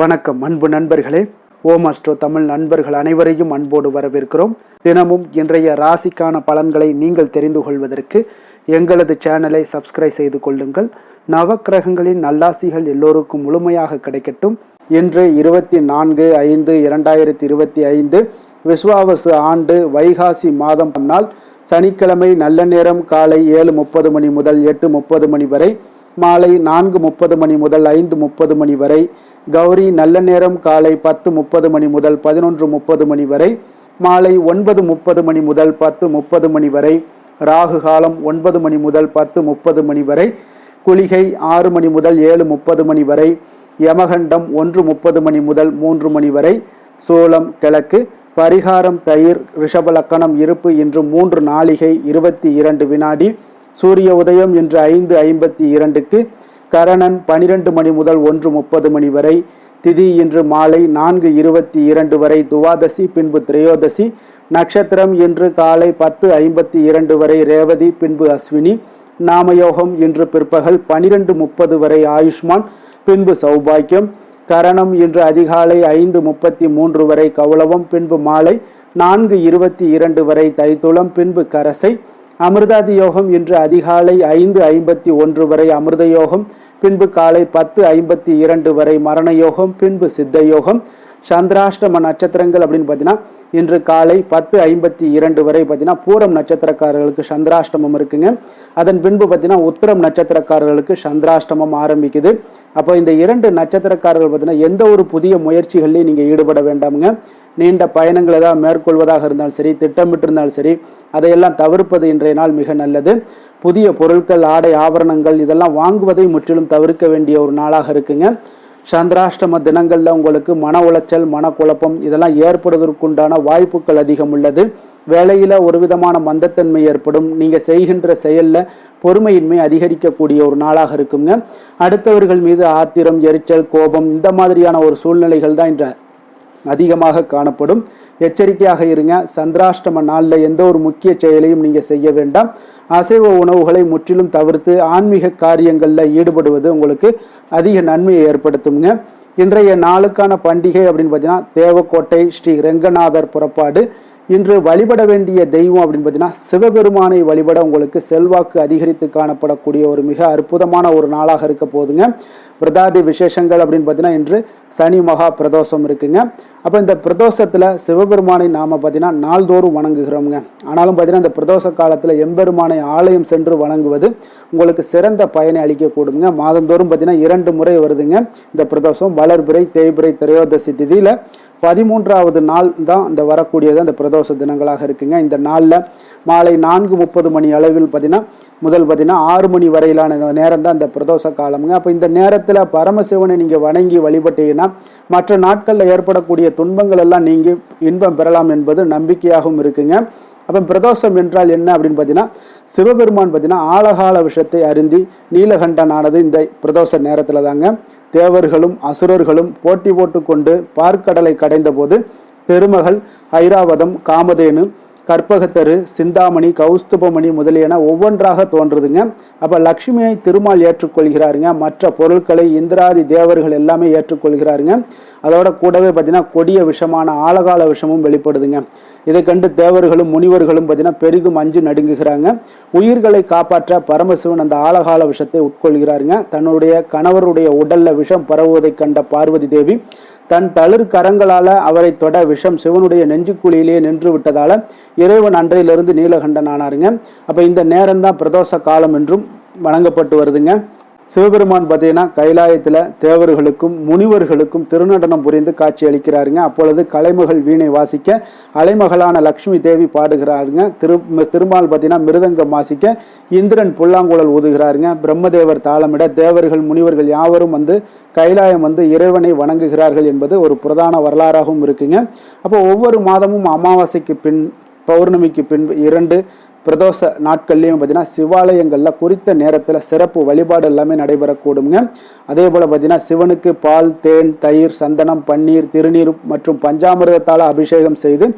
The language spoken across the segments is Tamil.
வணக்கம் அன்பு நண்பர்களே. ஓம் அஸ்ட்ரோ தமிழ் நண்பர்கள் அனைவரையும் அன்போடு வரவேற்கிறோம். தினமும் இன்றைய ராசிக்கான பலன்களை நீங்கள் தெரிந்து கொள்வதற்கு எங்களது சேனலை சப்ஸ்கிரைப் செய்து கொள்ளுங்கள். நவக்கிரகங்களின் நல்லாசிகள் எல்லோருக்கும் முழுமையாக கிடைக்கட்டும். இன்று 24/5/2025 விஸ்வாவசு ஆண்டு வைகாசி மாதம் நாள் சனிக்கிழமை. நல்ல நேரம் காலை 7:30 மணி முதல் 8:30 மணி வரை, மாலை 4:30 மணி முதல் 5:30 மணி வரை. கௌரி நல்ல நேரம் காலை 10:30 மணி முதல் 11:30 மணி வரை, மாலை 9:30 மணி முதல் 10:30 மணி வரை. ராகு காலம் 9 மணி முதல் 10:30 மணி வரை. குளிகை 6 மணி முதல் 7:30 மணி வரை. யமகண்டம் 1:30 மணி முதல் 3 மணி வரை. சூலம் கிழக்கு. பரிகாரம் தயிர். ரிஷபலக்கணம் இருப்பு இன்று 3 நாழிகை 22 வினாடி. சூரிய உதயம் இன்று 5:52க்கு. கரணன் 12 மணி முதல் 1:30 மணி வரை. திதி இன்று மாலை 4:22 வரை துவாதசி, பின்பு திரையோதசி. நட்சத்திரம் இன்று காலை 10:52 வரை ரேவதி, பின்பு அஸ்வினி. நாமயோகம் இன்று பிற்பகல் 12:30 வரை ஆயுஷ்மான், பின்பு சௌபாக்கியம். கரணம் இன்று அதிகாலை 5:33 வரை கௌளவம், பின்பு மாலை 4:22 வரை தைத்துளம், பின்பு கரசை. அமிர்தாதி யோகம் இன்று அதிகாலை 5:51 வரை அமிர்த யோகம், பின்பு காலை 10:52 வரை மரண யோகம், பின்பு சித்த யோகம். சந்திராஷ்டம நட்சத்திரங்கள் அப்படின்னு பார்த்தீங்கன்னா இன்று காலை 10:52 வரை பார்த்தீங்கன்னா பூரம் நட்சத்திரக்காரர்களுக்கு சந்திராஷ்டமம் இருக்குங்க. அதன் பின்பு பார்த்தீங்கன்னா உத்திரம் நட்சத்திரக்காரர்களுக்கு சந்திராஷ்டமம் ஆரம்பிக்குது. அப்போ இந்த 2 நட்சத்திரக்காரர்கள் பார்த்தீங்கன்னா எந்த ஒரு புதிய முயற்சிகள்லையும் நீங்கள் ஈடுபட வேண்டாமுங்க. நீண்ட பயணங்கள் ஏதாவது மேற்கொள்வதாக இருந்தாலும் சரி, திட்டமிட்டிருந்தாலும் சரி, அதையெல்லாம் தவிர்ப்பது இன்றைய நாள் மிக நல்லது. புதிய பொருட்கள், ஆடை, ஆபரணங்கள் இதெல்லாம் வாங்குவதை முற்றிலும் தவிர்க்க வேண்டிய ஒரு நாளாக இருக்குங்க. சந்திராஷ்டம தினங்களில் உங்களுக்கு மன உளைச்சல், மனக்குழப்பம் இதெல்லாம் ஏற்படுவதற்குண்டான வாய்ப்புகள் அதிகம் உள்ளது. வேலையில் ஒரு விதமான மந்தத்தன்மை ஏற்படும். நீங்கள் செய்கின்ற செயலில் பொறுமையின்மை அதிகரிக்கக்கூடிய ஒரு நாளாக இருக்குங்க. அடுத்தவர்கள் மீது ஆத்திரம், எரிச்சல், கோபம் இந்த மாதிரியான ஒரு சூழ்நிலைகள் தான் இன்று அதிகமாக காணப்படும். எச்சரிக்கையாக இருங்க. சந்திராஷ்டம நாளில் எந்த ஒரு முக்கிய செயலையும் நீங்கள் செய்ய வேண்டாம். அசைவ உணவுகளை முற்றிலும் தவிர்த்து ஆன்மீக காரியங்களில் ஈடுபடுவது உங்களுக்கு அதிக நன்மையை ஏற்படுத்துங்க. இன்றைய நாளுக்கான பண்டிகை அப்படின்னு பார்த்தீங்கன்னா தேவக்கோட்டை ஸ்ரீ ரெங்கநாதர் புறப்பாடு. இன்று வழிபட வேண்டிய தெய்வம் அப்படின்னு பார்த்தீங்கன்னா சிவபெருமானை வழிபட உங்களுக்கு செல்வாக்கு அதிகரித்து காணப்படக்கூடிய ஒரு மிக அற்புதமான ஒரு நாளாக இருக்க போதுங்க. பிரதாதி விசேஷங்கள் அப்படின்னு பார்த்தீங்கன்னா இன்று சனி மகா பிரதோஷம் இருக்குங்க. அப்போ இந்த பிரதோஷத்தில் சிவபெருமானை நாம் பார்த்தீங்கன்னா நாள்தோறும் வணங்குகிறோங்க. ஆனாலும் பார்த்தீங்கன்னா இந்த பிரதோஷ காலத்தில் எம்பெருமானை ஆலயம் சென்று வணங்குவது உங்களுக்கு சிறந்த பயனை அளிக்கக்கூடுங்க. மாதந்தோறும் பார்த்தீங்கன்னா 2 முறை வருதுங்க இந்த பிரதோஷம். வளர்பிறை, தேய்பிறை, திரையோதசி திதியில் 13வது நாள் தான் இந்த வரக்கூடியது அந்த பிரதோஷ தினங்களாக இருக்குங்க. இந்த நாளில் மாலை 4:30 மணி அளவில் பார்த்தீங்கன்னா 6 மணி வரையிலான நேரம் தான் இந்த பிரதோஷ காலமுங்க. அப்போ இந்த நேரத்தில் பரமசிவனை நீங்கள் வணங்கி வழிபட்டீங்கன்னா மற்ற நாட்களில் ஏற்படக்கூடிய துன்பங்கள் எல்லாம் நீங்கி இன்பம் பெறலாம் என்பது நம்பிக்கையாகவும் இருக்குங்க. அப்போ பிரதோஷம் என்றால் என்ன அப்படின்னு பார்த்தீங்கன்னா சிவபெருமான் பார்த்தீங்கன்னா ஆழகால விஷத்தை அருந்தி நீலகண்டனானது இந்த பிரதோஷ நேரத்தில் தாங்க. தேவர்களும் அசுரர்களும் போட்டி போட்டு கொண்டு பார்க்கடலை கடைந்த போது திருமகள், ஐராவதம், காமதேனு, கற்பகத்தரு, சிந்தாமணி, கௌஸ்துபமணி முதலியன ஒவ்வொன்றாக தோன்றுதுங்க. அப்போ லக்ஷ்மியை திருமால் ஏற்றுக்கொள்கிறாருங்க. மற்ற பொருட்களை இந்திராதி தேவர்கள் எல்லாமே ஏற்றுக்கொள்கிறாருங்க. அதோட கூடவே பார்த்தீங்கன்னா கொடிய விஷமான ஆழகால விஷமும் வெளிப்படுதுங்க. இதை கண்டு தேவர்களும் முனிவர்களும் பார்த்தீங்கன்னா பெரிதும் அஞ்சு நடுங்குகிறாங்க. உயிர்களை காப்பாற்ற பரமசிவன் அந்த ஆழகால விஷத்தை உட்கொள்கிறாருங்க. தன்னுடைய கணவருடைய உடல்ல விஷம் பரவுவதை கண்ட பார்வதி தேவி தன் தளிர் கரங்களால் அவரை தொட விஷம் சிவனுடைய நெஞ்சுக்குழியிலேயே நின்று விட்டதால இறைவன் அன்றையிலிருந்து நீலகண்டன் ஆனாருங்க. அப்போ இந்த நேரம் தான் பிரதோஷ காலம் என்றும் வணங்கப்பட்டு வருதுங்க. சிவபெருமான் பார்த்தீங்கன்னா கைலாயத்தில் தேவர்களுக்கும் முனிவர்களுக்கும் திருநடனம் புரிந்து காட்சி அளிக்கிறாருங்க. அப்பொழுது கலைமகள் வீணை வாசிக்க அலைமகளான லக்ஷ்மி தேவி பாடுகிறாருங்க. திருமால் பார்த்தீங்கன்னா மிருதங்கம் வாசிக்க இந்திரன் புல்லாங்குழல் ஊதுகிறாருங்க. பிரம்மதேவர் தாளமிட தேவர்கள் முனிவர்கள் யாவரும் கைலாயம் இறைவனை வணங்குகிறார்கள் என்பது ஒரு பிரதான வரலாறாகவும் இருக்குங்க. அப்போ ஒவ்வொரு மாதமும் அமாவாசைக்கு பின் பௌர்ணமிக்கு பின்பு 2 பிரதோஷ நாட்கள்லையும் பார்த்தீங்கன்னா சிவாலயங்களில் குறித்த நேரத்தில் சிறப்பு வழிபாடு எல்லாமே நடைபெறக்கூடுங்க. அதே போல் பார்த்தீங்கன்னா சிவனுக்கு பால், தேன், தயிர், சந்தனம், பன்னீர், திருநீர் மற்றும் பஞ்சாமிர்தத்தால் அபிஷேகம் செய்து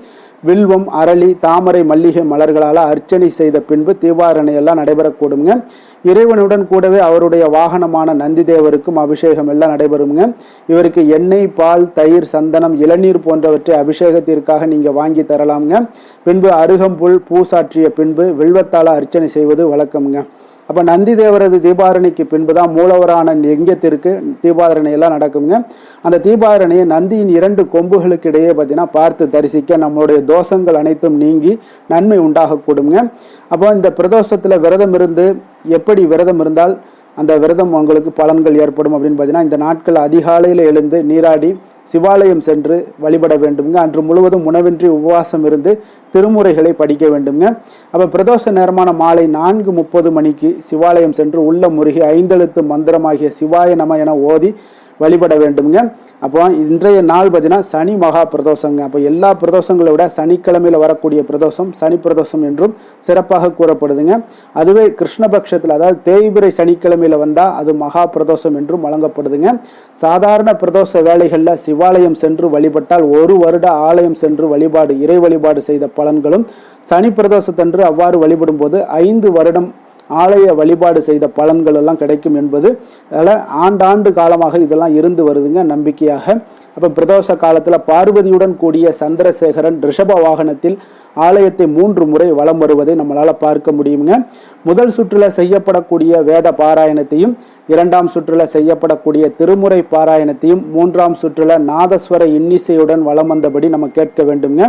வில்வம், அரளி, தாமரை, மல்லிகை மலர்களால் அர்ச்சனை செய்த பின்பு தீபாரணை எல்லாம் நடைபெறக்கூடுங்க. இறைவனுடன் கூடவே அவருடைய வாகனமான நந்தி தேவருக்கும் அபிஷேகம் எல்லாம் நடைபெறுங்க. இவருக்கு எண்ணெய், பால், தயிர், சந்தனம், இளநீர் போன்றவற்றை அபிஷேகத்திற்காக நீங்கள் வாங்கி தரலாமுங்க. பின்பு அருகம்புல் பூசாற்றிய பின்பு வில்வத்தால் அர்ச்சனை செய்வது வழக்கமுங்க. அப்போ நந்தி தேவரது தீபாரணைக்கு பின்பு தான் மூலவரான லிங்கத்திற்கு தீபாரணை எல்லாம் நடக்குங்க. அந்த தீபாரணையை நந்தியின் 2 கொம்புகளுக்கு இடையே பார்த்தீங்கன்னா பார்த்து தரிசிக்க நம்மளுடைய தோஷங்கள் அனைத்தும் நீங்கி நன்மை உண்டாகக்கூடுங்க. அப்போ இந்த பிரதோஷத்தில் விரதம் இருந்து எப்படி விரதம் இருந்தால் அந்த விரதம் உங்களுக்கு பலன்கள் ஏற்படும் அப்படின்னு பார்த்தீங்கன்னா, இந்த நாட்கள் அதிகாலையில் எழுந்து நீராடி சிவாலயம் சென்று வழிபட வேண்டுங்க. அன்று முழுவதும் உணவின்றி உபவாசம் இருந்து திருமுறைகளை படிக்க வேண்டுங்க. அப்போ பிரதோஷ நேரமான மாலை 4:30 மணிக்கு சிவாலயம் சென்று உள்ள முருகி 5 எழுத்து மந்திரமாகிய சிவாய நம என ஓதி வழிபட வேண்டுங்க. அப்போ இன்றைய நாள் பார்த்தீங்கன்னா சனி மகா பிரதோஷங்க. அப்போ எல்லா பிரதோஷங்களை விட சனிக்கிழமையில் வரக்கூடிய பிரதோஷம் சனி பிரதோஷம் என்றும் சிறப்பாக கூறப்படுதுங்க. அதுவே கிருஷ்ணபக்ஷத்தில் அதாவது தேய்பிறை சனிக்கிழமையில் வந்தால் அது மகா பிரதோஷம் என்றும் வழங்கப்படுதுங்க. சாதாரண பிரதோஷ வேளைகளில் சிவாலயம் சென்று வழிபட்டால் 1 வருட ஆலயம் சென்று வழிபாடு இறை வழிபாடு செய்த பலன்களும், சனி பிரதோஷத்தன்று அவ்வாறு வழிபடும் போது 5 வருடம் ஆலய வழிபாடு செய்த பலன்கள் எல்லாம் கிடைக்கும் என்பது அதில் ஆண்டாண்டு காலமாக இதெல்லாம் இருந்து வருதுங்க நம்பிக்கையாக. அப்போ பிரதோஷ காலத்தில் பார்வதியுடன் கூடிய சந்திரசேகரன் ரிஷப வாகனத்தில் ஆலயத்தை 3 முறை வலம் வருவதை நம்மளால் பார்க்க முடியுங்க. முதல் சுற்றில் செய்யப்படக்கூடிய வேத பாராயணத்தையும், 2ஆம் சுற்றில் செய்யப்படக்கூடிய திருமுறை பாராயணத்தையும், 3ஆம் சுற்றில் நாதஸ்வர இன்னிசையுடன் வலம் வந்தபடி நம்ம கேட்க வேண்டுங்க.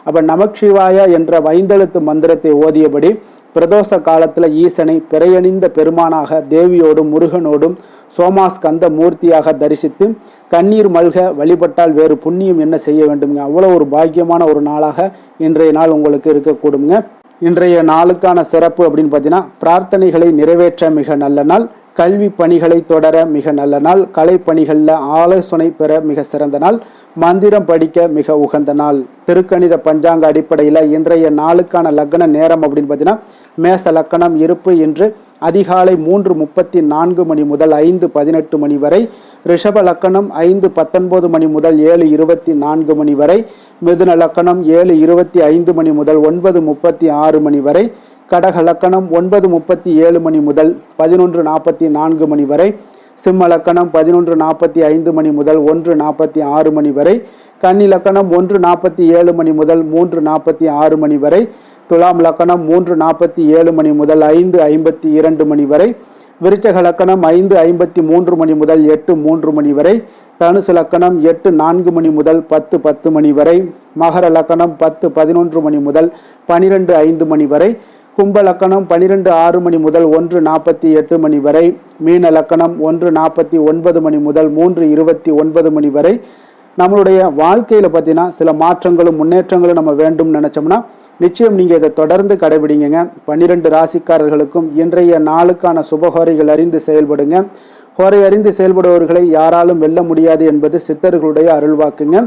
அப்போ நமச்சிவாய என்ற 5 எழுத்து மந்திரத்தை ஓதியபடி பிரதோஷ காலத்தில் ஈசனை பிறையணிந்த பெருமானாக தேவியோடும் முருகனோடும் சோமாஸ்கந்த மூர்த்தியாக தரிசித்து கண்ணீர் மல்க வழிபட்டால் வேறு புண்ணியம் என்ன செய்ய வேண்டுங்க. அவ்வளோ ஒரு பாக்கியமான ஒரு நாளாக இன்றைய நாள் உங்களுக்கு இருக்கக்கூடுங்க. இன்றைய நாளுக்கான சிறப்பு அப்படின்னு பார்த்தீங்கன்னா, பிரார்த்தனைகளை நிறைவேற்ற மிக நல்ல நாள், கல்வி பணிகளை தொடர மிக நல்ல நாள், கலை பணிகளில் ஆலோசனை பெற மிக சிறந்த நாள், மந்திரம் படிக்க மிக உகந்த நாள். திருக்கணித பஞ்சாங்க அடிப்படையில் இன்றைய நாளுக்கான லக்ன நேரம் அப்படின்னு பார்த்தீங்கன்னா, மேச லக்கணம் இருப்பு இன்று அதிகாலை 3:34 மணி முதல் 5:18 மணி வரை, ரிஷப லக்கணம் 5:19 மணி முதல் 7:24 மணி வரை, மிதுன லக்கணம் 7:25 மணி முதல் 9:36 மணி வரை, கடக லக்கணம் 9:37 மணி முதல் 11:44 மணி வரை, சிம்ம லக்கணம் 11:45 மணி முதல் 1:46 மணி வரை, கன்னி லக்கணம் 1:47 மணி முதல் 3:46 மணி வரை, துலாம் லக்கணம் 3:47 மணி முதல் 5:52 மணி வரை, விருச்சக லக்கணம் 5:53 மணி முதல் 8:03 மணி வரை, தனுசு லக்கணம் 8:04 மணி முதல் 10:10 மணி வரை, மகர லக்கணம் 10:11 மணி முதல் 12:05 மணி வரை, கும்ப லக்கணம் 12:06 மணி முதல் 1:48 மணி வரை, மீன லக்கணம் 1:49 மணி முதல் 3:29 மணி வரை. நம்மளுடைய வாழ்க்கையில் பார்த்தீங்கன்னா சில மாற்றங்களும் முன்னேற்றங்களும் நம்ம வேண்டும் நினச்சோம்னா நிச்சயம் நீங்கள் இதை தொடர்ந்து கடைபிடிங்க. 12 ராசிக்காரர்களுக்கும் இன்றைய நாளுக்கான சுபஹோரைகள் அறிந்து செயல்படுங்க. ஹோரை அறிந்து செயல்படுபவர்களை யாராலும் வெல்ல முடியாது என்பது சித்தர்களுடைய அருள்வாக்குங்க.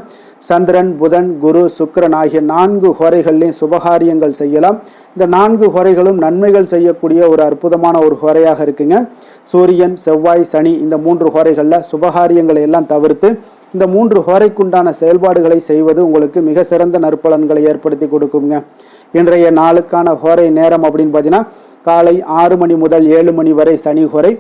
சந்திரன், புதன், குரு, சுக்கிரன் ஆகிய 4 ஹோரைகள்லையும் சுபகாரியங்கள் செய்யலாம். இந்த 4 ஹோரைகளும் நன்மைகள் செய்யக்கூடிய ஒரு அற்புதமான ஒரு ஹோரையாக இருக்குங்க. சூரியன், செவ்வாய், சனி இந்த 3 ஹோரைகளில் சுபகாரியங்களை எல்லாம் தவிர்த்து இந்த 3 ஹோரைக்குண்டான செயல்பாடுகளை செய்வது உங்களுக்கு மிக சிறந்த நற்பலன்களை ஏற்படுத்தி கொடுக்குங்க. இன்றைய நாளுக்கான ஹோரை நேரம் அப்படின்னு பார்த்தீங்கன்னா, காலை 6 மணி முதல் 7 மணி வரை சனி ஹோரை,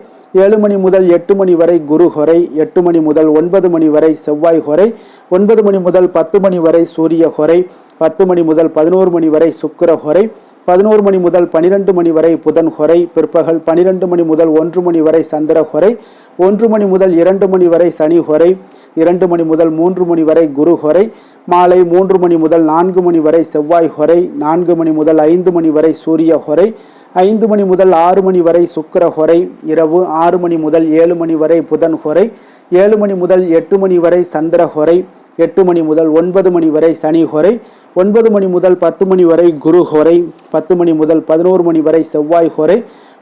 7 மணி முதல் 8 மணி வரை குரு ஹோரை, 8 மணி முதல் 9 மணி வரை செவ்வாய் ஹோரை, 9 மணி முதல் 10 மணி வரை சூரிய ஹோரை, 10 மணி முதல் 11 மணி வரை சுக்கிர ஹோரை, 11 மணி முதல் 12 மணி வரை புதன் ஹோரை, பிற்பகல் 12 மணி முதல் 1 மணி வரை சந்திர ஹோரை, 1 மணி முதல் 2 மணி வரை சனி ஹோரை, 2 மணி முதல் 3 மணி வரை குரு ஹோரை, மாலை 3 மணி முதல் 4 மணி வரை செவ்வாய் ஹோரை, 4 மணி முதல் 5 மணி வரை சூரிய ஹோரை, 5 மணி முதல் 6 மணி வரை சுக்கிர ஹோரை, இரவு 6 மணி முதல் 7 மணி வரை புதன் ஹோரை, 7 மணி முதல் 8 மணி வரை சந்திர ஹோரை, 8 மணி முதல் 9 மணி வரை சனி ஹோரை, 9 மணி முதல் 10 மணி வரை குரு ஹோரை, 10 மணி முதல் 11 மணி வரை செவ்வாய் ஹோரை,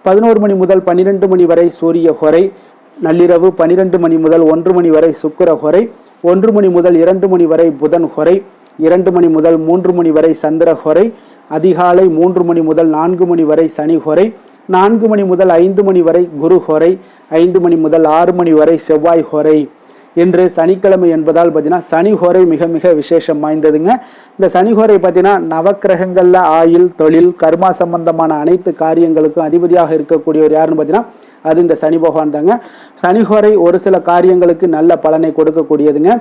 11 மணி முதல் 12 மணி வரை சூரிய ஹோரை, நள்ளிரவு 12 மணி முதல் 1 மணி வரை சுக்கிர ஹோரை, 1 மணி முதல் 2 மணி வரை புதன் ஹோரை, 2 மணி முதல் 3 மணி வரை சந்திர ஹோரை, அதிகாலை 3 மணி முதல் 4 மணி வரை சனி ஹோரை, 4 மணி முதல் 5 மணி வரை குரு ஹோரை, 5 மணி முதல் 6 மணி வரை செவ்வாய் ஹோரை. இன்று சனிக்கிழமை என்பதால் பார்த்தீங்கன்னா சனிஹோரை மிக மிக விசேஷம் வாய்ந்ததுங்க. இந்த சனிஹோரை பார்த்தீங்கன்னா நவக்கிரகங்களில் ஆயுள், தொழில், கர்மா சம்பந்தமான அனைத்து காரியங்களுக்கும் அதிபதியாக இருக்கக்கூடியவர் யாருன்னு பார்த்தீங்கன்னா அது இந்த சனி பகவான் தாங்க. சனிஹோரை ஒரு சில காரியங்களுக்கு நல்ல பலனை கொடுக்கக்கூடியதுங்க.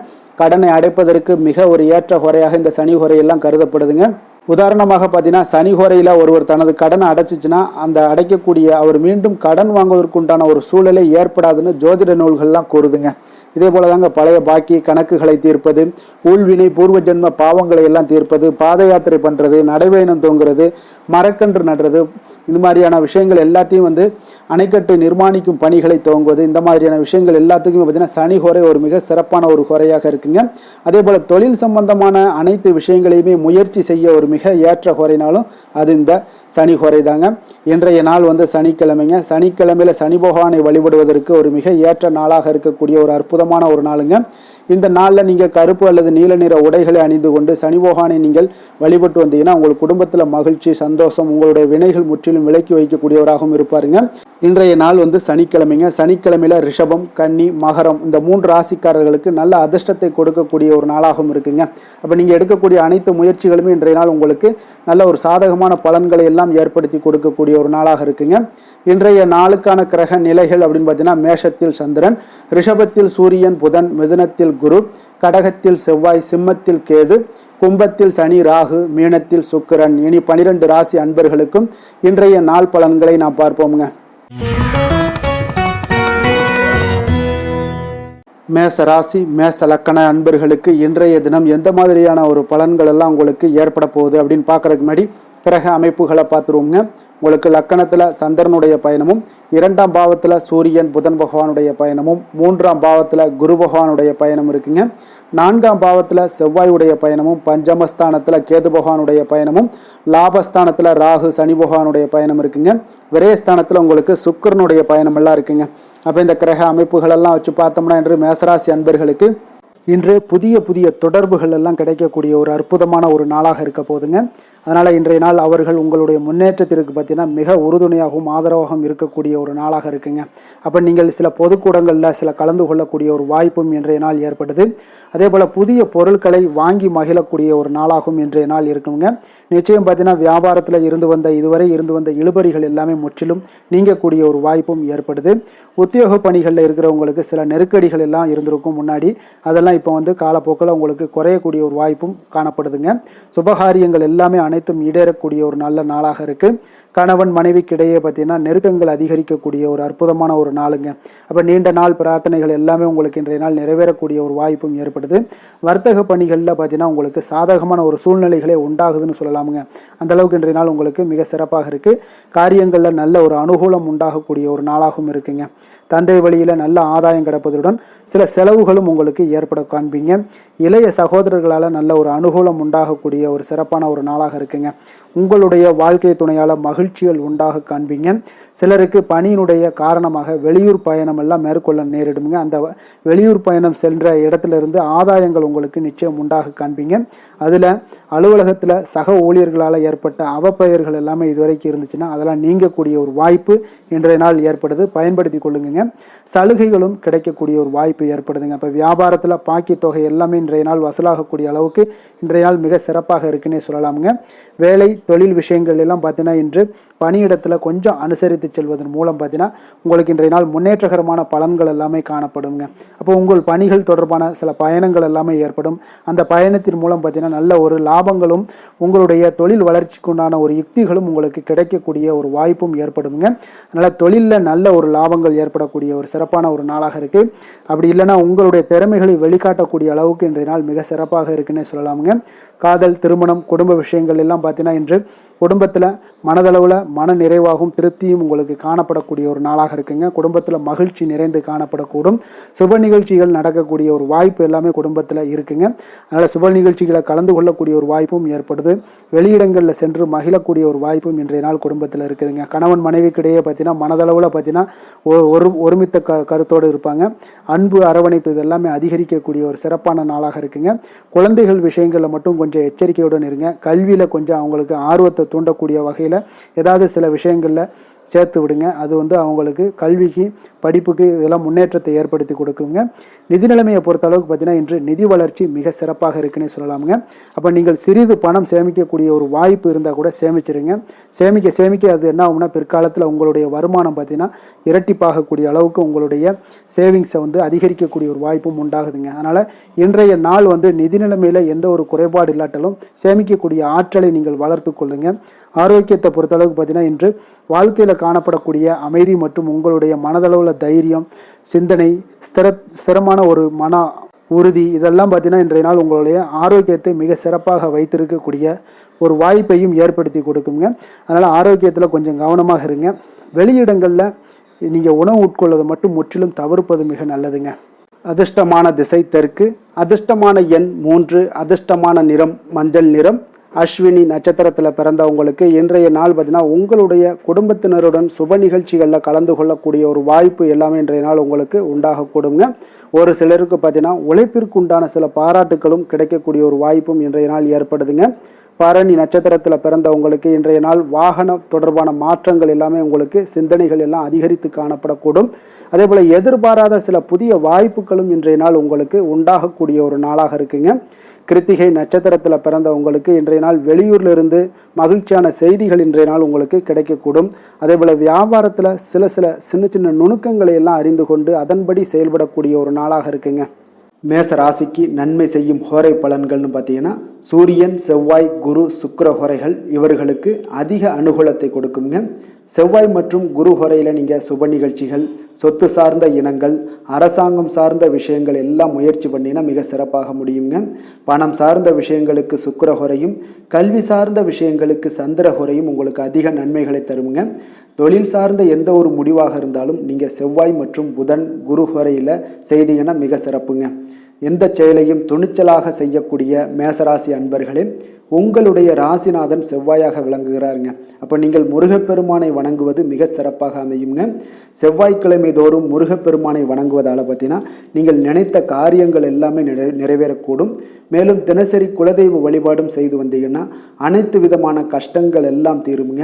கடனை அடைப்பதற்கு மிக ஒரு ஏற்ற ஹோரையாக இந்த சனிஹோரை எல்லாம் கருதப்படுதுங்க. உதாரணமாக பார்த்தீங்கன்னா சனிஹோரையில் ஒருவர் தனது கடனை அடைச்சிச்சுன்னா அந்த அடைக்கக்கூடிய அவர் மீண்டும் கடன் வாங்குவதற்குண்டான ஒரு சூழலை ஏற்படாதுன்னு ஜோதிட நூல்கள்லாம் கூறுதுங்க. இதே போல தாங்க பழைய பாக்கி கணக்குகளை தீர்ப்பது, ஊழ்வினை பூர்வ ஜென்ம பாவங்களை எல்லாம் தீர்ப்பது, பாத யாத்திரை பண்ணுறது, நடைபயணம் தூங்குறது, மரக்கன்று நடுறது, இந்த மாதிரியான விஷயங்கள் எல்லாத்தையும் அணைக்கட்டு நிர்மாணிக்கும் பணிகளை துவங்குவது, இந்த மாதிரியான விஷயங்கள் எல்லாத்துக்குமே பார்த்தீங்கன்னா சனிஹோரை ஒரு மிக சிறப்பான ஒரு ஹோரையாக இருக்குங்க. அதே போல் தொழில் சம்பந்தமான அனைத்து விஷயங்களையுமே முயற்சி செய்ய ஒரு மிக ஏற்ற ஹோரைனாலும் அது இந்த சனிஹோரை தாங்க. இன்றைய நாள் சனிக்கிழமைங்க. சனிக்கிழமையில சனி பகவானை வழிபடுவதற்கு ஒரு மிக ஏற்ற நாளாக இருக்கக்கூடிய ஒரு அற்புதமான ஒரு நாளுங்க. இந்த நாளில் நீங்கள் கருப்பு அல்லது நீல நிற உடைகளை அணிந்து கொண்டு சனி பகவானை நீங்கள் வழிபட்டு வந்தீங்கன்னா உங்கள் குடும்பத்தில் மகிழ்ச்சி, சந்தோஷம், உங்களுடைய வினைகள் முற்றிலும் விலக்கி வைக்கக்கூடியவராகவும் இருப்பாருங்க. இன்றைய நாள் சனிக்கிழமைங்க. சனிக்கிழமையில ரிஷபம், கன்னி, மகரம் இந்த 3 ராசிக்காரர்களுக்கு நல்ல அதிர்ஷ்டத்தை கொடுக்கக்கூடிய ஒரு நாளாகவும் இருக்குங்க. அப்போ நீங்கள் எடுக்கக்கூடிய அனைத்து முயற்சிகளுமே இன்றைய நாள் உங்களுக்கு நல்ல ஒரு சாதகமான பலன்களை எல்லாம் ஏற்படுத்தி கொடுக்கக்கூடிய ஒரு நாளாக இருக்குங்க. இன்றைய நாளுக்கான கிரக நிலைகள் அப்படின்னு பார்த்தீங்கன்னா மேஷத்தில் சந்திரன், ரிஷபத்தில் சூரியன், புதன், மிதுனத்தில் குரு, கடகத்தில் செவ்வாய், சிம்மத்தில் கேது, கும்பத்தில் சனி, ராகு, மீனத்தில் சுக்கிரன். இனி 12 ராசி அன்பர்களுக்கும் இன்றைய நாள் பலன்களை நாம் பார்ப்போம்ங்க. மேச ராசி, மேச லக்கண அன்பர்களுக்கு இன்றைய தினம் எந்த மாதிரியான ஒரு பலன்கள் எல்லாம் உங்களுக்கு ஏற்பட போகுது அப்படின்னு பார்க்கறதுக்கு முன்னாடி கிரக அமைப்புகளை பார்த்துருவோங்க. உங்களுக்கு லக்கணத்தில் சந்திரனுடைய பயணமும், 2ஆம் பாவத்தில் சூரியன் புதன் பகவானுடைய பயணமும், 3ஆம் பாவத்தில் குரு பகவானுடைய பயணம் இருக்குங்க. 4ஆம் பாவத்தில் செவ்வாயுடைய பயணமும், பஞ்சமஸ்தானத்தில் கேது பகவானுடைய பயணமும், லாபஸ்தானத்தில் ராகு சனி பகவானுடைய பயணம் இருக்குங்க. விரயஸ்தானத்தில் உங்களுக்கு சுக்கிரனுடைய பயணம் எல்லாம் இருக்குங்க. அப்போ இந்த கிரக அமைப்புகளெல்லாம் வச்சு பார்த்தோம்னா இன்று மேசராசி அன்பர்களுக்கு இன்று புதிய புதிய தொடர்புகள் எல்லாம் கிடைக்கக்கூடிய ஒரு அற்புதமான ஒரு நாளாக இருக்க போதுங்க. அதனால் இன்றைய நாள் அவர்கள் உங்களுடைய முன்னேற்றத்திற்கு பார்த்தீங்கன்னா மிக உறுதுணையாகவும் ஆதரவாகவும் இருக்கக்கூடிய ஒரு நாளாக இருக்குங்க. அப்போ நீங்கள் சில பொதுக்கூடங்களில் சில கலந்து கொள்ளக்கூடிய ஒரு வாய்ப்பும் இன்றைய நாள் ஏற்படுது. அதே போல் புதிய பொருட்களை வாங்கி மகிழக்கூடிய ஒரு நாளாகவும் இன்றைய நாள் இருக்குங்க. நிச்சயம் பார்த்தீங்கன்னா வியாபாரத்தில் இதுவரை இருந்து வந்த இழுபறிகள் எல்லாமே முற்றிலும் நீங்கக்கூடிய ஒரு வாய்ப்பும் ஏற்படுது. உத்தியோக பணிகளில் இருக்கிறவங்களுக்கு சில நெருக்கடிகள் எல்லாம் இருந்திருக்கும் முன்னாடி, அதெல்லாம் இப்போ காலப்போக்கில் உங்களுக்கு குறையக்கூடிய ஒரு வாய்ப்பும் காணப்படுதுங்க. சுபகாரியங்கள் எல்லாமே அனைத்தும் ஈடேறக்கூடிய ஒரு நல்ல நாளாக இருக்குது. கணவன் மனைவிக்கிடையே பார்த்தீங்கன்னா நெருக்கங்கள் அதிகரிக்கக்கூடிய ஒரு அற்புதமான ஒரு நாளுங்க. அப்போ நீண்ட நாள் பிரார்த்தனைகள் எல்லாமே உங்களுக்கு இன்றைய நாள் நிறைவேறக்கூடிய ஒரு வாய்ப்பும் ஏற்படுது. வர்த்தக பணிகளில் பார்த்தீங்கன்னா உங்களுக்கு சாதகமான ஒரு சூழ்நிலைகளே உண்டாகுதுன்னு சொல்லலாமுங்க. அந்த அளவுக்கு இன்றைய நாள் உங்களுக்கு மிக சிறப்பாக இருக்குது. காரியங்களில் நல்ல ஒரு அனுகூலம் உண்டாகக்கூடிய ஒரு நாளாகவும் இருக்குங்க. தந்தை வழியில் நல்ல ஆதாயம் கிடைப்பதுடன் சில செலவுகளும் உங்களுக்கு ஏற்பட காண்பீங்க. இளைய சகோதரர்களால் நல்ல ஒரு அனுகூலம் உண்டாகக்கூடிய ஒரு சிறப்பான ஒரு நாளாக இருக்குங்க. உங்களுடைய வாழ்க்கை துணையால் மகிழ்ச்சிகள் உண்டாக காண்பீங்க. சிலருக்கு பணியினுடைய காரணமாக வெளியூர் பயணம் எல்லாம் மேற்கொள்ள நேரிடுங்க. அந்த வெளியூர் பயணம் சென்ற இடத்திலிருந்து ஆதாயங்கள் உங்களுக்கு நிச்சயம் உண்டாக காண்பீங்க. அதில் அலுவலகத்தில் சக ஊழியர்களால் ஏற்பட்ட அவப்பெயர்கள் எல்லாமே இதுவரைக்கும் இருந்துச்சுன்னா அதெல்லாம் நீங்கக்கூடிய ஒரு வாய்ப்பு இன்றைய நாள் ஏற்படுது. பயன்படுத்தி கொள்ளுங்க. சலுகைகளும் கிடைக்கக்கூடிய ஒரு வாய்ப்பு ஏற்படுதுங்க. இப்போ வியாபாரத்தில் பாக்கி தொகை எல்லாமே இன்றைய நாள் வசூலாகக்கூடிய அளவுக்கு இன்றைய நாள் மிக சிறப்பாக இருக்குன்னே சொல்லலாமுங்க. வேலை தொழில் விஷயங்கள் எல்லாம் பார்த்தீங்கன்னா இன்று பணியிடத்தில் கொஞ்சம் அனுசரித்து செல்வதன் மூலம் பார்த்தீங்கன்னா உங்களுக்கு இன்றைய நாள் முன்னேற்றகரமான பலன்கள் எல்லாமே காணப்படுங்க. அப்போ உங்கள் பணிகள் தொடர்பான சில பயணங்கள் எல்லாமே ஏற்படும். அந்த பயணத்தின் மூலம் பார்த்தீங்கன்னா நல்ல ஒரு லாபங்களும் உங்களுடைய தொழில் வளர்ச்சிக்கு உண்டான ஒரு யுக்திகளும் உங்களுக்கு கிடைக்கக்கூடிய ஒரு வாய்ப்பும் ஏற்படுங்க. அதனால் தொழிலில் நல்ல ஒரு லாபங்கள் ஏற்படக்கூடிய ஒரு சிறப்பான ஒரு நாளாக இருக்குது. அப்படி இல்லைன்னா உங்களுடைய திறமைகளை வெளிக்காட்டக்கூடிய அளவுக்கு இன்றைய நாள் மிக சிறப்பாக இருக்குன்னே சொல்லலாமுங்க. காதல், திருமணம், குடும்ப விஷயங்கள் எல்லாம் பார்த்தீங்கன்னா இன்று குடும்பத்தில் மனதளவில் மன நிறைவாகவும் திருப்தியும் உங்களுக்கு காணப்படக்கூடிய ஒரு நாளாக இருக்குங்க. குடும்பத்தில் மகிழ்ச்சி நிறைந்து காணப்படக்கூடும். சுப நிகழ்ச்சிகள் நடக்கக்கூடிய ஒரு வாய்ப்பு எல்லாமே குடும்பத்தில் இருக்குங்க. அதனால் சுப நிகழ்ச்சிகளை கலந்து கொள்ளக்கூடிய ஒரு வாய்ப்பும் ஏற்படுது. வெளியிடங்களில் சென்று மகிழக்கூடிய ஒரு வாய்ப்பும் இன்றைய நாள் குடும்பத்தில் இருக்குதுங்க. கணவன் மனைவிக்கிடையே பார்த்தீங்கன்னா மனதளவில் பார்த்தீங்கன்னா ஒருமித்த கருத்தோடு இருப்பாங்க. அன்பு, அரவணைப்பு இதெல்லாமே அதிகரிக்கக்கூடிய ஒரு சிறப்பான நாளாக இருக்குங்க. குழந்தைகள் விஷயங்களில் மட்டும் கொஞ்சம் எச்சரிக்கையுடன் இருங்க. கல்வியில் கொஞ்சம் அவங்களுக்கு ஆர்வத்தை தூண்டக்கூடிய வகையில் ஏதாவது சில விஷயங்களில் சேர்த்து விடுங்க. அது அவங்களுக்கு கல்விக்கு படிப்புக்கு இதெல்லாம் முன்னேற்றத்தை ஏற்படுத்தி கொடுக்குங்க. நிதி நிலைமையை பொறுத்த அளவுக்கு பார்த்தீங்கன்னா இன்று நிதி வளர்ச்சி மிக சிறப்பாக இருக்குன்னு சொல்லலாமுங்க. அப்போ நீங்கள் சிறிது பணம் சேமிக்கக்கூடிய ஒரு வாய்ப்பு இருந்தால் கூட சேமிச்சிருங்க. சேமிக்க சேமிக்க அது என்ன ஆகும்னா பிற்காலத்தில் உங்களுடைய வருமானம் பார்த்தீங்கன்னா இரட்டிப்பாகக்கூடிய அளவுக்கு உங்களுடைய சேவிங்ஸை அதிகரிக்கக்கூடிய ஒரு வாய்ப்பும் உண்டாகுதுங்க. அதனால் இன்றைய நாள் நிதி நிலைமையில் எந்த ஒரு குறைபாடு இல்லாட்டாலும் சேமிக்கக்கூடிய ஆற்றலை நீங்கள் வளர்த்து கொள்ளுங்க. ஆரோக்கியத்தை பொறுத்தளவுக்கு பார்த்தீங்கன்னா இன்று வாழ்க்கையில் காணப்படக்கூடிய அமைதி மற்றும் உங்களுடைய மனதளவில் தைரியம், சிந்தனை, ஸ்திரமான ஒரு மன உறுதி இதெல்லாம் பார்த்தீங்கன்னா இன்றைய நாள் உங்களுடைய ஆரோக்கியத்தை மிக சிறப்பாக வைத்திருக்கக்கூடிய ஒரு வாய்ப்பையும் ஏற்படுத்தி கொடுக்குங்க. அதனால் ஆரோக்கியத்தில் கொஞ்சம் கவனமாக இருங்க. வெளியிடங்களில் நீங்கள் உணவு உட்கொள்வதை மட்டும் முற்றிலும் தவிர்ப்பது மிக நல்லதுங்க. அதிர்ஷ்டமான திசை தெற்கு, அதிர்ஷ்டமான எண் 3, அதிர்ஷ்டமான நிறம் மஞ்சள் நிறம். அஸ்வினி நட்சத்திரத்தில் பிறந்தவங்களுக்கு இன்றைய நாள் பார்த்தீங்கன்னா உங்களுடைய குடும்பத்தினருடன் சுப நிகழ்ச்சிகளில் கலந்து கொள்ளக்கூடிய ஒரு வாய்ப்பு எல்லாமே இன்றைய நாள் உங்களுக்கு உண்டாகக்கூடுங்க. ஒரு சிலருக்கு பார்த்தீங்கன்னா உழைப்பிற்கு உண்டான சில பாராட்டுகளும் கிடைக்கக்கூடிய ஒரு வாய்ப்பும் இன்றைய நாள் ஏற்படுதுங்க. பரணி நட்சத்திரத்தில் பிறந்தவங்களுக்கு இன்றைய நாள் வாகன தொடர்பான மாற்றங்கள் எல்லாமே உங்களுக்கு சிந்தனைகள் எல்லாம் அதிகரித்து காணப்படக்கூடும். அதே போல் எதிர்பாராத சில புதிய வாய்ப்புகளும் இன்றைய நாள் உங்களுக்கு உண்டாகக்கூடிய ஒரு நாளாக இருக்குங்க. கிருத்திகை நட்சத்திரத்தில் பிறந்தவங்களுக்கு இன்றைய நாள் வெளியூரில் இருந்து மகிழ்ச்சியான செய்திகள் இன்றைய நாள் உங்களுக்கு கிடைக்கக்கூடும். அதே போல் வியாபாரத்தில் சின்ன சின்ன நுணுக்கங்களை எல்லாம் அறிந்து கொண்டு அதன்படி செயல்படக்கூடிய ஒரு நாளாக இருக்குங்க. மேச ராசிக்கு நன்மை செய்யும் ஹோரை பலன்கள்னு பார்த்தீங்கன்னா சூரியன், செவ்வாய், குரு, சுக்கிர ஹோரைகள் இவர்களுக்கு அதிக அனுகூலத்தை கொடுக்குங்க. செவ்வாய் மற்றும் குரு ஹோரையில் நீங்கள் சுப நிகழ்ச்சிகள், சொத்து சார்ந்த இனங்கள், அரசாங்கம் சார்ந்த விஷயங்கள் எல்லாம் முயற்சி பண்ணினா மிக சிறப்பாக முடியுங்க. பணம் சார்ந்த விஷயங்களுக்கு சுக்கிர ஹோரையும், கல்வி சார்ந்த விஷயங்களுக்கு சந்திர ஹோரையும் உங்களுக்கு அதிக நன்மைகளை தருங்க. தொழில் சார்ந்த எந்த ஒரு முடிவாக இருந்தாலும் நீங்கள் செவ்வாய் மற்றும் புதன், குரு ஹோரையில் செய்தீங்கன்னா மிக சிறப்புங்க. எந்த செயலையும் துணிச்சலாக செய்யக்கூடிய மேசராசி அன்பர்களே, உங்களுடைய ராசிநாதன் செவ்வாயாக விளங்குகிறாருங்க. அப்போ நீங்கள் முருகப்பெருமானை வணங்குவது மிக சிறப்பாக அமையுங்க. செவ்வாய்க்கிழமை தோறும் முருகப்பெருமானை வணங்குவதால் பார்த்தீங்கன்னா நீங்கள் நினைத்த காரியங்கள் எல்லாமே நிறைவேறக்கூடும். மேலும் தினசரி குலதெய்வ வழிபாடும் செய்து வந்தீங்கன்னா அனைத்து விதமான கஷ்டங்கள் எல்லாம் தீருங்க.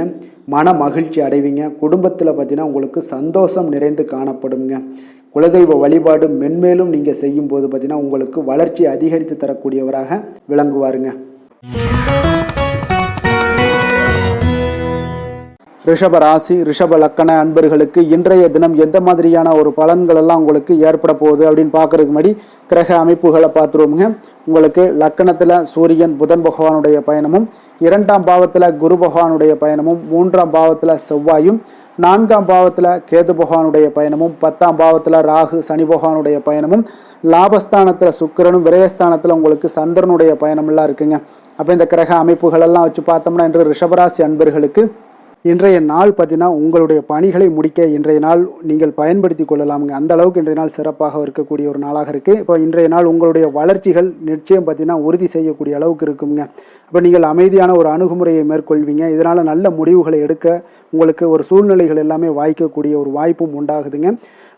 மன மகிழ்ச்சி அடைவீங்க. குடும்பத்தில் பார்த்தீங்கன்னா உங்களுக்கு சந்தோஷம் நிறைந்து காணப்படுங்க. குலதெய்வ வழிபாடு மென்மேலும் நீங்கள் செய்யும்போது பார்த்தீங்கன்னா உங்களுக்கு வளர்ச்சி அதிகரித்து தரக்கூடியவராக விளங்குவாருங்க. ரிஷப ராசி, ரிஷப லக்கண அன்பர்களுக்கு இன்றைய தினம் எந்த மாதிரியான ஒரு பலன்கள் எல்லாம் உங்களுக்கு ஏற்பட போகுது அப்படின்னு பார்க்கறதுக்கு முன்னாடி கிரக அமைப்புகளை பார்த்துருவோமுங்க. உங்களுக்கு லக்கணத்தில் சூரியன் புதன் பகவானுடைய பயணமும், 2ஆம் பாவத்தில் குரு பகவானுடைய பயணமும், 3ஆம் பாவத்தில் செவ்வாயும், 4ஆம் பாவத்தில் கேது பகவானுடைய பயணமும், 10ஆம் பாவத்தில் ராகு சனி பகவானுடைய பயணமும், லாபஸ்தானத்தில் சுக்கிரனும், விரயஸ்தானத்தில் உங்களுக்கு சந்திரனுடைய பயணமெல்லாம் இருக்குங்க. அப்போ இந்த கிரக அமைப்புகளெல்லாம் வச்சு பார்த்தோம்னா இன்று ரிஷபராசி அன்பர்களுக்கு இன்றைய நாள் பார்த்தீங்கன்னா உங்களுடைய பணிகளை முடிக்க இன்றைய நாள் நீங்கள் பயன்படுத்தி கொள்ளலாமுங்க. அந்த அளவுக்கு இன்றைய நாள் சிறப்பாக இருக்கக்கூடிய ஒரு நாளாக இருக்குது. இப்போ இன்றைய நாள் உங்களுடைய வளர்ச்சிகள் நிச்சயம் பார்த்தீங்கன்னா உறுதி செய்யக்கூடிய அளவுக்கு இருக்குங்க. அப்போ நீங்கள் அமைதியான ஒரு அணுகுமுறையை மேற்கொள்வீங்க. இதனால் நல்ல முடிவுகளை எடுக்க உங்களுக்கு ஒரு சூழ்நிலைகள் எல்லாமே வாய்க்கக்கூடிய ஒரு வாய்ப்பும் உண்டாகுதுங்க.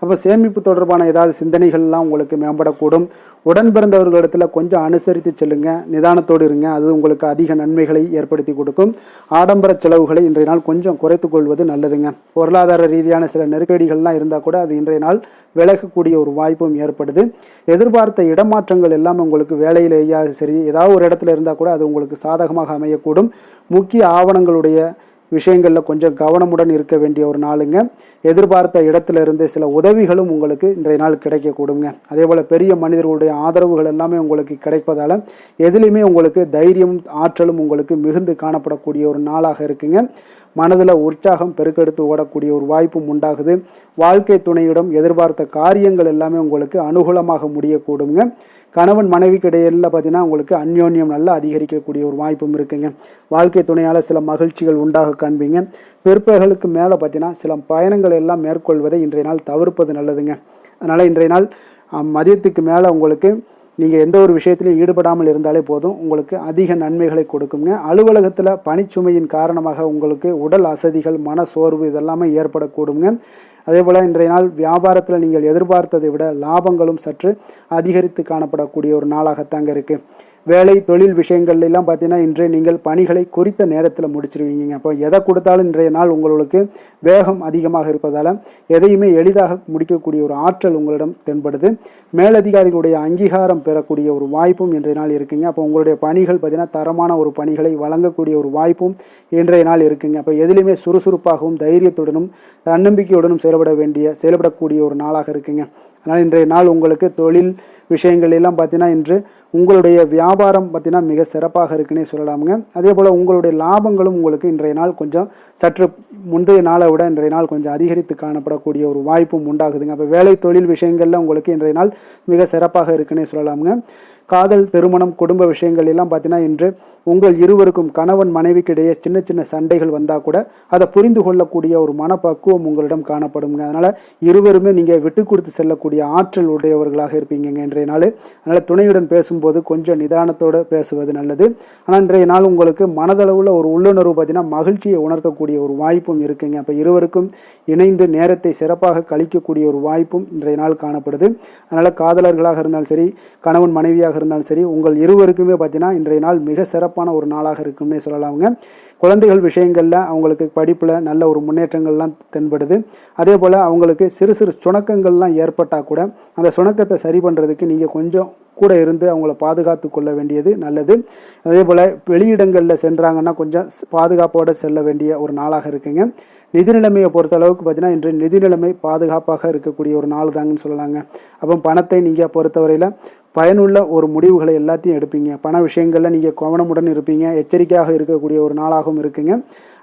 அப்போ சேமிப்பு தொடர்பான ஏதாவது சிந்தனைகள்லாம் உங்களுக்கு மேம்படக்கூடும். உடன் பிறந்தவர்களிடத்தில் கொஞ்சம் அனுசரித்து செல்லுங்க, நிதானத்தோடு இருங்க. அது உங்களுக்கு அதிக நன்மைகளை ஏற்படுத்தி கொடுக்கும். ஆடம்பர செலவுகளை இன்றைய நாள் கொஞ்சம் குறைத்து கொள்வது நல்லதுங்க. பொருளாதார ரீதியான சில நெருக்கடிகள்லாம் இருந்தால் கூட அது இன்றைய நாள் விலகக்கூடிய ஒரு வாய்ப்பும் ஏற்படுது. எதிர்பார்த்த இடமாற்றங்கள் எல்லாம் உங்களுக்கு வேலையிலேயே சரி ஏதாவது ஒரு இடத்துல இருந்தால் கூட அது உங்களுக்கு சாதகமாக அமையக்கூடும். முக்கிய ஆவணங்களுடைய விஷயங்களில் கொஞ்சம் கவனமுடன் இருக்க வேண்டிய ஒரு நாளுங்க. எதிர்பார்த்த இடத்துல இருந்து சில உதவிகளும் உங்களுக்கு இன்றைய நாள் கிடைக்கக்கூடுங்க. அதே போல் பெரிய மனிதர்களுடைய ஆதரவுகள் எல்லாமே உங்களுக்கு கிடைப்பதால் எதுலேயுமே உங்களுக்கு தைரியம் ஆற்றலும் உங்களுக்கு மிகுந்து காணப்படக்கூடிய ஒரு நாளாக இருக்குங்க. மனதில் உற்சாகம் பெருக்கெடுத்து ஓடக்கூடிய ஒரு வாய்ப்பும் உண்டாகுது. வாழ்க்கை துணையிடம் எதிர்பார்த்த காரியங்கள் எல்லாமே உங்களுக்கு அனுகூலமாக முடியக்கூடுங்க. கணவன் மனைவிக்கு இடையில பார்த்தீங்கன்னா உங்களுக்கு அந்யோன்யம் நல்லா அதிகரிக்கக்கூடிய ஒரு வாய்ப்பும் இருக்குங்க. வாழ்க்கை துணையால் சில மகிழ்ச்சிகள் உண்டாக காண்பீங்க. பிற்பகலுக்கு மேலே பார்த்தீங்கன்னா சில பயணங்கள் எல்லாம் மேற்கொள்வதை இன்றைய நாள் தவிர்ப்பது நல்லதுங்க. அதனால் இன்றைய நாள் மதியத்துக்கு மேலே உங்களுக்கு நீங்கள் எந்த ஒரு விஷயத்திலையும் ஈடுபடாமல் இருந்தாலே போதும், உங்களுக்கு அதிக நன்மைகளை கொடுக்குங்க. அலுவலகத்தில் பணிச்சுமையின் காரணமாக உங்களுக்கு உடல் அசதிகள், மன சோர்வு இதெல்லாமே ஏற்படக்கூடுங்க. அதே போல் இன்றைய நாள் வியாபாரத்தில் நீங்கள் எதிர்பார்த்ததை விட லாபங்களும் சற்று அதிகரித்து காணப்படக்கூடிய ஒரு நாளாகத்தாங்க இருக்குது. வேலை தொழில் விஷயங்கள் எல்லாம் பார்த்தீங்கன்னா இன்று நீங்கள் பணிகளை குறித்த நேரத்தில் முடிச்சிருவீங்க. அப்போ எதை கொடுத்தாலும் இன்றைய நாள் உங்களுக்கு வேகம் அதிகமாக இருப்பதால் எதையுமே எளிதாக முடிக்கக்கூடிய ஒரு ஆற்றல் உங்களிடம் தென்படுது. மேலதிகாரிகளுடைய அங்கீகாரம் பெறக்கூடிய ஒரு வாய்ப்பும் இன்றைய நாள் இருக்குங்க. அப்போ உங்களுடைய பணிகள் பார்த்தீங்கன்னா தரமான ஒரு பணிகளை வழங்கக்கூடிய ஒரு வாய்ப்பும் இன்றைய நாள் இருக்குங்க. அப்போ எதிலுமே சுறுசுறுப்பாகவும் தைரியத்துடனும் தன்னம்பிக்கையுடனும் செயல்படக்கூடிய ஒரு நாளாக இருக்குங்க. அதனால் இன்றைய நாள் உங்களுக்கு தொழில் விஷயங்கள் எல்லாம் பார்த்தீங்கன்னா இன்று உங்களுடைய வியாபாரம் பார்த்தீங்கன்னா மிக சிறப்பாக இருக்குன்னே சொல்லலாமுங்க. அதே போல் உங்களுடைய லாபங்களும் உங்களுக்கு இன்றைய நாள் கொஞ்சம் சற்று முந்தைய நாளை விட இன்றைய நாள் கொஞ்சம் அதிகரித்து காணப்படக்கூடிய ஒரு வாய்ப்பும் உண்டாகுதுங்க. அப்போ வேலை தொழில் விஷயங்களில் உங்களுக்கு இன்றைய நாள் மிக சிறப்பாக இருக்குன்னே சொல்லலாமுங்க. காதல், திருமணம், குடும்ப விஷயங்கள் எல்லாம் பார்த்தீங்கன்னா இன்று உங்கள் இருவருக்கும் கணவன் மனைவிக்கு இடையே சின்ன சின்ன சண்டைகள் வந்தால் கூட அதை புரிந்து கொள்ளக்கூடிய ஒரு மனப்பக்குவம் உங்களிடம் காணப்படுங்க. அதனால் இருவருமே நீங்கள் விட்டு கொடுத்து செல்லக்கூடிய ஆற்றல் உடையவர்களாக இருப்பீங்க இன்றைய நாள். அதனால் துணையுடன் பேசும்போது கொஞ்சம் நிதானத்தோடு பேசுவது நல்லது. ஆனால் இன்றைய நாள் உங்களுக்கு மனதளவில் ஒரு உள்ளுணர்வு பார்த்தீங்கன்னா மகிழ்ச்சியை உணர்த்தக்கூடிய ஒரு வாய்ப்பும் இருக்குங்க. அப்போ இருவருக்கும் இணைந்து நேரத்தை சிறப்பாக கழிக்கக்கூடிய ஒரு வாய்ப்பும் இன்றைய நாள் காணப்படுது. அதனால் காதலர்களாக இருந்தாலும் சரி, கணவன் மனைவியாக இருந்தாலும் சரி, உங்கள் இருவருக்குமே பார்த்தீங்கன்னா இன்றைய நாள் மிக சிறப்பான ஒரு நாளாக இருக்கும்னே சொல்லலாமுங்க. குழந்தைகள் விஷயங்களில் அவங்களுக்கு படிப்பில் நல்ல ஒரு முன்னேற்றங்கள்லாம் தென்படுது. அதே போல் அவங்களுக்கு சிறு சிறு சுணக்கங்கள்லாம் ஏற்பட்டால் கூட அந்த சுணக்கத்தை சரி பண்ணுறதுக்கு நீங்கள் கொஞ்சம் கூட இருந்து அவங்கள பாதுகாத்து கொள்ள வேண்டியது நல்லது. அதே போல் வெளியிடங்களில் சென்றாங்கன்னா கொஞ்சம் பாதுகாப்போடு செல்ல வேண்டிய ஒரு நாளாக இருக்குங்க. நிதி நிலைமையை பொறுத்த அளவுக்கு பார்த்தீங்கன்னா இன்று நிதி நிலைமை பாதுகாப்பாக இருக்கக்கூடிய ஒரு நாள் தாங்கன்னு சொல்லலாங்க. அப்போ பணத்தை நீங்கள் பொறுத்தவரையில் பயனுள்ள ஒரு முடிவுகளை எல்லாத்தையும் எடுப்பீங்க. பண விஷயங்களில் நீங்கள் கவனமுடன் இருப்பீங்க. எச்சரிக்கையாக இருக்கக்கூடிய ஒரு நாளாகவும் இருக்குங்க.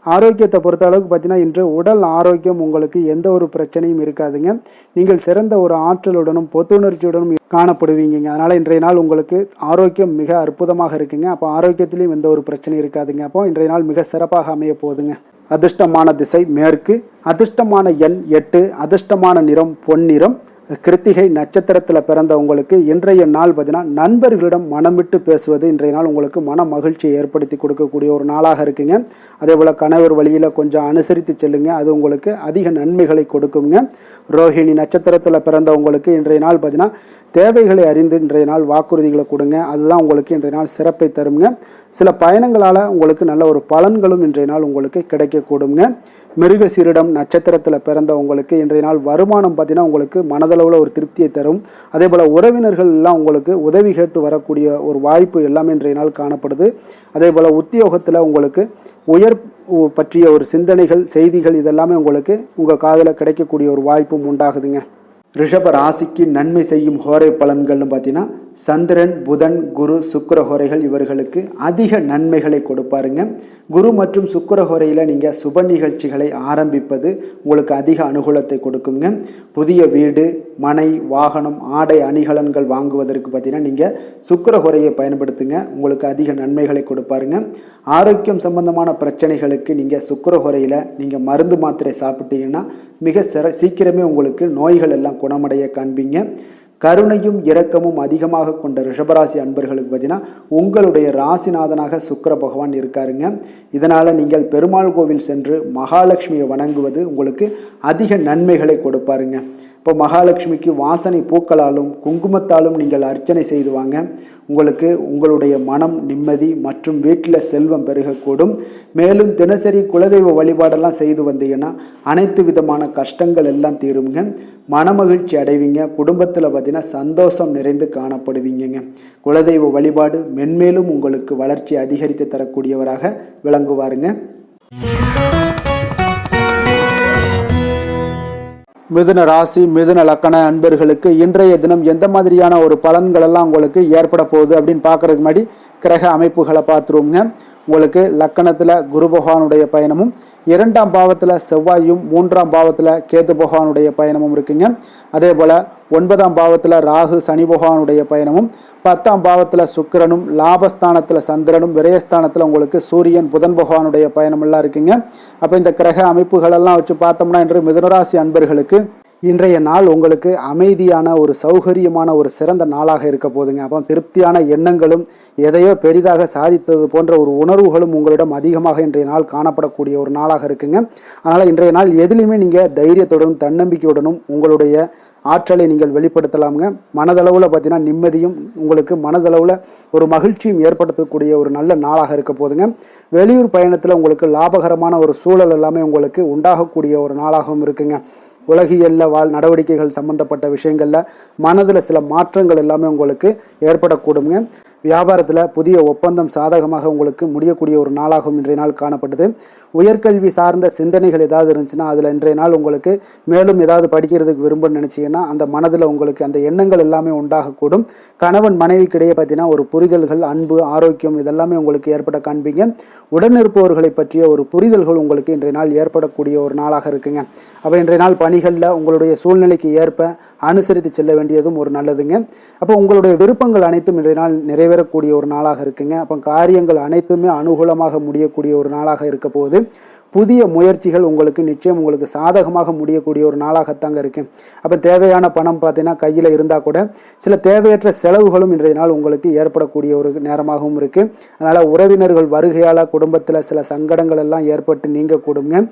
ஆரோக்கியத்தை பொறுத்த அளவுக்கு பார்த்தீங்கன்னா இன்று உடல் ஆரோக்கியம் உங்களுக்கு எந்த ஒரு பிரச்சனையும் இருக்காதுங்க. நீங்கள் சிறந்த ஒரு ஆற்றலுடனும் புத்துணர்ச்சியுடனும் காணப்படுவீங்க. அதனால் இன்றைய நாள் உங்களுக்கு ஆரோக்கியம் மிக அற்புதமாக இருக்குங்க. அப்போ ஆரோக்கியத்திலையும் எந்த ஒரு பிரச்சனையும் இருக்காதுங்க. அப்போ இன்றைய நாள் மிக சிறப்பாக அமைய போகுதுங்க. அதிர்ஷ்டமான திசை மேற்கு, அதிர்ஷ்டமான எண் 8, அதிர்ஷ்டமான நிறம் பொன்னிறம். கிருத்திகை நட்சத்திரத்தில் பிறந்த உங்களுக்கு இன்றைய நாள் பார்த்தீங்கன்னா நண்பர்களிடம் மனம் விட்டு பேசுவது இன்றைய நாள் உங்களுக்கு மன மகிழ்ச்சியை ஏற்படுத்தி கொடுக்கக்கூடிய ஒரு நாளாக இருக்குங்க. அதே போல் கணவர் வழியில் கொஞ்சம் அனுசரித்து செல்லுங்க, அது உங்களுக்கு அதிக நன்மைகளை கொடுக்குங்க. ரோஹிணி நட்சத்திரத்தில் பிறந்த உங்களுக்கு இன்றைய நாள் பார்த்தீங்கன்னா தேவைகளை அறிந்து இன்றைய நாள் வாக்குறுதிகளை கொடுங்க, அதுதான் உங்களுக்கு இன்றைய நாள் சிறப்பை தருங்க. சில பயணங்களால் உங்களுக்கு நல்ல ஒரு பலன்களும் இன்றைய நாள் உங்களுக்கு கிடைக்கக்கூடுங்க. மிருகசீரிடம் நட்சத்திரத்தில் பிறந்த உங்களுக்கு இன்றைய நாள் வருமானம் பார்த்தீங்கன்னா உங்களுக்கு மனதளவில் ஒரு திருப்தியை தரும். அதே போல் உறவினர்கள் எல்லாம் உங்களுக்கு உதவி கேட்டு வரக்கூடிய ஒரு வாய்ப்பு எல்லாமே இன்றைய நாள் காணப்படுது. அதே போல் உத்தியோகத்தில் உங்களுக்கு உயர் பற்றிய ஒரு சிந்தனைகள், செய்திகள் இதெல்லாமே உங்களுக்கு உங்கள் காதில் கிடைக்கக்கூடிய ஒரு வாய்ப்பும் உண்டாகுதுங்க. ரிஷப ராசிக்கு நன்மை செய்யும் ஹோரை பலன்கள்னு பார்த்தீங்கன்னா சந்திரன், புதன், குரு, சுக்கிர ஹோரைகள் இவர்களுக்கு அதிக நன்மைகளை கொடுப்பாருங்க. குரு மற்றும் சுக்கிர ஹோரையில் நீங்கள் சுப நிகழ்ச்சிகளை ஆரம்பிப்பது உங்களுக்கு அதிக அனுகூலத்தை கொடுக்குங்க. புதிய வீடு, மனை, வாகனம், ஆடை அணிகலன்கள் வாங்குவதற்கு பார்த்தீங்கன்னா நீங்கள் சுக்கிர ஹோரையை பயன்படுத்துங்க, உங்களுக்கு அதிக நன்மைகளை கொடுப்பாருங்க. ஆரோக்கியம் சம்பந்தமான பிரச்சனைகளுக்கு நீங்கள் சுக்கிர ஹோரையில் நீங்கள் மருந்து மாத்திரை சாப்பிட்டீங்கன்னா மிக சீக்கிரமே உங்களுக்கு நோய்கள் எல்லாம் குணமடைய காண்பீங்க. கருணையும் இரக்கமும் அதிகமாக கொண்ட ரிஷபராசி அன்பர்களுக்கு பார்த்தீங்கன்னா உங்களுடைய ராசிநாதனாக சுக்கிர பகவான் இருக்காருங்க. இதனால் நீங்கள் பெருமாள் கோவில் சென்று மகாலட்சுமியை வணங்குவது உங்களுக்கு அதிக நன்மைகளை கொடுப்பாருங்க. இப்போ மகாலட்சுமிக்கு வாசனை பூக்களாலும் குங்குமத்தாலும் நீங்கள் அர்ச்சனை செய்து வாங்க, உங்களுக்கு உங்களுடைய மனம் நிம்மதி மற்றும் வீட்டில் செல்வம் பெருகக்கூடும். மேலும் தினசரி குலதெய்வ வழிபாடெல்லாம் செய்து வந்தீங்கன்னா அனைத்து விதமான கஷ்டங்கள் எல்லாம் தீருங்க, மனமகிழ்ச்சி அடைவீங்க. குடும்பத்தில் பார்த்தீங்கன்னா சந்தோஷம் நிறைந்து காணப்படுவீங்க. குலதெய்வ வழிபாடு மென்மேலும் உங்களுக்கு வளர்ச்சி அதிகரித்து தரக்கூடியவராக விளங்குவாருங்க. மிதுன ராசி, மிதுன லக்கண அன்பர்களுக்கு இன்றைய தினம் எந்த மாதிரியான ஒரு பலன்கள் எல்லாம் உங்களுக்கு ஏற்பட போகுது அப்படின்னு பார்க்கறதுக்கு முன்னாடி கிரக அமைப்புகளை பார்த்துருவோங்க. உங்களுக்கு லக்கணத்தில் குரு பகவானுடைய பயணமும், 2ஆம் பாவத்தில் செவ்வாயும், 3ஆம் பாவத்தில் கேது பகவானுடைய பயணமும் இருக்குங்க. அதே போல் 9ஆம் பாவத்தில் ராகு சனி பகவானுடைய பயணமும், 10ஆம் பாவத்தில் சுக்கிரனும், லாபஸ்தானத்தில் சந்திரனும், விரயஸ்தானத்தில் உங்களுக்கு சூரியன் புதன் பகவானுடைய பயணமெல்லாம் இருக்குங்க. அப்போ இந்த கிரக அமைப்புகளெல்லாம் வச்சு பார்த்தோம்னா இன்று மிதுனராசி அன்பர்களுக்கு இன்றைய நாள் உங்களுக்கு அமைதியான ஒரு சௌகரியமான ஒரு சிறந்த நாளாக இருக்க போதுங்க. அப்போ திருப்தியான எண்ணங்களும் எதையோ பெரிதாக சாதித்தது போன்ற ஒரு உணர்வுகளும் உங்களிடம் அதிகமாக இன்றைய நாள் காணப்படக்கூடிய ஒரு நாளாக இருக்குங்க. அதனால் இன்றைய நாள் எதிலையுமே நீங்கள் தைரியத்துடனும் தன்னம்பிக்கையுடனும் உங்களுடைய ஆற்றலை நீங்கள் வெளிப்படுத்தலாமுங்க. மனதளவில் பார்த்தீங்கன்னா நிம்மதியும் உங்களுக்கு மனதளவில் ஒரு மகிழ்ச்சியும் ஏற்படுத்தக்கூடிய ஒரு நல்ல நாளாக இருக்க போதுங்க. வெளியூர் பயணத்தில் உங்களுக்கு லாபகரமான ஒரு சூழல் எல்லாமே உங்களுக்கு உண்டாகக்கூடிய ஒரு நாளாகவும் இருக்குங்க. உலகியலில் நடவடிக்கைகள் சம்பந்தப்பட்ட விஷயங்களில் மனதில் சில மாற்றங்கள் எல்லாமே உங்களுக்கு ஏற்படக்கூடுங்க. வியாபாரத்தில் புதிய ஒப்பந்தம் சாதகமாக உங்களுக்கு முடியக்கூடிய ஒரு நாளாகவும் இன்றைய நாள் காணப்பட்டது. உயர்கல்வி சார்ந்த சிந்தனைகள் ஏதாவது இருந்துச்சுன்னா அதில் இன்றைய நாள் உங்களுக்கு மேலும் ஏதாவது படிக்கிறதுக்கு விரும்புன்னு நினச்சிங்கன்னா அந்த மனதில் உங்களுக்கு அந்த எண்ணங்கள் எல்லாமே உண்டாகக்கூடும். கணவன் மனைவிக்கிடையே பார்த்தீங்கன்னா ஒரு புரிதல்கள், அன்பு, ஆரோக்கியம் இதெல்லாமே உங்களுக்கு ஏற்பட காண்பீங்க. உடனிருப்பவர்களை பற்றிய ஒரு புரிதல்கள் உங்களுக்கு இன்றைய நாள் ஏற்படக்கூடிய ஒரு நாளாக இருக்குங்க. அப்போ இன்றைய நாள் பணிகளில் உங்களுடைய சூழ்நிலைக்கு ஏற்ப அனுசரித்து செல்ல வேண்டியதும் ஒரு நல்லதுங்க. அப்போ உங்களுடைய விருப்பங்கள் அனைத்தும் இன்றைய நாள் நிறைவேறக்கூடிய ஒரு நாளாக இருக்குங்க. அப்போ காரியங்கள் அனைத்துமே அனுகூலமாக முடியக்கூடிய ஒரு நாளாக இருக்க போகுது. புதிய முயற்சிகள் உங்களுக்கு நிச்சயம் உங்களுக்கு சாதகமாக முடியக்கூடிய ஒரு நாளாகத்தாங்க இருக்கு. அப்போ தேவையான பணம் பார்த்தீங்கன்னா கையில் இருந்தால் கூட சில தேவையற்ற செலவுகளும் இன்றைய நாள் உங்களுக்கு ஏற்படக்கூடிய ஒரு நேரமாகவும் இருக்கு. அதனால உறவினர்கள் வருகையால் குடும்பத்தில் சில சங்கடங்கள் எல்லாம் ஏற்பட்டு நீங்கக்கூடுங்க.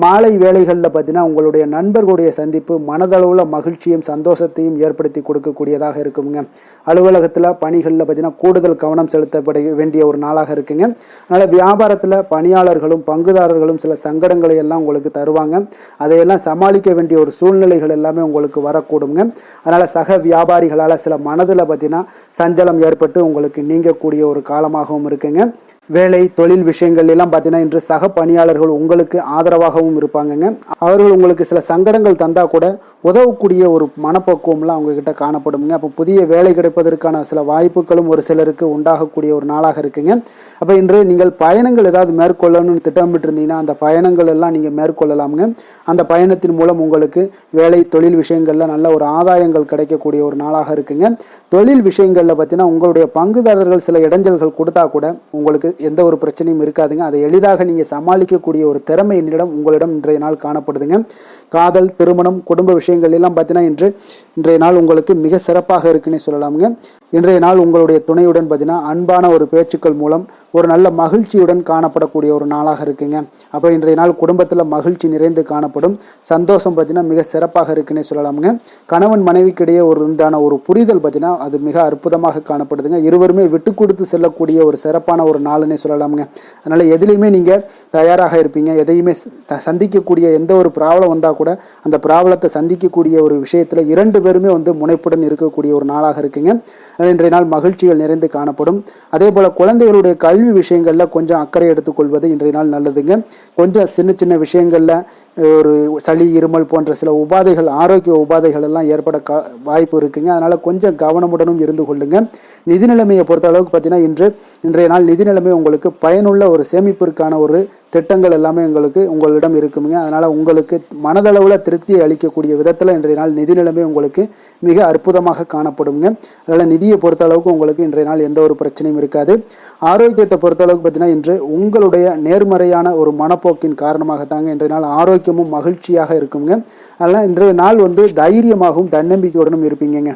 மாலை வேளைகளில் பார்த்தீங்கன்னா உங்களுடைய நண்பர்களுடைய சந்திப்பு மனதளவில் மகிழ்ச்சியும் சந்தோஷத்தையும் ஏற்படுத்தி கொடுக்கக்கூடியதாக இருக்குங்க. அலுவலகத்தில் பணிகளில் பார்த்தீங்கன்னா கூடுதல் கவனம் செலுத்தப்பட வேண்டிய ஒரு நாளாக இருக்குங்க. அதனால் வியாபாரத்தில் பணியாளர்களும் பங்குதாரர்களும் சில சங்கடங்களை எல்லாம் உங்களுக்கு தருவாங்க. அதையெல்லாம் சமாளிக்க வேண்டிய ஒரு சூழ்நிலைகள் எல்லாமே உங்களுக்கு வரக்கூடுங்க. அதனால் சக வியாபாரிகளால் சில மனதில் பார்த்தீங்கன்னா சஞ்சலம் ஏற்பட்டு உங்களுக்கு நீங்கக்கூடிய ஒரு காலமாகவும் இருக்குங்க. வேலை தொழில் விஷயங்கள் எல்லாம் பார்த்தீங்கன்னா இன்று சக பணியாளர்கள் உங்களுக்கு ஆதரவாகவும் இருப்பாங்கங்க. அவர்கள் உங்களுக்கு சில சங்கடங்கள் தந்தால் கூட உதவக்கூடிய ஒரு மனப்பக்குவம்லாம் அவங்கக்கிட்ட காணப்படுங்க. அப்போ புதிய வேலை கிடைப்பதற்கான சில வாய்ப்புகளும் ஒரு சிலருக்கு உண்டாகக்கூடிய ஒரு நாளாக இருக்குங்க. அப்போ இன்று நீங்கள் பயணங்கள் ஏதாவது மேற்கொள்ளணும்னு திட்டமிட்டு இருந்தீங்கன்னா அந்த பயணங்கள் எல்லாம் நீங்கள் மேற்கொள்ளலாமுங்க. அந்த பயணத்தின் மூலம் உங்களுக்கு வேலை தொழில் விஷயங்களில் நல்ல ஒரு ஆதாயங்கள் கிடைக்கக்கூடிய ஒரு நாளாக இருக்குங்க. தொழில் விஷயங்களில் பார்த்தீங்கன்னா உங்களுடைய பங்குதாரர்கள் சில இடைஞ்சல்கள் கொடுத்தா கூட உங்களுக்கு எந்த ஒரு பிரச்சனையும் இருக்காதுங்க. அதை எளிதாக நீங்கள் சமாளிக்கக்கூடிய ஒரு திறமை உங்களிடம் இன்றைய நாள் காணப்படுதுங்க. காதல், திருமணம், குடும்ப விஷயங்கள் எல்லாம் பார்த்தீங்கன்னா இன்றைய நாள் உங்களுக்கு மிக சிறப்பாக இருக்குன்னு சொல்லலாமுங்க. இன்றைய நாள் உங்களுடைய துணையுடன் பார்த்தீங்கன்னா அன்பான ஒரு பேச்சுக்கள் மூலம் ஒரு நல்ல மகிழ்ச்சியுடன் காணப்படக்கூடிய ஒரு நாளாக இருக்குங்க. அப்போ இன்றைய நாள் குடும்பத்தில் மகிழ்ச்சி நிறைந்து காணப்படும். சந்தோஷம் பார்த்தீங்கன்னா மிக சிறப்பாக இருக்குன்னே சொல்லலாமுங்க. கணவன் மனைவிக்கிடையே உண்டான ஒரு புரிதல் பார்த்தீங்கன்னா அது மிக அற்புதமாக காணப்படுதுங்க. இருவருமே விட்டு கொடுத்து செல்லக்கூடிய ஒரு சிறப்பான ஒரு நாளுன்னே சொல்லலாமுங்க. அதனால் எதுலேயுமே நீங்கள் தயாராக இருப்பீங்க. எதையுமே சந்திக்கக்கூடிய எந்த ஒரு ப்ராப்ளம் வந்தால் கூட அந்த ப்ராப்ளத்தை சந்திக்கக்கூடிய ஒரு விஷயத்தில் இரண்டு பேருமே முனைப்புடன் இருக்கக்கூடிய ஒரு நாளாக இருக்குங்க. இன்றைய நாள் மகிழ்ச்சிகள் நிறைந்து காணப்படும். அதே போல் குழந்தைகளுடைய கல்வி விஷயங்களில் கொஞ்சம் அக்கறை எடுத்துக்கொள்வது இன்றைய நாள் நல்லதுங்க. கொஞ்சம் சின்ன சின்ன விஷயங்களில் ஒரு சளி, இருமல் போன்ற சில உபாதைகள், ஆரோக்கிய உபாதைகள் எல்லாம் ஏற்பட வாய்ப்பு இருக்குங்க. அதனால் கொஞ்சம் கவனமுடனும் இருந்து கொள்ளுங்க. நிதி நிலைமையை பொறுத்த அளவுக்கு பார்த்தீங்கன்னா இன்றைய நாள் நிதி நிலைமை உங்களுக்கு பயனுள்ள ஒரு சேமிப்பிற்கான ஒரு திட்டங்கள் எல்லாமே உங்களிடம் இருக்குங்க. அதனால் உங்களுக்கு மனதளவில் திருப்தியை அளிக்கக்கூடிய விதத்தில் இன்றைய நாள் நிதி நிலைமை உங்களுக்கு மிக அற்புதமாக காணப்படுங்க. அதனால் நிதியை பொறுத்த அளவுக்கு உங்களுக்கு இன்றைய நாள் எந்த ஒரு பிரச்சனையும் இருக்காது. ஆரோக்கியத்தை பொறுத்த அளவுக்கு பார்த்தீங்கன்னா இன்று உங்களுடைய நேர்மறையான ஒரு மனப்போக்கின் காரணமாகத்தாங்க இன்றைய நாள் ஆரோக்கியமும் மகிழ்ச்சியாக இருக்குங்க. அதனால் இன்றைய நாள் தைரியமாகவும் தன்னம்பிக்கையுடனும் இருப்பீங்க.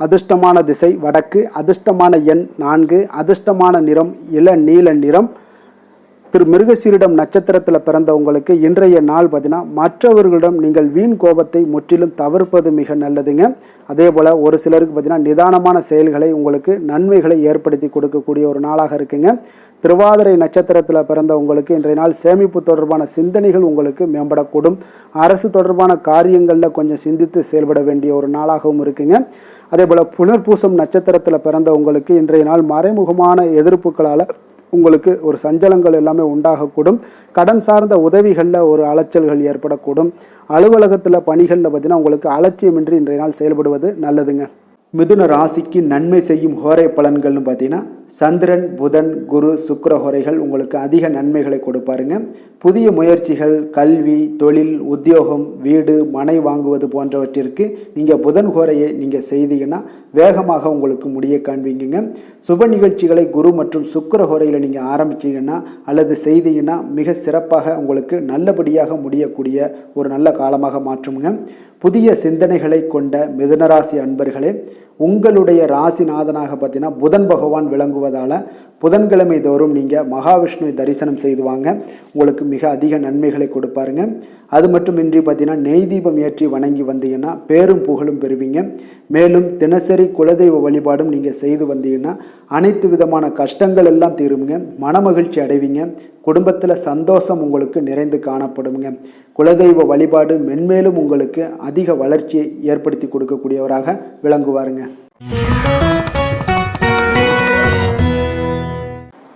அதிர்ஷ்டமான திசை வடக்கு, அதிர்ஷ்டமான எண் 4, அதிர்ஷ்டமான நிறம் இளநீல நிறம். திரு மிருகசீரிடம் நட்சத்திரத்தில் பிறந்த உங்களுக்கு இன்றைய நாள் பார்த்தீங்கன்னா மற்றவர்களிடம் நீங்கள் வீண் கோபத்தை முற்றிலும் தவிர்ப்பது மிக நல்லதுங்க. அதே போல் ஒரு சிலருக்கு பார்த்தீங்கன்னா நிதானமான செயல்களை உங்களுக்கு நன்மைகளை ஏற்படுத்தி கொடுக்கக்கூடிய ஒரு நாளாக இருக்குங்க. திருவாதிரை நட்சத்திரத்தில் பிறந்த உங்களுக்கு இன்றைய நாள் சேமிப்பு தொடர்பான சிந்தனைகள் உங்களுக்கு மேம்படக்கூடும். அரசு தொடர்பான காரியங்களில் கொஞ்சம் சிந்தித்து செயல்பட வேண்டிய ஒரு நாளாகவும் இருக்குங்க. அதே போல் புனர்பூசம் நட்சத்திரத்தில் பிறந்த உங்களுக்கு இன்றைய நாள் மறைமுகமான எதிர்ப்புகளால் உங்களுக்கு ஒரு சஞ்சலங்கள் எல்லாமே உண்டாகக்கூடும். கடன் சார்ந்த உதவிகளில் ஒரு அலைச்சல்கள் ஏற்படக்கூடும். அலுவலகத்தில் பணிகளில் பார்த்தீங்கன்னா உங்களுக்கு அலட்சியமின்றி இன்றைய நாள் செயல்படுவது நல்லதுங்க. மிதுன ராசிக்கு நன்மை செய்யும் ஹோரை பலன்கள்னு பார்த்தீங்கன்னா சந்திரன், புதன், குரு, சுக்கிர ஹோரைகள் உங்களுக்கு அதிக நன்மைகளை கொடுப்பாருங்க. புதிய முயற்சிகள், கல்வி, தொழில், உத்தியோகம், வீடு, மனை வாங்குவது போன்றவற்றிற்கு நீங்கள் புதன் ஹோரையை நீங்கள் செய்தீங்கன்னா வேகமாக உங்களுக்கு முடிய காண்பீங்க. சுப நிகழ்ச்சிகளை குரு மற்றும் சுக்கிர ஹோரையில் நீங்கள் ஆரம்பிச்சிங்கன்னா அல்லது செய்தீங்கன்னா மிக சிறப்பாக உங்களுக்கு நல்லபடியாக முடியக்கூடிய ஒரு நல்ல காலமாக மாற்றுங்க. புதிய சிந்தனைகளை கொண்ட மிதுனராசி அன்பர்களே, உங்களுடைய ராசிநாதனாக பார்த்தீங்கன்னா புதன் பகவான் விளங்குவதால் புதன்கிழமை தோறும் நீங்கள் மகாவிஷ்ணுவை தரிசனம் செய்து வாங்க, உங்களுக்கு மிக அதிக நன்மைகளை கொடுப்பாருங்க. அது மட்டுமின்றி பார்த்தீங்கன்னா நெய் தீபம் ஏற்றி வணங்கி வந்தீங்கன்னா பேரும் புகழும் பெறுவீங்க. மேலும் தினசரி குலதெய்வ வழிபாடும் நீங்கள் செய்து வந்தீங்கன்னா அனைத்து விதமான கஷ்டங்கள் எல்லாம் தீருங்க, மனமகிழ்ச்சி அடைவீங்க, குடும்பத்தில் சந்தோஷம் உங்களுக்கு நிறைந்து காணப்படுங்க. குலதெய்வ வழிபாடு மென்மேலும் உங்களுக்கு அதிக வளர்ச்சியை ஏற்படுத்தி கொடுக்கக்கூடியவராக விளங்குவாருங்க.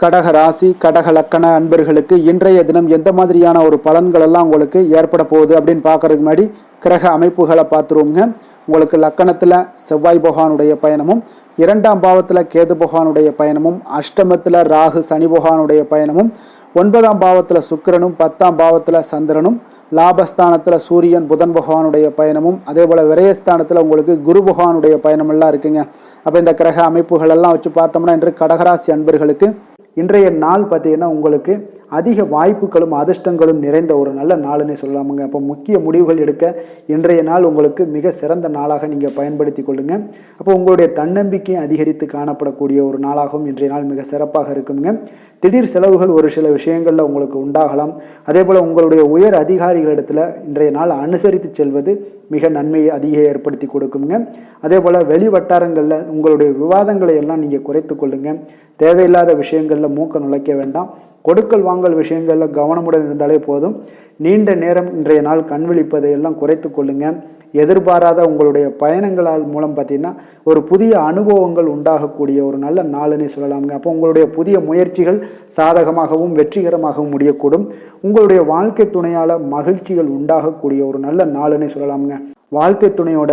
கடக ராசி கடக லக்கண அன்பர்களுக்கு இன்றைய தினம் எந்த மாதிரியான ஒரு பலன்கள் எல்லாம் உங்களுக்கு ஏற்பட போகுது அப்படின்னு பார்க்கறதுக்கு முன்னாடி கிரக அமைப்புகளை பார்த்துருவோங்க. உங்களுக்கு லக்கணத்தில் செவ்வாய் பகவானுடைய பயணமும், 2ஆம் பாவத்தில் கேது பகவானுடைய பயணமும், அஷ்டமத்தில் ராகு சனி பகவானுடைய பயணமும், 9ஆம் பாவத்தில் சுக்கிரனும், 10ஆம் பாவத்தில் சந்திரனும், லாபஸ்தானத்தில் சூரியன் புதன் பகவானுடைய பயணமும், அதே போல் விரயஸ்தானத்தில் உங்களுக்கு குரு பகவானுடைய பயணமெல்லாம் இருக்குங்க. அப்போ இந்த கிரக அமைப்புகள் எல்லாம் வச்சு பார்த்தோம்னா இன்று கடகராசி அன்பர்களுக்கு இன்றைய நாள் பார்த்தீங்கன்னா உங்களுக்கு அதிக வாய்ப்புகளும் அதிர்ஷ்டங்களும் நிறைந்த ஒரு நல்ல நாளுன்னு சொல்லலாமுங்க. அப்போ முக்கிய முடிவுகள் எடுக்க இன்றைய நாள் உங்களுக்கு மிக சிறந்த நாளாக நீங்கள் பயன்படுத்தி கொள்ளுங்க. அப்போ உங்களுடைய தன்னம்பிக்கை அதிகரித்து காணப்படக்கூடிய ஒரு நாளாகவும் இன்றைய நாள் மிக சிறப்பாக இருக்குங்க. திடீர் செலவுகள் ஒரு சில விஷயங்களில் உங்களுக்கு உண்டாகலாம். அதே போல் உங்களுடைய உயர் அதிகாரிகளிடத்தில் இன்றைய நாள் அனுசரித்து செல்வது மிக நன்மையை அதிக ஏற்படுத்தி கொடுக்குங்க. அதே போல் வெளி வட்டாரங்களில் உங்களுடைய விவாதங்களை எல்லாம் நீங்கள் குறைத்து கொள்ளுங்க. தேவையில்லாத விஷயங்களில் மூக்க நுழைக்க வேண்டாம். கொடுக்கல் வாங்கல் விஷயங்களில் கவனமுடன் இருந்தாலே போதும். நீண்ட நேரம் இன்றைய நாள் கண் விழிப்பதை எல்லாம் குறைத்து கொள்ளுங்க. எதிர்பாராத உங்களுடைய பயணங்களால் மூலம் பார்த்தீங்கன்னா ஒரு புதிய அனுபவங்கள் உண்டாகக்கூடிய ஒரு நல்ல நாளுன்னு சொல்லலாமுங்க. அப்போ உங்களுடைய புதிய முயற்சிகள் சாதகமாகவும் வெற்றிகரமாகவும் முடியக்கூடும். உங்களுடைய வாழ்க்கை துணையால் மகிழ்ச்சிகள் உண்டாகக்கூடிய ஒரு நல்ல நாளுன்னு சொல்லலாமுங்க. வாழ்க்கை துணையோட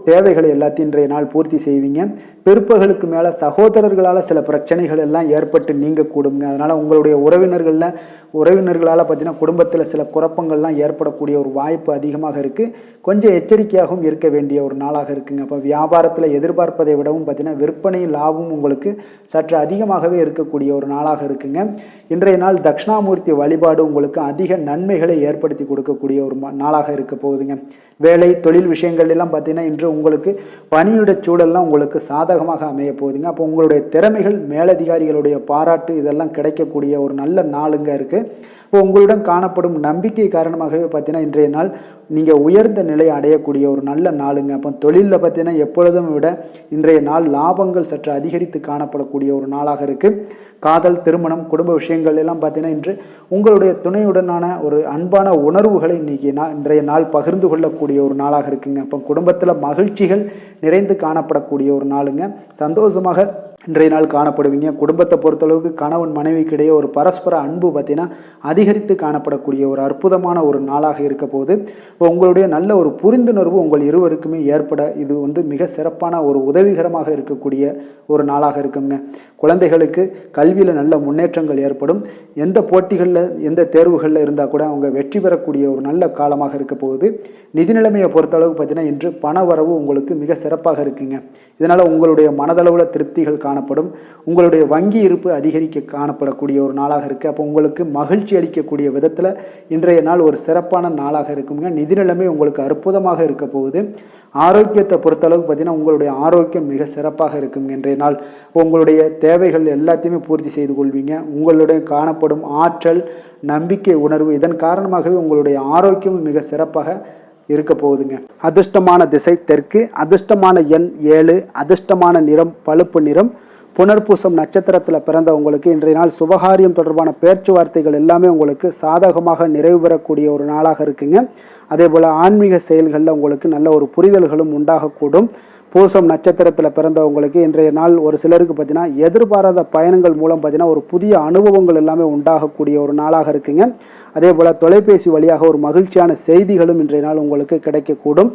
தேவைகளை எல்லாத்தையும் இன்றைய நாள் பூர்த்தி செய்வீங்க. பிற்பகலுக்கு மேலே சகோதரர்களால் சில பிரச்சனைகள் எல்லாம் ஏற்பட்டு நீங்கக்கூடுங்க. அதனால் உங்களுடைய உறவினர்களால் பார்த்தீங்கன்னா குடும்பத்தில் சில குழப்பங்கள்லாம் ஏற்படக்கூடிய ஒரு வாய்ப்பு அதிகமாக இருக்குது. கொஞ்சம் எச்சரிக்கையாகவும் இருக்க வேண்டிய ஒரு நாளாக இருக்குங்க. அப்போ வியாபாரத்தில் எதிர்பார்ப்பதை விடவும் பார்த்தீங்கன்னா விற்பனை லாபம் உங்களுக்கு சற்று அதிகமாகவே இருக்கக்கூடிய ஒரு நாளாக இருக்குங்க. இன்றைய நாள் தட்சிணாமூர்த்தி வழிபாடு உங்களுக்கு அதிக நன்மைகளை ஏற்படுத்தி கொடுக்கக்கூடிய ஒரு நாளாக இருக்க போகுதுங்க. வேலை தொழில் விஷயங்கள் எல்லாம் பார்த்தீங்கன்னா இன்று உங்களுக்கு பணியிட சூழல்லாம் உங்களுக்கு சாதகமாக அமைய போகுதுங்க. அப்போ உங்களுடைய திறமைகள் மேலதிகாரிகளுடைய பாராட்டு இதெல்லாம் கிடைக்கக்கூடிய ஒரு நல்ல நாளுங்க இருக்குது. இப்போ உங்களுடன் காணப்படும் நம்பிக்கை காரணமாகவே பார்த்தீங்கன்னா இன்றைய நாள் நீங்கள் உயர்ந்த நிலையை அடையக்கூடிய ஒரு நல்ல நாளுங்க. அப்போ தொழிலில் பார்த்தீங்கன்னா எப்பொழுதும் விட இன்றைய நாள் லாபங்கள் சற்று அதிகரித்து காணப்படக்கூடிய ஒரு நாளாக இருக்குது. காதல், திருமணம், குடும்ப விஷயங்கள் எல்லாம் பார்த்தீங்கன்னா இன்று உங்களுடைய துணையுடனான ஒரு அன்பான உணர்வுகளை இன்றைய நாள் பகிர்ந்து கொள்ளக்கூடிய ஒரு நாளாக இருக்குங்க. அப்போ குடும்பத்தில் மகிழ்ச்சிகள் நிறைந்து காணப்படக்கூடிய ஒரு நாளுங்க. சந்தோஷமாக இன்றைய நாள் காணப்படுவீங்க. குடும்பத்தை பொறுத்தளவுக்கு கணவன் மனைவிக்கிடையே ஒரு பரஸ்பர அன்பு பார்த்தீங்கன்னா அதிகரித்து காணப்படக்கூடிய ஒரு அற்புதமான ஒரு நாளாக இருக்க போது உங்களுடைய நல்ல ஒரு புரிந்துணர்வு உங்கள் இருவருக்குமே ஏற்பட இது மிக சிறப்பான ஒரு உதவிகரமாக இருக்கக்கூடிய ஒரு நாளாக இருக்குங்க. குழந்தைகளுக்கு கல்வியில் நல்ல முன்னேற்றங்கள் ஏற்படும். எந்த போட்டிகளில் எந்த தேர்வுகளில் இருந்தால் கூட அவங்க வெற்றி பெறக்கூடிய ஒரு நல்ல காலமாக இருக்க போகுது. நிதி நிலைமையை பொறுத்தளவுக்கு பார்த்தீங்கன்னா இன்று பண வரவு உங்களுக்கு மிக சிறப்பாக இருக்குங்க. இதனால் உங்களுடைய மனதளவில் திருப்திகள் காணப்படும். உங்களுடைய வங்கி இருப்பு அதிகரிக்க காணப்படக்கூடிய ஒரு நாளாக இருக்குது. அப்போ உங்களுக்கு மகிழ்ச்சி அளிக்கக்கூடிய விதத்தில் இன்றைய நாள் ஒரு சிறப்பான நாளாக இருக்குங்க. நிதி நிலைமை உங்களுக்கு அற்புதமாக இருக்க போகுது. ஆரோக்கியத்தை பொறுத்தளவுக்கு பார்த்தீங்கன்னா உங்களுடைய ஆரோக்கியம் மிக சிறப்பாக இருக்குங்க. இன்றைய நாள் உங்களுடைய தேவைகள் எல்லாத்தையுமே பூர்த்தி செய்து கொள்வீங்க. உங்களுடைய காணப்படும் ஆற்றல், நம்பிக்கை உணர்வு இதன் காரணமாகவே உங்களுடைய ஆரோக்கியம் மிக சிறப்பாக இருக்க போகுதுங்க. அதிர்ஷ்டமான திசை தெற்கு, அதிர்ஷ்டமான எண் 7, அதிர்ஷ்டமான நிறம் பழுப்பு நிறம். புனர்பூசம் நட்சத்திரத்தில் பிறந்தவங்களுக்கு இன்றைய நாள் சுபகாரியம் தொடர்பான பேச்சுவார்த்தைகள் எல்லாமே உங்களுக்கு சாதகமாக நிறைவு பெறக்கூடிய ஒரு நாளாக இருக்குங்க. அதே போல் ஆன்மீக செயல்களில் உங்களுக்கு நல்ல ஒரு புரிதல்களும் உண்டாகக்கூடும். பூசம் நட்சத்திரத்தில் பிறந்தவங்களுக்கு இன்றைய நாள் ஒரு சிலருக்கு பார்த்தீங்கன்னா எதிர்பாராத பயணங்கள் மூலம் பார்த்தீங்கன்னா ஒரு புதிய அனுபவங்கள் எல்லாமே உண்டாகக்கூடிய ஒரு நாளாக இருக்குங்க. அதே போல் தொலைபேசி வழியாக ஒரு மகிழ்ச்சியான செய்திகளும் இன்றைய நாள் உங்களுக்கு கிடைக்கக்கூடும்.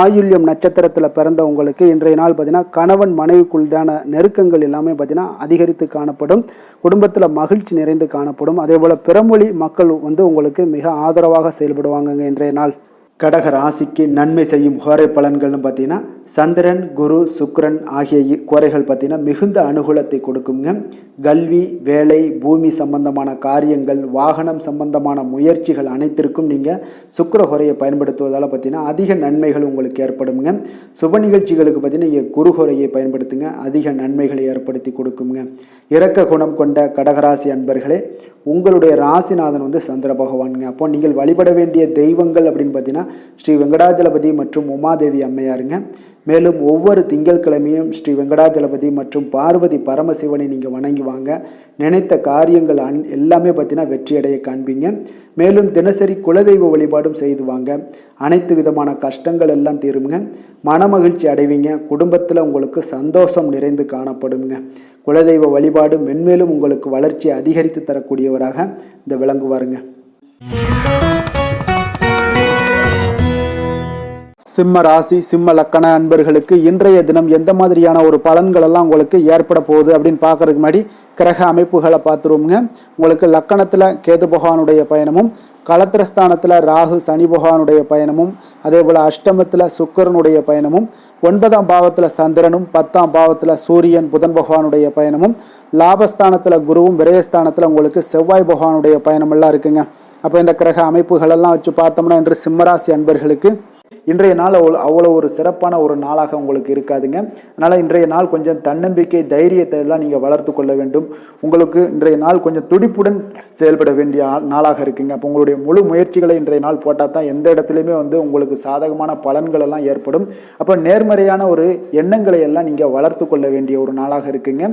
ஆயுள்யம் நட்சத்திரத்தில் பிறந்தவங்களுக்கு இன்றைய நாள் பார்த்தீங்கன்னா கணவன் மனைவிக்குள்ளான நெருக்கங்கள் எல்லாமே பார்த்தீங்கன்னா அதிகரித்து காணப்படும். குடும்பத்தில் மகிழ்ச்சி நிறைந்து காணப்படும். அதே போல் பிறமொழி மக்கள் உங்களுக்கு மிக ஆதரவாக செயல்படுவாங்கங்க. இன்றைய நாள் கடக ராசிக்கு நன்மை செய்யும் ஹோரை பலன்கள்னு பார்த்தீங்கன்னா சந்திரன், குரு, சுக்கிரன் ஆகிய குறைகள் பார்த்தீங்கன்னா மிகுந்த அனுகூலத்தை கொடுக்குங்க. கல்வி, வேலை, பூமி சம்பந்தமான காரியங்கள், வாகனம் சம்பந்தமான முயற்சிகள் அனைத்திற்கும் நீங்கள் சுக்கிர குறையை பயன்படுத்துவதால் பார்த்தீங்கன்னா அதிக நன்மைகள் உங்களுக்கு ஏற்படுங்க. சுப நிகழ்ச்சிகளுக்கு பார்த்தீங்கன்னா நீங்கள் குரு குறையை பயன்படுத்துங்க, அதிக நன்மைகளை ஏற்படுத்தி கொடுக்குங்க. இரக்க குணம் கொண்ட கடகராசி அன்பர்களே, உங்களுடைய ராசிநாதன் சந்திர பகவானுங்க. அப்போ நீங்கள் வழிபட வேண்டிய தெய்வங்கள் அப்படின்னு பார்த்தீங்கன்னா ஸ்ரீ வெங்கடாஜலபதி மற்றும் உமாதேவி அம்மையாருங்க. மேலும் ஒவ்வொரு திங்கட்கிழமையும் ஸ்ரீ வெங்கடாஜலபதி மற்றும் பார்வதி பரமசிவனை நீங்கள் வணங்கி வாங்க. நினைத்த காரியங்கள் எல்லாமே பார்த்தீங்கன்னா வெற்றியடைய காண்பீங்க. மேலும் தினசரி குலதெய்வ வழிபாடும் செய்து வாங்க. அனைத்து விதமான கஷ்டங்கள் எல்லாம் தீருங்க. மனமகிழ்ச்சி அடைவீங்க. குடும்பத்தில் உங்களுக்கு சந்தோஷம் நிறைந்து காணப்படுங்க. குலதெய்வ வழிபாடு மென்மேலும் உங்களுக்கு வளர்ச்சி அதிகரித்து தரக்கூடியவராக இந்த விளங்குவாருங்க. சிம்ம ராசி, சிம்ம லக்கண அன்பர்களுக்கு இன்றைய தினம் எந்த மாதிரியான ஒரு பலன்கள் எல்லாம் உங்களுக்கு ஏற்பட போகுது அப்படின்னு பார்க்கறதுக்கு முன்னாடி கிரக அமைப்புகளை பார்த்துருவோங்க. உங்களுக்கு லக்கணத்தில் கேது பகவானுடைய பயணமும், களத்திரஸ்தானத்தில் ராகு சனி பகவானுடைய பயணமும், அதே போல் அஷ்டமத்தில் சுக்கிரனுடைய பயணமும், 9ஆம் பாவத்தில் சந்திரனும், 10ஆம் பாவத்தில் சூரியன் புதன் பகவானுடைய பயணமும், லாபஸ்தானத்தில் குருவும், விரயஸ்தானத்தில் உங்களுக்கு செவ்வாய் பகவானுடைய பயணமெல்லாம் இருக்குங்க. அப்போ இந்த கிரக அமைப்புகளெல்லாம் வச்சு பார்த்தோம்னா இன்று சிம்மராசி அன்பர்களுக்கு இன்றைய நாள் அவ்வளோ ஒரு சிறப்பான ஒரு நாளாக உங்களுக்கு இருக்காதுங்க. அதனால் இன்றைய நாள் கொஞ்சம் தன்னம்பிக்கை, தைரியத்தை எல்லாம் நீங்கள் வளர்த்து கொள்ள வேண்டும். உங்களுக்கு இன்றைய நாள் கொஞ்சம் துடிப்புடன் செயல்பட வேண்டிய நாளாக இருக்குங்க. அப்போ உங்களுடைய முழு முயற்சிகளை இன்றைய நாள் போட்டால் தான் எந்த இடத்துலையுமே உங்களுக்கு சாதகமான பலன்கள் எல்லாம் ஏற்படும். அப்போ நேர்மறையான ஒரு எண்ணங்களை எல்லாம் நீங்கள் வளர்த்து கொள்ள வேண்டிய ஒரு நாளாக இருக்குங்க.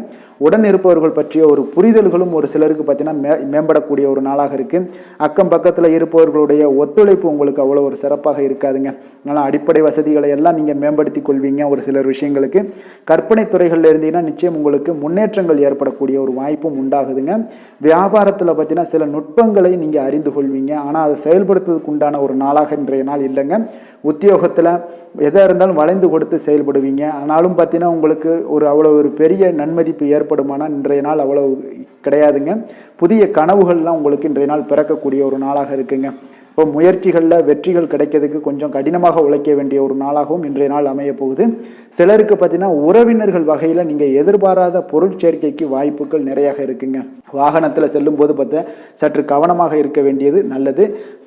உடன் இருப்பவர்கள் பற்றிய ஒரு புரிதல்களும் ஒரு சிலருக்கு பார்த்தீங்கன்னா மேம்படக்கூடிய ஒரு நாளாக இருக்குது. அக்கம் பக்கத்தில் இருப்பவர்களுடைய ஒத்துழைப்பு உங்களுக்கு அவ்வளோ ஒரு சிறப்பாக இருக்காதுங்க. அதனால் அடிப்படை வசதிகளை எல்லாம் நீங்கள் மேம்படுத்தி கொள்வீங்க. ஒரு சிலர் விஷயங்களுக்கு கற்பனை துறைகளில் இருந்தீங்கன்னா நிச்சயம் உங்களுக்கு முன்னேற்றங்கள் ஏற்படக்கூடிய ஒரு வாய்ப்பும் உண்டாகுதுங்க. வியாபாரத்தில் பார்த்தீங்கன்னா சில நுட்பங்களை நீங்கள் அறிந்து கொள்வீங்க. ஆனால் அதை செயல்படுத்துவதற்கு உண்டான ஒரு நாளாக இன்றைய நாள் இல்லைங்க. உத்தியோகத்தில் எதாக இருந்தாலும் வளைந்து கொடுத்து செயல்படுவீங்க. ஆனாலும் பார்த்தீங்கன்னா உங்களுக்கு அவ்வளோ ஒரு பெரிய நன்மதிப்பு ஏற்படுமானால் இன்றைய நாள் அவ்வளோ கிடையாதுங்க. புதிய கனவுகள்லாம் உங்களுக்கு இன்றைய நாள் பிறக்கக்கூடிய ஒரு நாளாக இருக்குங்க. இப்போ முயற்சிகளில் வெற்றிகள் கிடைக்கிறதுக்கு கொஞ்சம் கடினமாக உழைக்க வேண்டிய ஒரு நாளாகவும் இன்றைய நாள் அமைய போகுது. சிலருக்கு பார்த்தீங்கன்னா உறவினர்கள் வகையில் நீங்கள் எதிர்பாராத பொருள் சேர்க்கைக்கு வாய்ப்புகள் நிறையாக இருக்குங்க. வாகனத்தில் செல்லும் போது பார்த்தா சற்று கவனமாக இருக்க வேண்டியது நல்லது.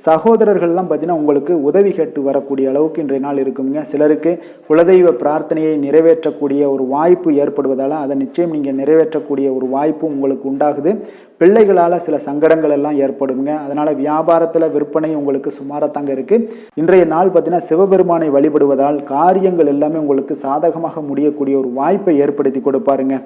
சகோதரர்கள்லாம் பார்த்தீங்கன்னா உங்களுக்கு உதவி கேட்டு வரக்கூடிய அளவுக்கு இன்றைய நாள் இருக்குங்க. சிலருக்கு குலதெய்வ பிரார்த்தனையை நிறைவேற்றக்கூடிய ஒரு வாய்ப்பு ஏற்படுவதால் அதை நிச்சயம் நீங்கள் நிறைவேற்றக்கூடிய ஒரு வாய்ப்பு உங்களுக்கு உண்டாகுது. பிள்ளைகளால் சில சங்கடங்கள் எல்லாம் ஏற்படுங்க. அதனால் வியாபாரத்தில் விற்பனை உங்களுக்கு சுமாராக இருக்குது. இன்றைய நாள் பார்த்தீங்கன்னா சிவபெருமானை வழிபடுவதால் காரியங்கள் எல்லாமே உங்களுக்கு சாதகமாக முடியக்கூடிய ஒரு வாய்ப்பை ஏற்படுத்தி கொடுப்பாருங்க.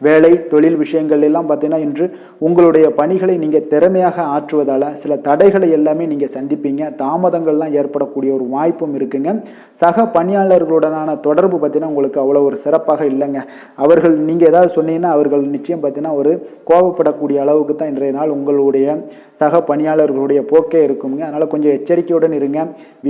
வேலை, தொழில் விஷயங்கள் எல்லாம் பார்த்தீங்கன்னா இன்று உங்களுடைய பணிகளை நீங்கள் திறமையாக ஆற்றுவதால் சில தடைகளை எல்லாமே நீங்கள் சந்திப்பீங்க. தாமதங்கள்லாம் ஏற்படக்கூடிய ஒரு வாய்ப்பும் இருக்குங்க. சக பணியாளர்களுடனான தொடர்பு பார்த்தீங்கன்னா உங்களுக்கு அவ்வளோ ஒரு சிறப்பாக இல்லைங்க. அவர்கள் நீங்கள் ஏதாவது சொன்னீங்கன்னா அவர்கள் நிச்சயம் பார்த்தீங்கன்னா ஒரு கோபப்படக்கூடிய அளவுக்கு தான் இன்றைய நாள் உங்களுடைய சக பணியாளர்களுடைய போக்கே இருக்குங்க. அதனால் கொஞ்சம் எச்சரிக்கையுடன் இருங்க.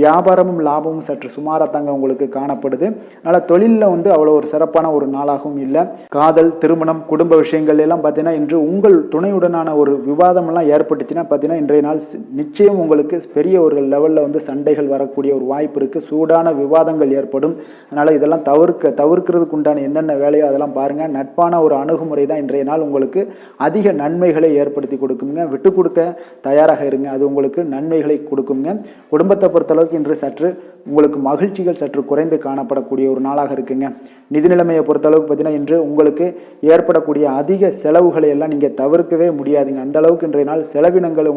வியாபாரமும் லாபமும் சற்று சுமாராக உங்களுக்கு காணப்படுது. அதனால் தொழிலில் அவ்வளோ ஒரு சிறப்பான ஒரு நாளாகவும் இல்லை. காதல், திருமணம், குடும்ப விஷயங்கள் எல்லாம் பார்த்தீங்கன்னா இன்று உங்கள் துணையுடனான ஒரு விவாதம் எல்லாம் ஏற்பட்டுச்சுன்னா பார்த்தீங்கன்னா இன்றைய நாள் நிச்சயம் உங்களுக்கு பெரிய ஒரு லெவலில் சண்டைகள் வரக்கூடிய ஒரு வாய்ப்பு இருக்குது. சூடான விவாதங்கள் ஏற்படும். அதனால் இதெல்லாம் தவிர்க்கிறதுக்கு உண்டான என்னென்ன வேலையோ அதெல்லாம் பாருங்கள். நட்பான ஒரு அணுகுமுறை தான் இன்றைய நாள் உங்களுக்கு அதிக நன்மைகளை ஏற்படுத்தி கொடுக்குங்க. விட்டு கொடுக்க தயாராக இருங்க. அது உங்களுக்கு நன்மைகளை கொடுக்குங்க. குடும்பத்தை பொறுத்தளவுக்கு இன்று சற்று உங்களுக்கு மகிழ்ச்சிகள் சற்று குறைந்து காணப்படக்கூடிய ஒரு நாளாக இருக்குங்க. நிதி நிலைமையை பொறுத்தளவுக்கு பார்த்தீங்கன்னா இன்று உங்களுக்கு ஏற்படக்கூடிய அதிக செலவுகளை எல்லாம் நீங்கள் தவிர்க்கவே முடியாதுங்க. அந்த அளவுக்கு இன்றைய நாள் செலவினங்கள்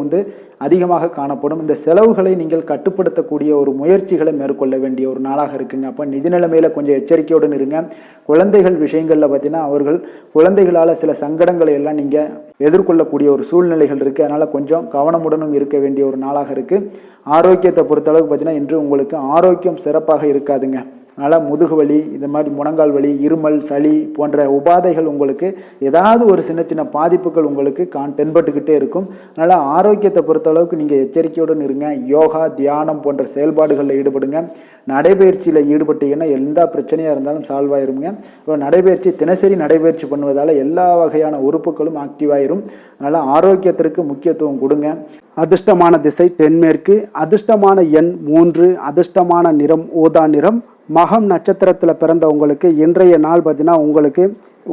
அதிகமாக காணப்படும். இந்த செலவுகளை நீங்கள் கட்டுப்படுத்தக்கூடிய ஒரு முயற்சிகளை மேற்கொள்ள வேண்டிய ஒரு நாளாக இருக்குங்க. அப்போ நிதி நிலைமையில் கொஞ்சம் எச்சரிக்கையுடன் இருங்க. குழந்தைகள் விஷயங்களில் பார்த்தீங்கன்னா அவர்கள் குழந்தைகளால் சில சங்கடங்களை எல்லாம் நீங்கள் எதிர்கொள்ளக்கூடிய ஒரு சூழ்நிலைகள் இருக்குது. அதனால் கொஞ்சம் கவனமுடனும் இருக்க வேண்டிய ஒரு நாளாக இருக்குது. ஆரோக்கியத்தை பொறுத்தளவுக்கு பார்த்தீங்கன்னா இன்று உங்களுக்கு ஆரோக்கியம் சிறப்பாக இருக்காதுங்க. அதனால் முதுகு வலி, இந்த மாதிரி முழங்கால் வலி, இருமல், சளி போன்ற உபாதைகள் உங்களுக்கு ஏதாவது ஒரு சின்ன சின்ன பாதிப்புகள் உங்களுக்கு தென்பட்டுக்கிட்டே இருக்கும். அதனால் ஆரோக்கியத்தை பொறுத்தளவுக்கு நீங்கள் எச்சரிக்கையுடன் இருங்க. யோகா, தியானம் போன்ற செயல்பாடுகளில் ஈடுபடுங்க. நடைபயிற்சியில் ஈடுபட்டீங்கன்னா எந்த பிரச்சனையாக இருந்தாலும் சால்வ் ஆயிருங்க. இப்போ நடைபயிற்சி தினசரி நடைபயிற்சி பண்ணுவதால் எல்லா வகையான உறுப்புகளும் ஆக்டிவாயிரும். அதனால் ஆரோக்கியத்திற்கு முக்கியத்துவம் கொடுங்க. அதிர்ஷ்டமான திசை தென்மேற்கு, அதிர்ஷ்டமான எண் 3, அதிர்ஷ்டமான நிறம் ஊதா நிறம், மகம் நட்சத்திரத்தில் பிறந்தவங்களுக்கு இன்றைய நாள் பார்த்தீங்கன்னா உங்களுக்கு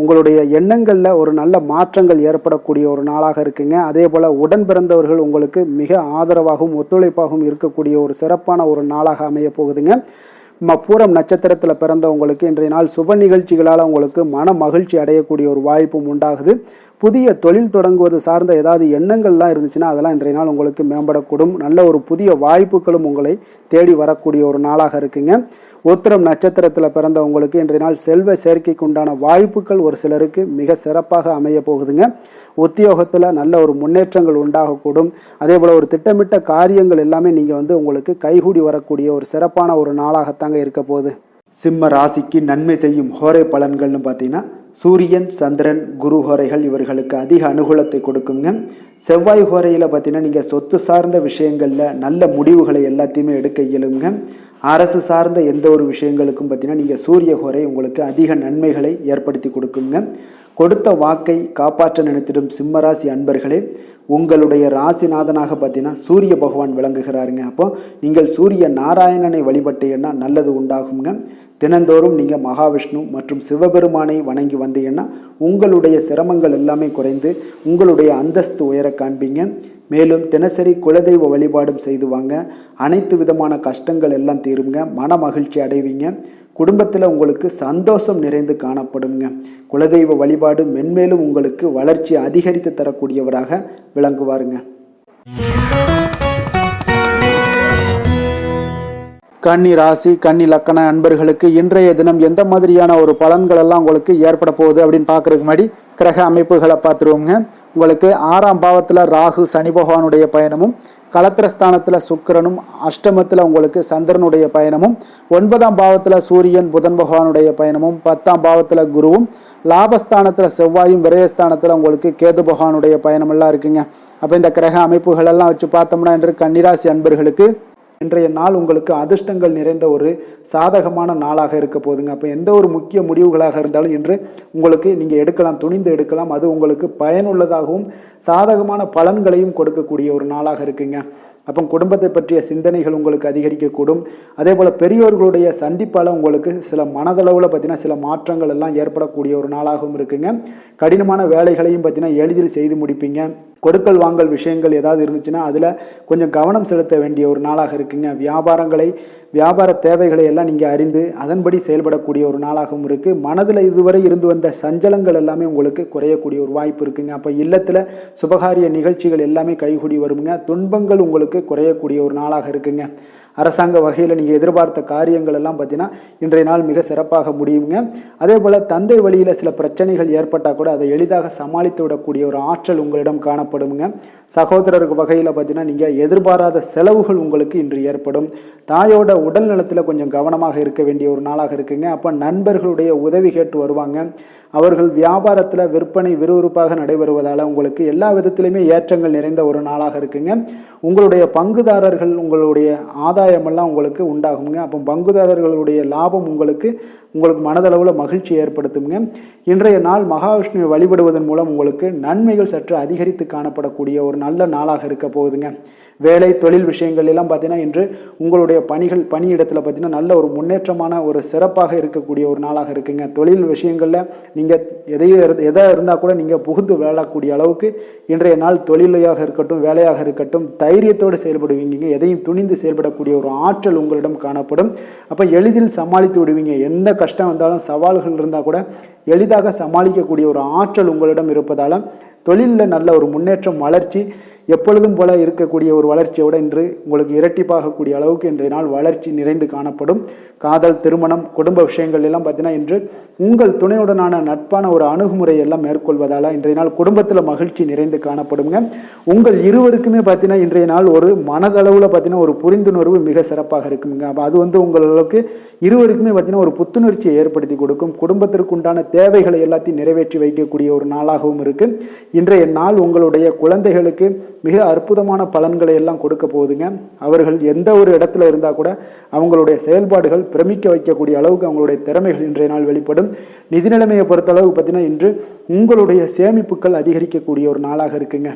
உங்களுடைய எண்ணங்களில் ஒரு நல்ல மாற்றங்கள் ஏற்படக்கூடிய ஒரு நாளாக இருக்குங்க. அதே போல் உடன் பிறந்தவர்கள் உங்களுக்கு மிக ஆதரவாகவும் ஒத்துழைப்பாகவும் இருக்கக்கூடிய ஒரு சிறப்பான ஒரு நாளாக அமைய போகுதுங்க. பூரம் நட்சத்திரத்தில் பிறந்தவங்களுக்கு இன்றைய நாள் சுப நிகழ்ச்சிகளால் உங்களுக்கு மன மகிழ்ச்சி அடையக்கூடிய ஒரு வாய்ப்பும் உண்டாகுது. புதிய தொழில் தொடங்குவது சார்ந்த ஏதாவது எண்ணங்கள்லாம் இருந்துச்சுன்னா அதெல்லாம் இன்றைய நாள் உங்களுக்கு மேம்படக்கூடும். நல்ல ஒரு புதிய வாய்ப்புகளும் உங்களை தேடி வரக்கூடிய ஒரு நாளாக இருக்குங்க. உத்திரம் நட்சத்திரத்தில் பிறந்தவங்களுக்கு இன்றைய நாள் செல்வ சேர்க்கைக்கு உண்டான வாய்ப்புகள் ஒரு சிலருக்கு மிக சிறப்பாக அமைய போகுதுங்க. உத்தியோகத்தில் நல்ல ஒரு முன்னேற்றங்கள் உண்டாகக்கூடும். அதே போல் ஒரு திட்டமிட்ட காரியங்கள் எல்லாமே நீங்கள் உங்களுக்கு கைகூடி வரக்கூடிய ஒரு சிறப்பான ஒரு நாளாகத்தாங்க இருக்க போகுது. சிம்ம ராசிக்கு நன்மை செய்யும் ஹோரை பலன்கள்னு பார்த்தீங்கன்னா சூரியன், சந்திரன், குரு ஹோரைகள் இவர்களுக்கு அதிக அனுகூலத்தை கொடுக்குங்க. செவ்வாய் ஹோரையில் பார்த்தீங்கன்னா நீங்கள் சொத்து சார்ந்த விஷயங்களில் நல்ல முடிவுகளை எல்லாத்தையுமே எடுக்க இயலுங்க. அரசு சார்ந்த எந்த ஒரு விஷயங்களுக்கும் பார்த்தீங்கன்னா நீங்கள் சூரிய ஹோரை உங்களுக்கு அதிக நன்மைகளை ஏற்படுத்தி கொடுக்குங்க. கொடுத்த வாக்கை காப்பாற்ற நினைத்திடும் சிம்மராசி அன்பர்களே, உங்களுடைய ராசிநாதனாக பார்த்தீங்கன்னா சூரிய பகவான் விளங்குகிறாருங்க. அப்போ நீங்கள் சூரிய நாராயணனை வழிபட்டீங்கன்னா நல்லது உண்டாகுங்க. தினந்தோறும் நீங்கள் மகாவிஷ்ணு மற்றும் சிவபெருமானை வணங்கி வந்தீங்கன்னா உங்களுடைய சிரமங்கள் எல்லாமே குறைந்து உங்களுடைய அந்தஸ்து உயர காண்பீங்க. மேலும் தினசரி குலதெய்வ வழிபாடும் செய்து வாங்க. அனைத்து விதமான கஷ்டங்கள் எல்லாம் தீருங்க. மன மகிழ்ச்சி அடைவீங்க. குடும்பத்தில் உங்களுக்கு சந்தோஷம் நிறைந்து காணப்படுங்க. குலதெய்வ வழிபாடு மென்மேலும் உங்களுக்கு வளர்ச்சி அதிகரித்து தரக்கூடியவராக விளங்குவாருங்க. கன்னி ராசி, கன்னி லக்கண அன்பர்களுக்கு இன்றைய தினம் எந்த மாதிரியான ஒரு பலன்கள் எல்லாம் உங்களுக்கு ஏற்பட போகுது அப்படின்னு பார்க்கறதுக்கு முன்னாடி கிரக அமைப்புகளை பார்த்துருவோங்க. உங்களுக்கு 6ஆம் பாவத்தில் ராகு சனி பகவானுடைய பயணமும், கலத்திரஸ்தானத்தில் சுக்கிரனும், அஷ்டமத்தில் உங்களுக்கு சந்திரனுடைய பயணமும், 9ஆம் பாவத்தில் சூரியன் புதன் பகவானுடைய பயணமும், 10ஆம் பாவத்தில் குருவும், லாபஸ்தானத்தில் செவ்வாயும், விரயஸ்தானத்தில் உங்களுக்கு கேது பகவானுடைய பயணம் எல்லாம் இருக்குங்க. அப்போ இந்த கிரக அமைப்புகள் எல்லாம் வச்சு பார்த்தோம்னா இன்று கன்னிராசி அன்பர்களுக்கு இன்றைய நாள் உங்களுக்கு அதிர்ஷ்டங்கள் நிறைந்த ஒரு சாதகமான நாளாக இருக்க போகுதுங்க. அப்போ எந்த ஒரு முக்கிய முடிவுகளாக இருந்தாலும் இன்று உங்களுக்கு நீங்கள் எடுக்கலாம், துணிந்து எடுக்கலாம். அது உங்களுக்கு பயனுள்ளதாகவும் சாதகமான பலன்களையும் கொடுக்கக்கூடிய ஒரு நாளாக இருக்குங்க. அப்போ குடும்பத்தை பற்றிய சிந்தனைகள் உங்களுக்கு அதிகரிக்கக்கூடும். அதே போல் பெரியோர்களுடைய சந்திப்பால் உங்களுக்கு சில மனதளவில் பார்த்தீங்கன்னா சில மாற்றங்கள் எல்லாம் ஏற்படக்கூடிய ஒரு நாளாகவும் இருக்குங்க. கடினமான வேலைகளையும் பார்த்தீங்கன்னா எளிதில் செய்து முடிப்பீங்க. கொடுக்கல் வாங்கல் விஷயங்கள் ஏதாவது இருந்துச்சுன்னா அதில் கொஞ்சம் கவனம் செலுத்த வேண்டிய ஒரு நாளாக இருக்குங்க. வியாபார தேவைகளை எல்லாம் நீங்கள் அறிந்து அதன்படி செயல்படக்கூடிய ஒரு நாளாகவும் இருக்குது. மனதில் இதுவரை இருந்து வந்த சஞ்சலங்கள் எல்லாமே உங்களுக்கு குறையக்கூடிய ஒரு வாய்ப்பு இருக்குங்க. அப்போ இல்லத்தில் சுபகாரிய நிகழ்ச்சிகள் எல்லாமே கைகூடி வருங்க. துன்பங்கள் உங்களுக்கு குறையக்கூடிய ஒரு நாளாக இருக்குங்க. அரசாங்க வகையில் நீங்கள் எதிர்பார்த்த காரியங்கள் எல்லாம் பார்த்தீங்கன்னா இன்றைய நாள் மிக சிறப்பாக முடியுங்க. அதே போல் தந்தை வழியில் சில பிரச்சனைகள் ஏற்பட்டால் கூட அதை எளிதாக சமாளித்து விடக்கூடிய ஒரு ஆற்றல் உங்களிடம் காணப்படுங்க. சகோதரர்கள் வகையில் பார்த்தீங்கன்னா நீங்கள் எதிர்பாராத செலவுகள் உங்களுக்கு இன்று ஏற்படும். தாயோட உடல் நலத்தில் கொஞ்சம் கவனமாக இருக்க வேண்டிய ஒரு நாளாக இருக்குங்க. அப்போ நண்பர்களுடைய உதவி கேட்டு வருவாங்க. அவர்கள் வியாபாரத்தில் விற்பனை விறுவிறுப்பாக நடைபெறுவதால் உங்களுக்கு எல்லா விதத்திலையுமே ஏற்றங்கள் நிறைந்த ஒரு நாளாக இருக்குங்க. உங்களுடைய பங்குதாரர்கள் உங்களுடைய ஆதாயமெல்லாம் உங்களுக்கு உண்டாகுங்க. அப்போ பங்குதாரர்களுடைய லாபம் உங்களுக்கு மனதளவில் மகிழ்ச்சி ஏற்படுத்துங்க. இன்றைய நாள் மகாவிஷ்ணுவை வழிபடுவதன் மூலம் உங்களுக்கு நன்மைகள் சற்று அதிகரித்து காணப்படக்கூடிய ஒரு நல்ல நாளாக இருக்க போகுதுங்க. வேலை தொழில் விஷயங்கள் எல்லாம் பார்த்தீங்கன்னா இன்று உங்களுடைய பணியிடத்தில் பார்த்தீங்கன்னா நல்ல ஒரு முன்னேற்றமான ஒரு சிறப்பாக இருக்கக்கூடிய ஒரு நாளாக இருக்குங்க. தொழில் விஷயங்களில் நீங்கள் எதாக இருந்தால் கூட நீங்கள் புகுந்து விளையாடக்கூடிய அளவுக்கு இன்றைய நாள் தொழிலையாக இருக்கட்டும் வேலையாக இருக்கட்டும் தைரியத்தோடு செயல்படுவீங்க. எதையும் துணிந்து செயல்படக்கூடிய ஒரு ஆற்றல் உங்களிடம் காணப்படும். அப்போ எளிதில் சமாளித்து விடுவீங்க. எந்த கஷ்டம் வந்தாலும் சவால்கள் இருந்தால் கூட எளிதாக சமாளிக்கக்கூடிய ஒரு ஆற்றல் உங்களிடம் இருப்பதால் தொழிலில் நல்ல ஒரு முன்னேற்றம் வளர்ச்சி எப்பொழுதும் போல இருக்கக்கூடிய ஒரு வளர்ச்சியோடு இன்று உங்களுக்கு இரட்டிப்பாகக்கூடிய அளவுக்கு இன்றைய நாள் வளர்ச்சி நிறைந்து காணப்படும். காதல், திருமணம், குடும்ப விஷயங்கள் எல்லாம் பார்த்தீங்கன்னா இன்று உங்கள் துணையுடனான நட்பான ஒரு அணுகுமுறை எல்லாம் மேற்கொள்வதால் இன்றைய நாள் குடும்பத்தில் மகிழ்ச்சி நிறைந்து காணப்படுங்க. உங்கள் இருவருக்குமே பார்த்தீங்கன்னா இன்றைய நாள் ஒரு மனதளவில் பார்த்தீங்கன்னா ஒரு புரிந்துணர்வு மிக சிறப்பாக இருக்குங்க. அப்போ அது உங்களுக்கு இருவருக்குமே பார்த்தீங்கன்னா ஒரு புத்துணர்ச்சியை ஏற்படுத்தி கொடுக்கும். குடும்பத்திற்கு உண்டான தேவைகளை எல்லாத்தையும் நிறைவேற்றி வைக்கக்கூடிய ஒரு நாளாகவும் இருக்குது. இன்றைய நாள் உங்களுடைய குழந்தைகளுக்கு மிக அற்புதமான பலன்களை எல்லாம் கொடுக்க போகுதுங்க. அவர்கள் எந்த ஒரு இடத்துல இருந்தால் கூட அவங்களுடைய செயல்பாடுகள் பிரமிக்க வைக்கக்கூடிய அளவுக்கு அவங்களுடைய திறமைகள் இன்றைய நாள் வெளிப்படும். நிதி நிலைமையை பொறுத்த அளவுக்கு பார்த்தீங்கன்னா இன்று உங்களுடைய சேமிப்புகள் அதிகரிக்கக்கூடிய ஒரு நாளாக இருக்குங்க.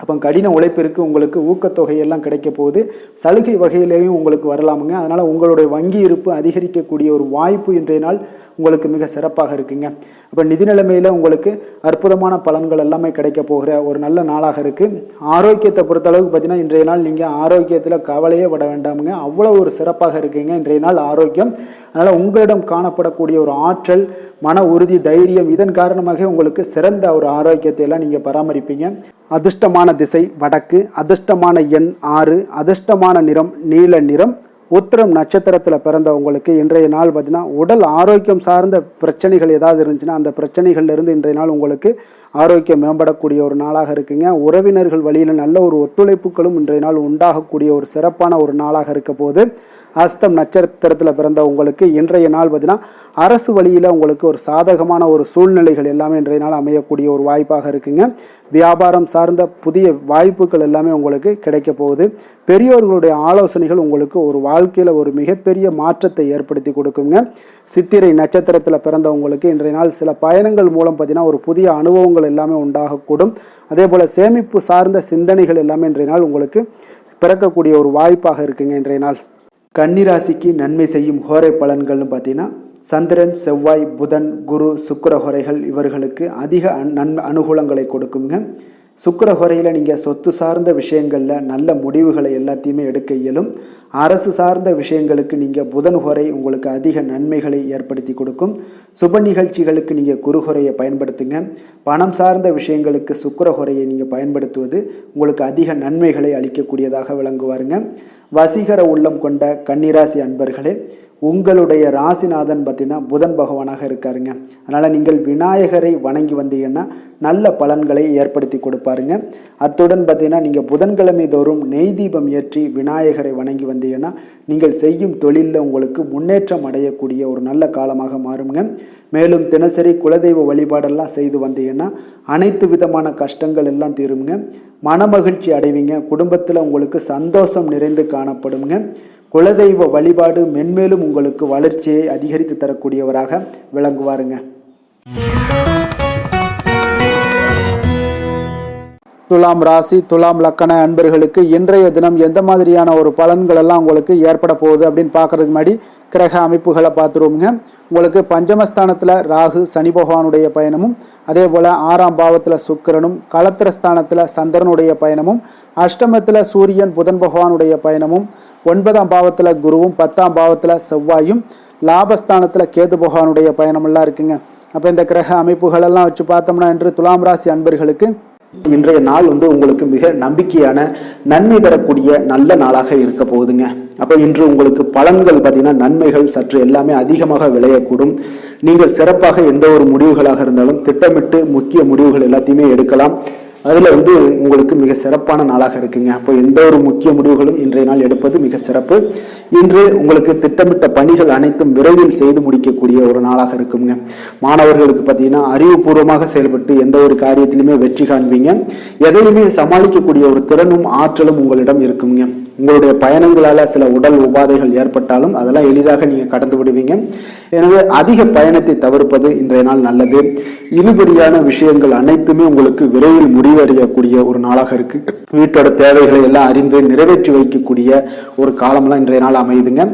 அப்போ கடின உழைப்பிற்கு உங்களுக்கு ஊக்கத்தொகையெல்லாம் கிடைக்க போகுது. சலுகை வகையிலேயும் உங்களுக்கு வரலாமுங்க. அதனால் உங்களுடைய வங்கி இருப்பு அதிகரிக்கக்கூடிய ஒரு வாய்ப்பு இன்றைய நாள் உங்களுக்கு மிக சிறப்பாக இருக்குங்க. அப்போ நிதி நிலைமையில் உங்களுக்கு அற்புதமான பலன்கள் எல்லாமே கிடைக்க போகிற ஒரு நல்ல நாளாக இருக்குது. ஆரோக்கியத்தை பொறுத்தளவுக்கு பார்த்தீங்கன்னா இன்றைய நாள் நீங்கள் ஆரோக்கியத்தில் கவலையே பட வேண்டாமுங்க. அவ்வளோ ஒரு சிறப்பாக இருக்குங்க இன்றைய நாள் ஆரோக்கியம். அதனால் உங்களிடம் காணப்படக்கூடிய ஒரு ஆற்றல், மன உறுதி, தைரியம், இதன் காரணமாக உங்களுக்கு சிறந்த ஒரு ஆரோக்கியத்தை எல்லாம் நீங்கள் பராமரிப்பீங்க. அதிர்ஷ்டமான திசை வடக்கு, அதிர்ஷ்டமான எண் 6, அதிர்ஷ்டமான நிறம் நீல நிறம். உத்திரம் நட்சத்திரத்தில் பிறந்தவங்களுக்கு இன்றைய நாள் பார்த்தீங்கன்னா உடல் ஆரோக்கியம் சார்ந்த பிரச்சனைகள் ஏதாவது இருந்துச்சுன்னா அந்த பிரச்சனைகள்லேருந்து இன்றைய நாள் உங்களுக்கு ஆரோக்கியம் மேம்படக்கூடிய ஒரு நாளாக இருக்குங்க. உறவினர்கள் வழியில் நல்ல ஒரு ஒத்துழைப்புகளும் இன்றைய நாள் உண்டாகக்கூடிய ஒரு சிறப்பான ஒரு நாளாக இருக்க போது. அஸ்தம் நட்சத்திரத்தில் பிறந்த உங்களுக்கு இன்றைய நாள் பார்த்தீங்கன்னா அரசு வழியில் உங்களுக்கு ஒரு சாதகமான ஒரு சூழ்நிலைகள் எல்லாமே இன்றைய நாள் அமையக்கூடிய ஒரு வாய்ப்பாக இருக்குங்க. வியாபாரம் சார்ந்த புதிய வாய்ப்புகள் எல்லாமே உங்களுக்கு கிடைக்க போகுது. பெரியோர்களுடைய ஆலோசனைகள் உங்களுக்கு ஒரு வாழ்க்கையில் ஒரு மிகப்பெரிய மாற்றத்தை ஏற்படுத்தி கொடுக்குங்க. சித்திரை நட்சத்திரத்தில் பிறந்தவங்களுக்கு இன்றைய நாள் சில பயணங்கள் மூலம் பார்த்தீங்கன்னா ஒரு புதிய அனுபவங்கள் எல்லாமே உண்டாகக்கூடும். அதே போல் சேமிப்பு சார்ந்த சிந்தனைகள் எல்லாமே இன்றைய நாள் உங்களுக்கு பிறக்கக்கூடிய ஒரு வாய்ப்பாக இருக்குங்க இன்றைய நாள். கன்னிராசிக்கு நன்மை செய்யும் ஹோரை பலன்கள்னு பார்த்தீங்கன்னா சந்திரன், செவ்வாய், புதன், குரு, சுக்கிர ஹோரைகள் இவர்களுக்கு அதிக அனுகூலங்களை கொடுக்குங்க. சுக்கிர ஹோரையில் நீங்கள் சொத்து சார்ந்த விஷயங்களில் நல்ல முடிவுகளை எல்லாத்தையுமே எடுக்க இயலும். அரசு சார்ந்த விஷயங்களுக்கு நீங்கள் புதன் ஹோரை உங்களுக்கு அதிக நன்மைகளை ஏற்படுத்தி கொடுக்கும். சுப நிகழ்ச்சிகளுக்கு நீங்கள் குரு ஹோரையை பயன்படுத்துங்க. பணம் சார்ந்த விஷயங்களுக்கு சுக்கிர ஹோரையை நீங்கள் பயன்படுத்துவது உங்களுக்கு அதிக நன்மைகளை அளிக்கக்கூடியதாக விளங்குவாருங்க. வசீகர உள்ளம் கொண்ட கன்னிராசி அன்பர்களே, உங்களுடைய ராசிநாதன் பார்த்தீங்கன்னா புதன் பகவானாக இருக்காருங்க. அதனால் நீங்கள் விநாயகரை வணங்கி வந்தீங்கன்னா நல்ல பலன்களை ஏற்படுத்தி கொடுப்பாருங்க. அத்துடன் பார்த்தீங்கன்னா நீங்கள் புதன்கிழமை தோறும் நெய் தீபம் ஏற்றி விநாயகரை வணங்கி வந்தீங்கன்னா நீங்கள் செய்யும் தொழிலில் உங்களுக்கு முன்னேற்றம் அடையக்கூடிய ஒரு நல்ல காலமாக மாறுங்க. மேலும் தினசரி குலதெய்வ வழிபாடெல்லாம் செய்து வந்தீங்கன்னா அனைத்து விதமான கஷ்டங்கள் எல்லாம் தீருங்க. மனமகிழ்ச்சி அடைவீங்க. குடும்பத்தில் உங்களுக்கு சந்தோஷம் நிறைந்து காணப்படுங்க. குலதெய்வ வழிபாடு மென்மேலும் உங்களுக்கு வளர்ச்சியை அதிகரித்து தரக்கூடியவராக விளங்குவாருங்க. துலாம் ராசி, துலாம் லக்கண அன்பர்களுக்கு இன்றைய தினம் எந்த மாதிரியான ஒரு பலன்கள் எல்லாம் உங்களுக்கு ஏற்பட போகுது அப்படின்னு பார்க்கறதுக்கு முன்னாடி கிரக அமைப்புகளை பார்த்துருவோங்க. உங்களுக்கு பஞ்சமஸ்தானத்தில் ராகு சனி பகவானுடைய பயணமும், அதே போல் 6ஆம் பாவத்தில் சுக்கிரனும், களத்திரஸ்தானத்தில் சந்திரனுடைய பயணமும், அஷ்டமத்தில் சூரியன் புதன் பகவானுடைய பயணமும், 9ஆம் பாவத்தில் குருவும், 10ஆம் பாவத்தில் செவ்வாயும், லாபஸ்தானத்தில் கேது பகவானுடைய பயணமெல்லாம் இருக்குங்க. அப்போ இந்த கிரக அமைப்புகளெல்லாம் வச்சு பார்த்தோம்னா இன்று துலாம் ராசி அன்பர்களுக்கு இன்றைய நாள் உங்களுக்கு மிக நம்பிக்கையான நன்மை தரக்கூடிய நல்ல நாளாக இருக்க போகுதுங்க. அப்போ இன்று உங்களுக்கு பலன்கள் பார்த்தீங்கன்னா நன்மைகள் சற்று எல்லாமே அதிகமாக விளையக்கூடும். நீங்கள் சிறப்பாக எந்த ஒரு முடிவுகளாக இருந்தாலும் திட்டமிட்டு முக்கிய முடிவுகள் எல்லாத்தையுமே எடுக்கலாம். அதில் உங்களுக்கு மிக சிறப்பான நாளாக இருக்குங்க. அப்போ எந்த ஒரு முக்கிய முடிவுகளும் இன்றைய நாள் எடுப்பது மிக சிறப்பு. இன்று உங்களுக்கு திட்டமிட்ட பணிகள் அனைத்தும் விரைவில் செய்து முடிக்கக்கூடிய ஒரு நாளாக இருக்குங்க. மாணவர்களுக்கு பார்த்தீங்கன்னா அறிவுபூர்வமாக செயல்பட்டு எந்த ஒரு காரியத்திலுமே வெற்றி காண்பீங்க. எதையுமே சமாளிக்கக்கூடிய ஒரு திறனும் ஆற்றலும் உங்களிடம் இருக்குங்க. உங்களுடைய பயணங்களால சில உடல் உபாதைகள் ஏற்பட்டாலும் அதெல்லாம் எளிதாக நீங்க கடந்து விடுவீங்க. எனவே அதிக பயணத்தை தவிர்ப்பது இன்றைய நாள் நல்லது. இழுபறியான விஷயங்கள் அனைத்துமே உங்களுக்கு விரைவில் முடிவடையக்கூடிய ஒரு நாளாக இருக்கு. வீட்டோட தேவைகளை எல்லாம் அறிந்து நிறைவேற்றி வைக்கக்கூடிய ஒரு காலம்லாம் இன்றைய நாள் அமையுதுங்க.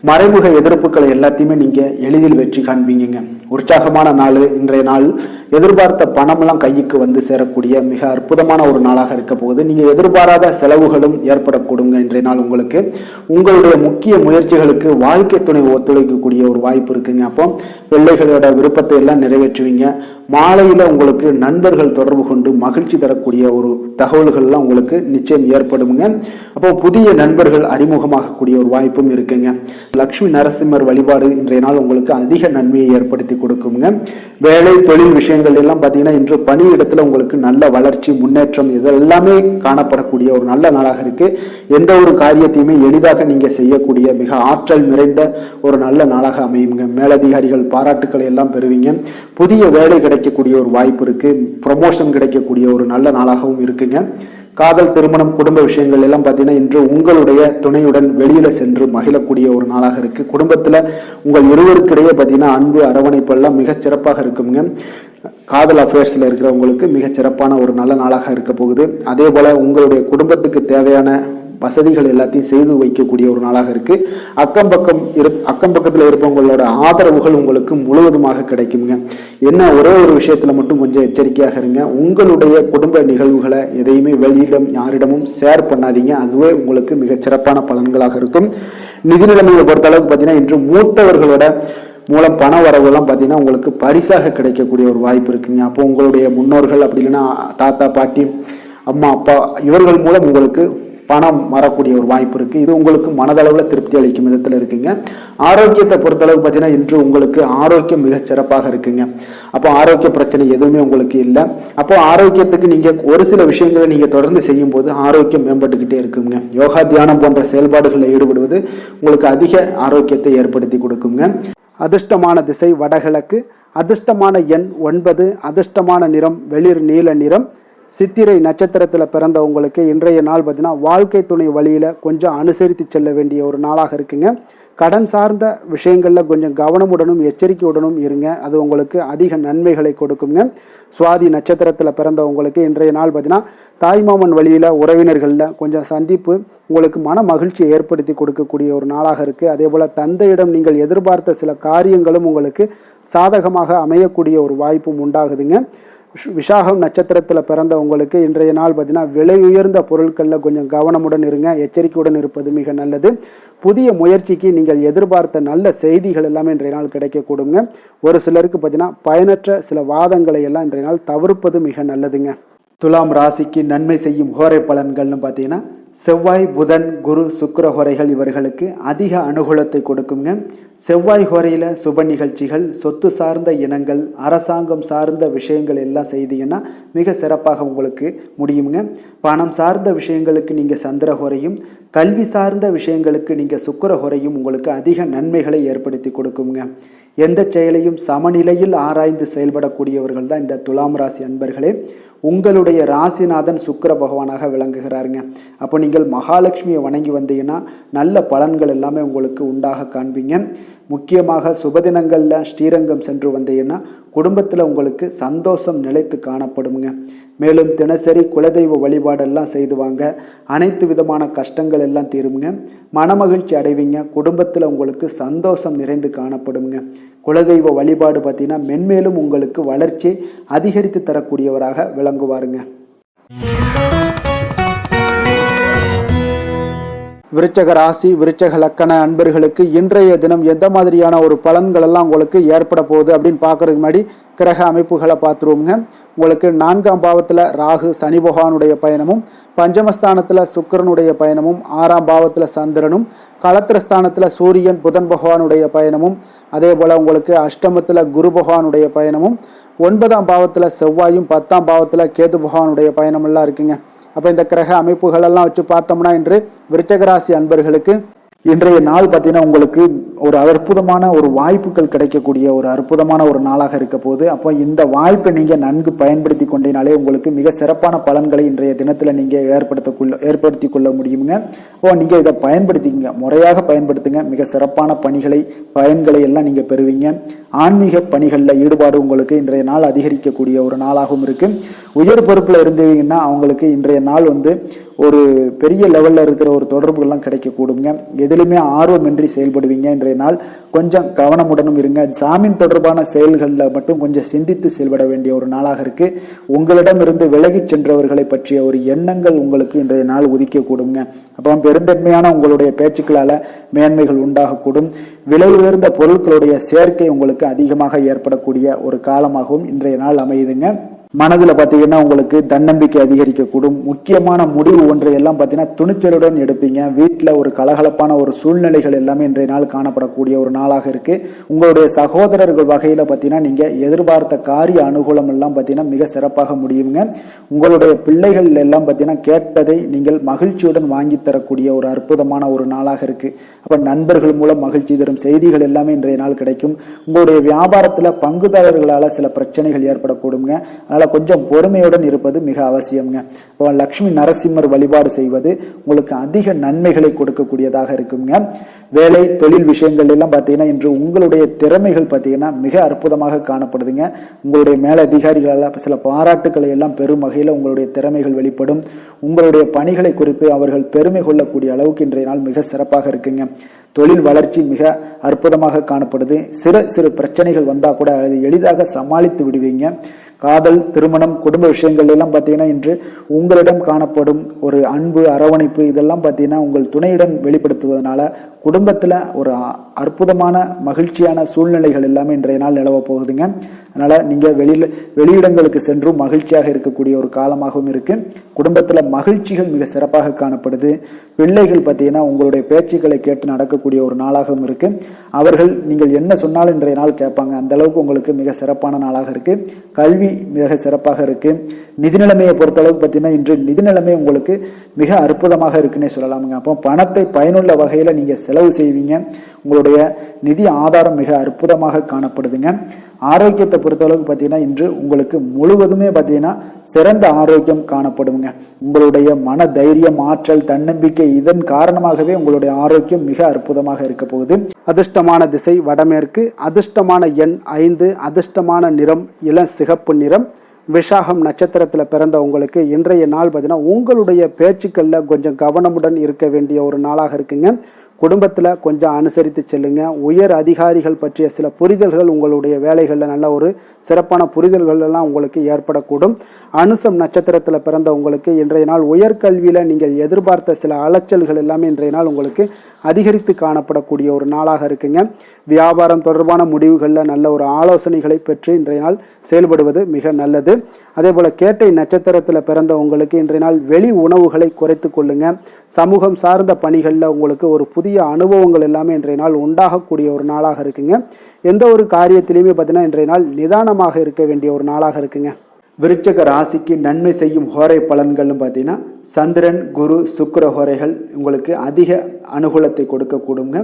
மறைமுக எதிர்ப்புகளை எல்லாத்தையுமே நீங்க எளிதில் வெற்றி காண்பீங்க. உற்சாகமான நாள் இன்றைய நாள். எதிர்பார்த்த பணமெல்லாம் கைக்கு சேரக்கூடிய மிக அற்புதமான ஒரு நாளாக இருக்க போகுது. நீங்க எதிர்பாராத செலவுகளும் ஏற்படக்கூடுங்க இன்றைய நாள். உங்களுக்கு உங்களுடைய முக்கிய முயற்சிகளுக்கு வாழ்க்கை துணை ஒத்துழைக்கக்கூடிய ஒரு வாய்ப்பு இருக்குங்க. அப்போ பிள்ளைகளோட விருப்பத்தை எல்லாம் நிறைவேற்றுவீங்க. மாலையில உங்களுக்கு நண்பர்கள் தொடர்பு கொண்டு மகிழ்ச்சி தரக்கூடிய ஒரு தகவல்கள்லாம் உங்களுக்கு நிச்சயம் ஏற்படுங்க. அப்போ புதிய நண்பர்கள் அறிமுகமாகக்கூடிய ஒரு வாய்ப்பும் இருக்குங்க. லட்சுமி நரசிம்மர் வழிபாடு இன்றைய நாள் உங்களுக்கு அதிக நன்மையை ஏற்படுத்தி கொடுக்குங்க. வேலை தொழில் விஷயங்கள் எல்லாம் பார்த்தீங்கன்னா இன்று பணியிடத்துல உங்களுக்கு நல்ல வளர்ச்சி முன்னேற்றம் இதெல்லாமே காணப்படக்கூடிய ஒரு நல்ல நாளாக இருக்கு. எந்த ஒரு காரியத்தையுமே எளிதாக நீங்க செய்யக்கூடிய மிக ஆற்றல் நிறைந்த ஒரு நல்ல நாளாக அமையுங்க. மேலதிகாரிகள் பாராட்டுக்களை எல்லாம் பெறுவீங்க. புதிய வேலை கிடைக்கக்கூடிய ஒரு வாய்ப்பு இருக்கு. ப்ரமோஷன் கிடைக்கக்கூடிய ஒரு நல்ல நாளாகவும் இருக்குங்க. காதல், திருமணம், குடும்ப விஷயங்கள் எல்லாம் பார்த்தீங்கன்னா இன்று உங்களுடைய துணையுடன் வெளியில சென்று மகிழக்கூடிய ஒரு நாளாக இருக்கு. குடும்பத்துல உங்கள் இருவருக்கிடையே பார்த்தீங்கன்னா அன்பு, அரவணைப்பு எல்லாம் மிகச் சிறப்பாக இருக்குங்க. காதல் அஃபேர்ஸ்ல இருக்கிறவங்களுக்கு மிகச் சிறப்பான ஒரு நல்ல நாளாக இருக்க போகுது. அதே போல உங்களுடைய குடும்பத்துக்கு தேவையான வசதிகள் எல்லாத்தையும் செய்து வைக்கக்கூடிய ஒரு நாளாக இருக்கு. அக்கம் பக்கத்துல இருப்பவங்களோட ஆதரவுகள் உங்களுக்கு முழுவதுமாக கிடைக்குங்க. என்ன ஒரே ஒரு விஷயத்துல மட்டும் கொஞ்சம் எச்சரிக்கையாக இருங்க. உங்களுடைய குடும்ப நிகழ்வுகளை எதையுமே வெளியிடம் யாரிடமும் ஷேர் பண்ணாதீங்க. அதுவே உங்களுக்கு மிகச் சிறப்பான பலன்களாக இருக்கும். நிதி நிலைமையை பொறுத்த அளவுக்கு பார்த்தீங்கன்னா இன்று மூத்தவர்களோட மூலம் பண வரவுலாம் பார்த்தீங்கன்னா உங்களுக்கு பரிசாக கிடைக்கக்கூடிய ஒரு வாய்ப்பு இருக்குங்க. அப்போ உங்களுடைய முன்னோர்கள் அப்படி இல்லைன்னா தாத்தா, பாட்டி, அம்மா, அப்பா இவர்கள் மூலம் உங்களுக்கு பணம் வரக்கூடிய ஒரு வாய்ப்பு இருக்கு. இது உங்களுக்கு மனதளவில் திருப்தி அளிக்கும் விதத்தில் இருக்குங்க. ஆரோக்கியத்தை பொறுத்தளவு பார்த்தீங்கன்னா இன்று உங்களுக்கு ஆரோக்கியம் மிகச் சிறப்பாக இருக்குங்க. அப்போ ஆரோக்கிய பிரச்சனை எதுவுமே உங்களுக்கு இல்லை. அப்போ ஆரோக்கியத்துக்கு நீங்க ஒரு சில விஷயங்களை நீங்க தொடர்ந்து செய்யும் போது ஆரோக்கியம் மேம்பட்டுக்கிட்டே இருக்குங்க. யோகா, தியானம் போன்ற செயல்பாடுகளில் ஈடுபடுவது உங்களுக்கு அதிக ஆரோக்கியத்தை ஏற்படுத்தி கொடுக்குங்க. அதிர்ஷ்டமான திசை வடகிழக்கு, அதிர்ஷ்டமான எண் 9, அதிர்ஷ்டமான நிறம் வெளிர் நீல நிறம். சித்திரை நட்சத்திரத்தில் பிறந்தவங்களுக்கு இன்றைய நாள் பார்த்தீங்கன்னா வாழ்க்கை துணை வழியில் கொஞ்சம் அனுசரித்து செல்ல வேண்டிய ஒரு நாளாக இருக்குங்க. கடன் சார்ந்த விஷயங்களில் கொஞ்சம் கவனமுடனும் எச்சரிக்கையுடனும் இருங்க. அது உங்களுக்கு அதிக நன்மைகளை கொடுக்குங்க. சுவாதி நட்சத்திரத்தில் பிறந்தவங்களுக்கு இன்றைய நாள் பார்த்தீங்கன்னா தாய்மாமன் வழியில் உறவினர்களில் கொஞ்சம் சந்திப்பு உங்களுக்கு மன மகிழ்ச்சியை ஏற்படுத்தி கொடுக்கக்கூடிய ஒரு நாளாக இருக்குது. அதே போல் தந்தையிடம் நீங்கள் எதிர்பார்த்த சில காரியங்களும் உங்களுக்கு சாதகமாக அமையக்கூடிய ஒரு வாய்ப்பும் உண்டாகுதுங்க. விசாகம் நட்சத்திரத்தில் பிறந்தவங்களுக்கு இன்றைய நாள் பார்த்தீங்கன்னா விலை உயர்ந்த பொருட்களில் கொஞ்சம் கவனமுடன் இருங்க. எச்சரிக்கையுடன் இருப்பது மிக நல்லது. புதிய முயற்சிக்கு நீங்கள் எதிர்பார்த்த நல்ல செய்திகள் எல்லாமே இன்றைய நாள் கிடைக்கக்கூடுங்க. ஒரு சிலருக்கு பார்த்தீங்கன்னா பயனற்ற சில வாதங்களை எல்லாம் இன்றைய நாள் தவிர்ப்பது மிக நல்லதுங்க. துலாம் ராசிக்கு நன்மை செய்யும் ஹோரை பலன்கள்னு பார்த்தீங்கன்னா செவ்வாய், புதன், குரு, சுக்கிர ஹோரைகள் இவர்களுக்கு அதிக அனுகூலத்தை கொடுக்குங்க. செவ்வாய் ஹோரையில் சுப நிகழ்ச்சிகள், சொத்து சார்ந்த இனங்கள், அரசாங்கம் சார்ந்த விஷயங்கள் எல்லாம் செய்தீங்கன்னா மிக சிறப்பாக உங்களுக்கு முடியுங்க. பணம் சார்ந்த விஷயங்களுக்கு நீங்கள் சந்திர ஹோரையும், கல்வி சார்ந்த விஷயங்களுக்கு நீங்கள் சுக்கிர ஹோரையும் உங்களுக்கு அதிக நன்மைகளை ஏற்படுத்தி கொடுக்குங்க. எந்த செயலையும் சமநிலையில் ஆராய்ந்து செயல்படக்கூடியவர்கள் தான் இந்த துலாம் ராசி அன்பர்களே. உங்களுடைய ராசிநாதன் சுக்கிர பகவானாக விளங்குகிறாருங்க. அப்போ நீங்கள் மகாலட்சுமியை வணங்கி வந்தீங்கன்னா நல்ல பலன்கள் எல்லாமே உங்களுக்கு உண்டாக காண்பீங்க. முக்கியமாக சுபதினங்களில் ஸ்ரீரங்கம் சென்று வந்தீங்கன்னா குடும்பத்தில் உங்களுக்கு சந்தோஷம் நிலைத்து காணப்படுங்க. மேலும் தினசரி குலதெய்வ வழிபாடெல்லாம் செய்து வாங்க. அனைத்து விதமான கஷ்டங்கள் எல்லாம் தீருங்க. மனமகிழ்ச்சி அடைவீங்க. குடும்பத்தில் உங்களுக்கு சந்தோஷம் நிறைந்து காணப்படுங்க. குலதெய்வ வழிபாடு பார்த்தீங்கன்னா மென்மேலும் உங்களுக்கு வளர்ச்சி அதிகரித்து தரக்கூடியவராக விளங்குவாருங்க. விருச்சக ராசி, விருச்சக லக்கண அன்பர்களுக்கு இன்றைய தினம் எந்த மாதிரியான ஒரு பலன்கள் எல்லாம் உங்களுக்கு ஏற்பட போகுது அப்படின்னு பார்க்கறதுக்கு முன்னாடி கிரக அமைப்புகளை பார்த்துருவோங்க. உங்களுக்கு 4ஆம் பாவத்தில் ராகு சனி பகவானுடைய பயணமும், பஞ்சமஸ்தானத்தில் சுக்கிரனுடைய பயணமும், 6ஆம் பாவத்தில் சந்திரனும், களத்திரஸ்தானத்தில் சூரியன் புதன் பகவானுடைய பயணமும், அதே போல் உங்களுக்கு அஷ்டமத்தில் குரு பகவானுடைய பயணமும், 9ஆம் பாவத்தில் செவ்வாயும், 10ஆம் பாவத்தில் கேது பகவானுடைய பயணமெல்லாம் இருக்குங்க. அப்போ இந்த கிரக அமைப்புகளெல்லாம் வச்சு பார்த்தோம்னா இன்று விருச்சக ராசி அன்பர்களுக்கு இன்றைய நாள் பார்த்தீங்கன்னா உங்களுக்கு ஒரு அற்புதமான ஒரு வாய்ப்புகள் கிடைக்கக்கூடிய ஒரு அற்புதமான ஒரு நாளாக இருக்க போகுது. அப்போ இந்த வாய்ப்பை நீங்கள் நன்கு பயன்படுத்தி கொண்டீனாலே உங்களுக்கு மிக சிறப்பான பலன்களை இன்றைய தினத்தில் நீங்கள் ஏற்படுத்தி கொள்ள முடியுங்க. நீங்கள் இதை பயன்படுத்திங்க, முறையாக பயன்படுத்துங்க. மிக சிறப்பான பயன்களை எல்லாம் நீங்கள் பெறுவீங்க. ஆன்மீக பணிகளில் ஈடுபாடு உங்களுக்கு இன்றைய நாள் அதிகரிக்கக்கூடிய ஒரு நாளாகவும் இருக்கு. உயர் பொறுப்பில் இருந்தீங்கன்னா அவங்களுக்கு இன்றைய நாள் ஒரு பெரிய லெவலில் இருக்கிற ஒரு தொடர்புகள்லாம் கிடைக்கக்கூடுங்க. எதிலுமே ஆர்வமின்றி செயல்படுவீங்க. இன்றைய நாள் கொஞ்சம் கவனமுடனும் இருங்க. ஜாமீன் தொடர்பான செயல்களில் மட்டும் கொஞ்சம் சிந்தித்து செயல்பட வேண்டிய ஒரு நாளாக இருக்கு. உங்களிடம் இருந்து விலகி சென்றவர்களை பற்றிய ஒரு எண்ணங்கள் உங்களுக்கு இன்றைய நாள் உதிக்கக்கூடுங்க. அப்போ பெருந்தன்மையான உங்களுடைய பேச்சுக்களால் மேன்மைகள் உண்டாகக்கூடும். விலை உயர்ந்த பொருட்களுடைய சேர்க்கை உங்களுக்கு அதிகமாக ஏற்படக்கூடிய ஒரு காலமாகவும் இன்றைய நாள் அமையுதுங்க. மனதில் பார்த்தீங்கன்னா உங்களுக்கு தன்னம்பிக்கை அதிகரிக்கக்கூடும். முக்கியமான முடிவு ஒன்றை எல்லாம் பார்த்தீங்கன்னா துணிச்சலுடன் எடுப்பீங்க. வீட்டில் ஒரு கலகலப்பான ஒரு சூழ்நிலைகள் எல்லாமே இன்றைய நாள் காணப்படக்கூடிய ஒரு நாளாக இருக்கு. உங்களுடைய சகோதரர்கள் வகையில் பார்த்தீங்கன்னா நீங்கள் எதிர்பார்த்த காரிய அனுகூலம் எல்லாம் பார்த்தீங்கன்னா மிக சிறப்பாக முடியுங்க. உங்களுடைய பிள்ளைகள் எல்லாம் பார்த்தீங்கன்னா கேட்பதை நீங்கள் மகிழ்ச்சியுடன் வாங்கி தரக்கூடிய ஒரு அற்புதமான ஒரு நாளாக இருக்கு. அப்போ நண்பர்கள் மூலம் மகிழ்ச்சி தரும் செய்திகள் எல்லாமே இன்றைய நாள் கிடைக்கும். உங்களுடைய வியாபாரத்தில் பங்குதாரர்களால் சில பிரச்சனைகள் ஏற்படக்கூடுங்க. அதனால் கொஞ்சம் பொறுமையுடன் இருப்பது மிக அவசியம்ங்க. இப்போ லக்ஷ்மி நரசிம்மர் வழிபாடு செய்வது உங்களுக்கு அதிக நன்மைகளை கொடுக்கக்கூடியதாக இருக்குங்க. வேலை தொழில் விஷயங்கள் எல்லாம் பார்த்தீங்கன்னா இன்று உங்களுடைய திறமைகள் பார்த்தீங்கன்னா மிக அற்புதமாக காணப்படுதுங்க. உங்களுடைய மேலதிகாரிகளால் சில பாராட்டுக்களை எல்லாம் பெரும் வகையில் உங்களுடைய திறமைகள் வெளிப்படும். உங்களுடைய பணிகளை குறித்து அவர்கள் பெருமை கொள்ளக்கூடிய அளவுக்கு இன்றைய நாள் மிக சிறப்பாக இருக்குங்க. தொழில் வளர்ச்சி மிக அற்புதமாக காணப்படுது. சிறு சிறு பிரச்சனைகள் வந்தா கூட அதை எளிதாக சமாளித்து விடுவீங்க. காதல், திருமணம், குடும்ப விஷயங்கள் எல்லாம் பார்த்தீங்கன்னா இன்று உங்களிடம் காணப்படும் ஒரு அன்பு, அரவணைப்பு இதெல்லாம் பார்த்தீங்கன்னா உங்கள் துணையுடன் வெளிப்படுத்துவதனால குடும்பத்தில் ஒரு அற்புதமான மகிழ்ச்சியான சூழ்நிலைகள் எல்லாமே இன்றைய நாள் நிலவ போகுதுங்க. அதனால் நீங்கள் வெளியிடங்களுக்கு சென்றும் மகிழ்ச்சியாக இருக்கக்கூடிய ஒரு காலமாகவும் இருக்குது. குடும்பத்தில் மகிழ்ச்சிகள் மிக சிறப்பாக காணப்படுது. பிள்ளைகள் பார்த்தீங்கன்னா உங்களுடைய பேச்சுக்களை கேட்டு நடக்கக்கூடிய ஒரு நாளாகவும் இருக்குது. அவர்கள் நீங்கள் என்ன சொன்னாலும் இன்றைய நாள் கேட்பாங்க. அந்த அளவுக்கு உங்களுக்கு மிக சிறப்பான நாளாக இருக்குது. கல்வி மிக சிறப்பாக இருக்குது. நிதி நிலைமையை பொறுத்தளவுக்கு பார்த்தீங்கன்னா இன்று நிதி நிலைமை உங்களுக்கு மிக அற்புதமாக இருக்குன்னே சொல்லலாமுங்க. அப்போ பணத்தை பயனுள்ள வகையில் நீங்கள் செலவு செய்வீங்க. உங்களுடைய நிதி ஆதாரம் மிக அற்புதமாக காணப்படுதுங்க. ஆரோக்கியத்தை பொறுத்தளவுக்கு பார்த்தீங்கன்னா இன்று உங்களுக்கு முழுவதுமே பார்த்தீங்கன்னா சிறந்த ஆரோக்கியம் காணப்படுங்க. உங்களுடைய மன தைரியம், ஆற்றல், தன்னம்பிக்கை இதன் காரணமாகவே உங்களுடைய ஆரோக்கியம் மிக அற்புதமாக இருக்க போகுது. அதிர்ஷ்டமான திசை வடமேற்கு, அதிர்ஷ்டமான எண் 5, அதிர்ஷ்டமான நிறம் இளம் சிகப்பு நிறம். விஷாகம் நட்சத்திரத்தில் பிறந்த உங்களுக்கு இன்றைய நாள் பார்த்தீங்கன்னா உங்களுடைய பேச்சுக்களில் கொஞ்சம் கவனமுடன் இருக்க வேண்டிய ஒரு நாளாக இருக்குங்க. குடும்பத்தில் கொஞ்சம் அனுசரித்து செல்லுங்க. உயர் அதிகாரிகள் பற்றிய சில புரிதல்கள் உங்களுடைய வேலைகளில் நல்ல ஒரு சிறப்பான புரிதல்கள் எல்லாம் உங்களுக்கு ஏற்படக்கூடும். அனுசம் நட்சத்திரத்தில் பிறந்த உங்களுக்கு இன்றைய நாள் உயர்கல்வியில் நீங்கள் எதிர்பார்த்த சில அலைச்சல்கள் எல்லாமே இன்றைய நாள் உங்களுக்கு அதிகரித்து காணப்படக்கூடிய ஒரு நாளாக இருக்குங்க. வியாபாரம் தொடர்பான முடிவுகளில் நல்ல ஒரு ஆலோசனைகளை பெற்று இன்றைய நாள் செயல்படுவது மிக நல்லது. அதே போல் கேட்டை நட்சத்திரத்தில் பிறந்த உங்களுக்கு இன்றைய நாள் வெளி உணவுகளை குறைத்து கொள்ளுங்க. சமூகம் சார்ந்த பணிகளில் உங்களுக்கு ஒரு புதிய அனுபவங்கள் எல்லாமே இன்றைய நாள் உண்டாகக்கூடிய ஒரு நாளாக இருக்குங்க. எந்த ஒரு காரியத்திலையுமே பார்த்தீங்கன்னா இன்றைய நாள் நிதானமாக இருக்க வேண்டிய ஒரு நாளாக இருக்குங்க. விருச்சக ராசிக்கு நன்மை செய்யும் ஹோரை பலன்கள்னு பார்த்தீங்கன்னா சந்திரன், குரு, சுக்கிர ஹோரைகள் உங்களுக்கு அதிக அனுகூலத்தை கொடுக்கக்கூடுங்க.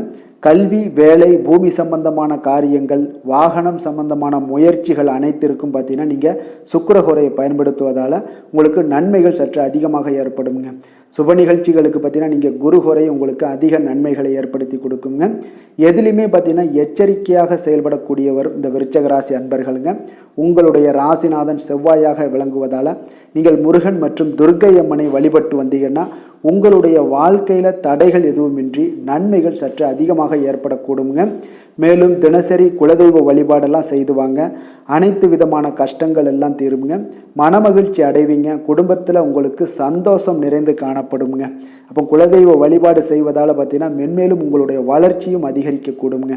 கல்வி, வேலை, பூமி சம்பந்தமான காரியங்கள், வாகனம் சம்பந்தமான முயற்சிகள் அனைத்திற்கும் பார்த்தீங்கன்னா நீங்கள் சுக்கிர ஹோரையை பயன்படுத்துவதால் உங்களுக்கு நன்மைகள் சற்று அதிகமாக ஏற்படுங்க. சுப நிகழ்ச்சிகளுக்கு பார்த்தீங்கன்னா நீங்கள் குரு ஹோரை உங்களுக்கு அதிக நன்மைகளை ஏற்படுத்தி கொடுக்குங்க. எதுலையுமே பார்த்தீங்கன்னா எச்சரிக்கையாக செயல்படக்கூடியவர் இந்த விருச்சக ராசி அன்பர்களுங்க. உங்களுடைய ராசிநாதன் செவ்வாயாக விளங்குவதால் நீங்கள் முருகன் மற்றும் துர்க்கை அம்மனை வழிபட்டு வந்தீங்கன்னா உங்களுடைய வாழ்க்கையில் தடைகள் எதுவுமின்றி நன்மைகள் சற்று அதிகமாக ஏற்படக்கூடுங்க. மேலும் தினசரி குலதெய்வ வழிபாடெல்லாம் செய்து வாங்க. அனைத்து விதமான கஷ்டங்கள் எல்லாம் தீருங்க. மனமகிழ்ச்சி அடைவீங்க. குடும்பத்தில் உங்களுக்கு சந்தோஷம் நிறைந்து காணப்படுங்க. அப்போ குலதெய்வ வழிபாடு செய்வதால் பார்த்தீங்கன்னா மென்மேலும் உங்களுடைய வளர்ச்சியும் அதிகரிக்கக்கூடுங்க.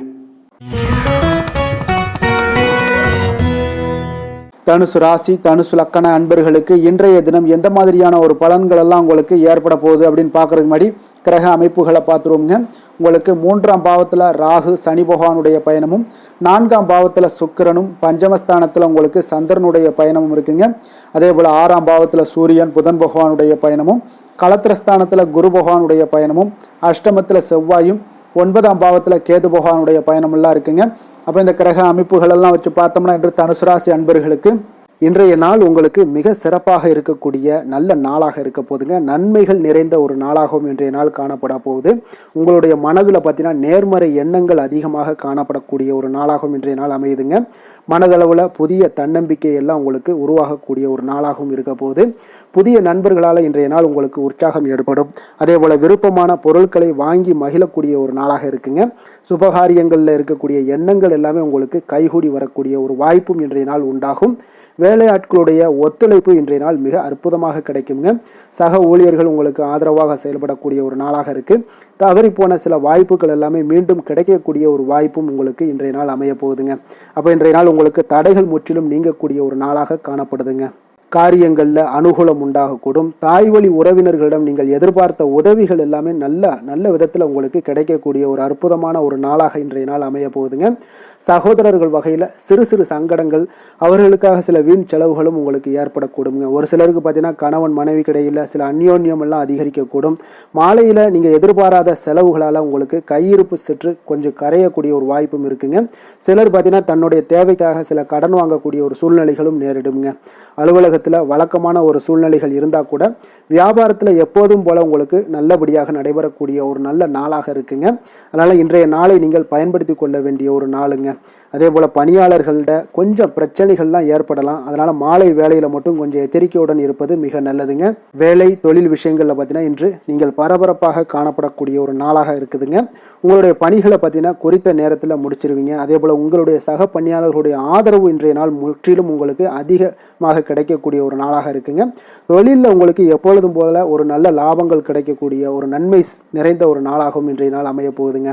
தனுசு ராசி, தனுசு லக்கண அன்பர்களுக்கு இன்றைய தினம் எந்த மாதிரியான ஒரு பலன்கள் எல்லாம் உங்களுக்கு ஏற்பட போகுது அப்படின்னு பார்க்கறதுக்கு முன்னாடி கிரக அமைப்புகளை பார்த்துருவோங்க. உங்களுக்கு 3ஆம் பாவத்தில் ராகு சனி பகவானுடைய பயணமும், 4ஆம் பாவத்தில் சுக்கிரனும், பஞ்சமஸ்தானத்தில் உங்களுக்கு சந்திரனுடைய பயணமும் இருக்குங்க. அதே போல் 6ஆம் பாவத்தில் சூரியன் புதன் பகவானுடைய பயணமும், களத்திரஸ்தானத்தில் குரு பகவானுடைய பயணமும், அஷ்டமத்தில் செவ்வாயும், 9ஆம் பாவத்தில் கேது பகவானுடைய பயணமெல்லாம் இருக்குங்க. அப்போ இந்த கிரக அமைப்புகள் எல்லாம் வச்சு பார்த்தோம்னா இன்று தனுசு ராசி அன்பர்களுக்கு இன்றைய நாள் உங்களுக்கு மிக சிறப்பாக இருக்கக்கூடிய நல்ல நாளாக இருக்க போகுதுங்க. நன்மைகள் நிறைந்த ஒரு நாளாகவும் இன்றைய நாள் காணப்பட போகுது. உங்களுடைய மனதில் பார்த்தீங்கன்னா நேர்மறை எண்ணங்கள் அதிகமாக காணப்படக்கூடிய ஒரு நாளாகவும் இன்றைய நாள் அமையுதுங்க. மனதளவில் புதிய தன்னம்பிக்கை எல்லாம் உங்களுக்கு உருவாகக்கூடிய ஒரு நாளாகவும் இருக்க போகுது. புதிய நண்பர்களால் இன்றைய நாள் உங்களுக்கு உற்சாகம் ஏற்படும். அதே போல் விருப்பமான பொருட்களை வாங்கி மகிழக்கூடிய ஒரு நாளாக இருக்குங்க. சுபகாரியங்களில் இருக்கக்கூடிய எண்ணங்கள் எல்லாமே உங்களுக்கு கைகூடி வரக்கூடிய ஒரு வாய்ப்பும் இன்றைய நாள் உண்டாகும். வேலையாட்களுடைய ஒத்துழைப்பு இன்றைய நாள் மிக அற்புதமாக கிடைக்குங்க. சக ஊழியர்கள் உங்களுக்கு ஆதரவாக செயல்படக்கூடிய ஒரு நாளாக இருக்குது. தவறி போன சில வாய்ப்புகள் எல்லாமே மீண்டும் கிடைக்கக்கூடிய ஒரு வாய்ப்பும் உங்களுக்கு இன்றைய நாள் அமைய போகுதுங்க. அப்போ இன்றைய நாள் உங்களுக்கு தடைகள் முற்றிலும் நீங்கக்கூடிய ஒரு நாளாக காணப்படுதுங்க. காரியங்களில் அனுகூலம் உண்டாகக்கூடும். தாய் வழி உறவினர்களிடம் நீங்கள் எதிர்பார்த்த உதவிகள் எல்லாமே நல்ல விதத்தில் உங்களுக்கு கிடைக்கக்கூடிய ஒரு அற்புதமான ஒரு நாளாக இன்றைய நாள் அமைய போகுதுங்க. சகோதரர்கள் வகையில் சிறு சிறு சங்கடங்கள், அவர்களுக்காக சில வீண் செலவுகளும் உங்களுக்கு ஏற்படக்கூடுங்க. ஒரு சிலருக்கு பார்த்தீங்கன்னா கணவன் மனைவி கிடையில் சில அந்யோன்யம் எல்லாம் அதிகரிக்கக்கூடும். மாலையில் நீங்கள் எதிர்பாராத செலவுகளால் உங்களுக்கு கையிருப்பு சற்று கொஞ்சம் கரையக்கூடிய ஒரு வாய்ப்பும் இருக்குங்க. சிலர் பார்த்தீங்கன்னா தன்னுடைய தேவைக்காக சில கடன் வாங்கக்கூடிய ஒரு சூழ்நிலைகளும் நேரிடுங்க. அலுவலகத்தில் வழக்கமான ஒரு சூழ்நிலைகள் இருந்தால் கூட வியாபாரத்தில் எப்போதும் போல உங்களுக்கு நல்லபடியாக நடைபெறக்கூடிய ஒரு நல்ல நாளாக இருக்குங்க. அதனால் இன்றைய நாளை நீங்கள் பயன்படுத்தி கொள்ள வேண்டிய ஒரு நாளுங்க. அதே போல் பணியாளர்கள்ட கொஞ்சம் பிரச்சனைகள்லாம் ஏற்படலாம். அதனால் மாலை வேலையில் மட்டும் கொஞ்சம் எச்சரிக்கையுடன் இருப்பது மிக நல்லதுங்க. வேலை தொழில் விஷயங்களில் பார்த்தீங்கன்னா இன்று நீங்கள் பரபரப்பாக காணப்படக்கூடிய ஒரு நாளாக இருக்குதுங்க. உங்களுடைய பணிகளை பார்த்தீங்கன்னா குறித்த நேரத்தில் முடிச்சிருவீங்க. அதே போல் உங்களுடைய சக பணியாளர்களுடைய ஆதரவு இன்றைய நாள் முற்றிலும் உங்களுக்கு அதிகமாக கிடைக்கக்கூடிய ஒரு நாளாக இருக்குங்க. தொழிலில் உங்களுக்கு எப்பொழுதும் போல ஒரு நல்ல லாபங்கள் கிடைக்கக்கூடிய ஒரு நன்மை நிறைந்த ஒரு நாளாகவும் இன்றைய நாள் அமைய போகுதுங்க.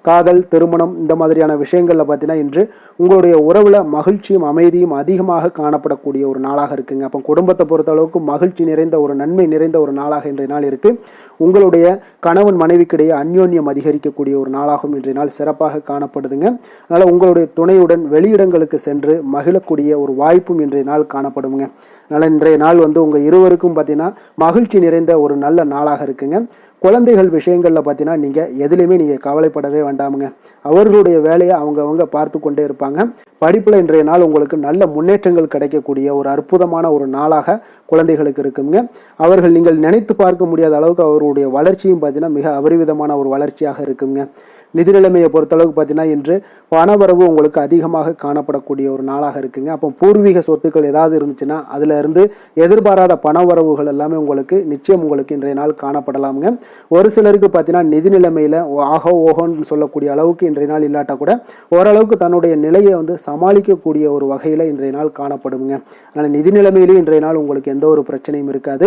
காதல், திருமணம் இந்த மாதிரியான விஷயங்களில் பார்த்தீங்கன்னா இன்று உங்களுடைய உறவில் மகிழ்ச்சியும் அமைதியும் அதிகமாக காணப்படக்கூடிய ஒரு நாளாக இருக்குங்க. அப்போ குடும்பத்தை பொறுத்த அளவுக்கு மகிழ்ச்சி நிறைந்த ஒரு நன்மை நிறைந்த ஒரு நாளாக இன்றைய நாள் இருக்குது. உங்களுடைய கணவன் மனைவிக்கிடையே அந்யோன்யம் அதிகரிக்கக்கூடிய ஒரு நாளாகவும் இன்றைய நாள் சிறப்பாக காணப்படுதுங்க. அதனால் உங்களுடைய துணையுடன் வெளியிடங்களுக்கு சென்று மகிழக்கூடிய ஒரு வாய்ப்பும் இன்றைய நாள் காணப்படுங்க. அதனால் இன்றைய நாள் உங்கள் இருவருக்கும் பார்த்தீங்கன்னா மகிழ்ச்சி நிறைந்த ஒரு நல்ல நாளாக இருக்குங்க. குழந்தைகள் விஷயங்களில் பார்த்தீங்கன்னா நீங்கள் எதுலேயுமே நீங்கள் கவலைப்படவே வேண்டாமுங்க. அவர்களுடைய வேலையை அவங்க பார்த்து கொண்டே இருப்பாங்க. படிப்பில் இன்றைய நாள் உங்களுக்கு நல்ல முன்னேற்றங்கள் கிடைக்கக்கூடிய ஒரு அற்புதமான ஒரு நாளாக குழந்தைகளுக்கு இருக்குங்க. அவர்கள் நீங்கள் நினைத்து பார்க்க முடியாத அளவுக்கு அவருடைய வளர்ச்சியும் பார்த்தீங்கன்னா மிக அபரிவிதமான ஒரு வளர்ச்சியாக இருக்குங்க. நிதி நிலைமையை பொறுத்தளவுக்கு பார்த்தீங்கன்னா இன்று பணவரவு உங்களுக்கு அதிகமாக காணப்படக்கூடிய ஒரு நாளாக இருக்குங்க. அப்போ பூர்வீக சொத்துக்கள் ஏதாவது இருந்துச்சுன்னா அதில் இருந்து எதிர்பாராத பணவரவுகள் எல்லாமே உங்களுக்கு நிச்சயம் உங்களுக்கு இன்றைய நாள் காணப்படலாமுங்க. ஒரு சிலருக்கு பார்த்தீங்கன்னா நிதி நிலைமையில் ஆகோ ஓகோன்னு சொல்லக்கூடிய அளவுக்கு இன்றைய நாள் இல்லாட்டா கூட ஓரளவுக்கு தன்னுடைய நிலையை சமாளிக்கக்கூடிய ஒரு வகையில் இன்றைய நாள் காணப்படுங்க. அதனால் நிதி நிலைமையிலும் இன்றைய நாள் உங்களுக்கு எந்த ஒரு பிரச்சனையும் இருக்காது.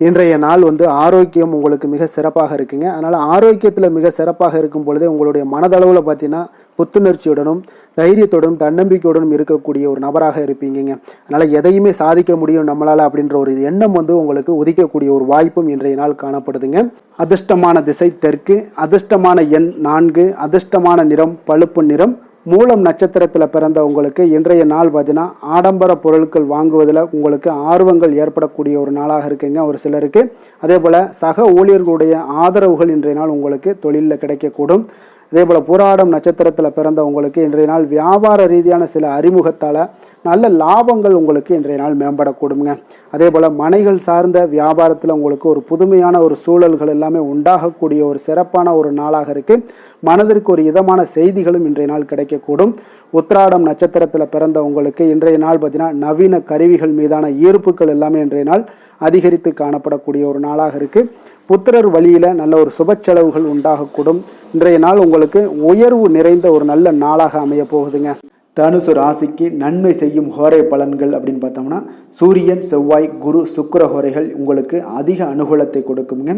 இன்றைய நாள் ஆரோக்கியம் உங்களுக்கு மிக சிறப்பாக இருக்குங்க. அதனால் ஆரோக்கியத்தில் மிக சிறப்பாக இருக்கும் பொழுதே உங்களுடைய மனதளவில் பார்த்தீங்கன்னா புத்துணர்ச்சியுடனும் தைரியத்துடனும் தன்னம்பிக்கையுடனும் இருக்கக்கூடிய ஒரு நபராக இருப்பீங்க. அதனால் எதையுமே சாதிக்க முடியும் நம்மளால் அப்படின்ற ஒரு எண்ணம் உங்களுக்கு உதிக்கக்கூடிய ஒரு வாய்ப்பும் இன்றைய நாள் காணப்படுதுங்க. அதிர்ஷ்டமான திசை தெற்கு, அதிர்ஷ்டமான எண் 4, அதிர்ஷ்டமான நிறம் பழுப்பு நிறம். மூலம் நட்சத்திரத்தில் பிறந்த உங்களுக்கு இன்றைய நாள் பார்த்தீங்கன்னா ஆடம்பர பொருட்கள் வாங்குவதில் உங்களுக்கு ஆர்வங்கள் ஏற்படக்கூடிய ஒரு நாளாக இருக்குங்க ஒரு சிலருக்கு. அதே போல் சக ஊழியர்களுடைய ஆதரவுகள் இன்றைய நாள் உங்களுக்கு தொழிலில் கிடைக்கக்கூடும். அதே போல் பூராடம் நட்சத்திரத்தில் பிறந்த உங்களுக்கு இன்றைய நாள் வியாபார ரீதியான சில அறிமுகத்தால் நல்ல லாபங்கள் உங்களுக்கு இன்றைய நாள் மேம்படக்கூடுங்க. அதே போல் மனைகள் சார்ந்த வியாபாரத்தில் உங்களுக்கு ஒரு புதுமையான ஒரு சூழல்கள் எல்லாமே உண்டாகக்கூடிய ஒரு சிறப்பான ஒரு நாளாக இருக்குது. மனதிற்கு ஒரு இதமான செய்திகளும் இன்றைய நாள் கிடைக்கக்கூடும். உத்திராடம் நட்சத்திரத்தில் பிறந்த உங்களுக்கு இன்றைய நாள் பார்த்தீங்கன்னா நவீன கருவிகள் மீதான ஈர்ப்புகள் எல்லாமே இன்றைய நாள் அதிகரித்து காணப்படக்கூடிய ஒரு நாளாக இருக்குது. புத்திரர் வழியில் நல்ல ஒரு சுப செலவுகள் உண்டாகக்கூடும். இன்றைய நாள் உங்களுக்கு உயர்வு நிறைந்த ஒரு நல்ல நாளாக அமைய போகுதுங்க. தனுசு ராசிக்கு நன்மை செய்யும் ஹோரை பலன்கள் அப்படின்னு பார்த்தோம்னா சூரியன், செவ்வாய், குரு, சுக்கிர ஹோரைகள் உங்களுக்கு அதிக அனுகூலத்தை கொடுக்குங்க.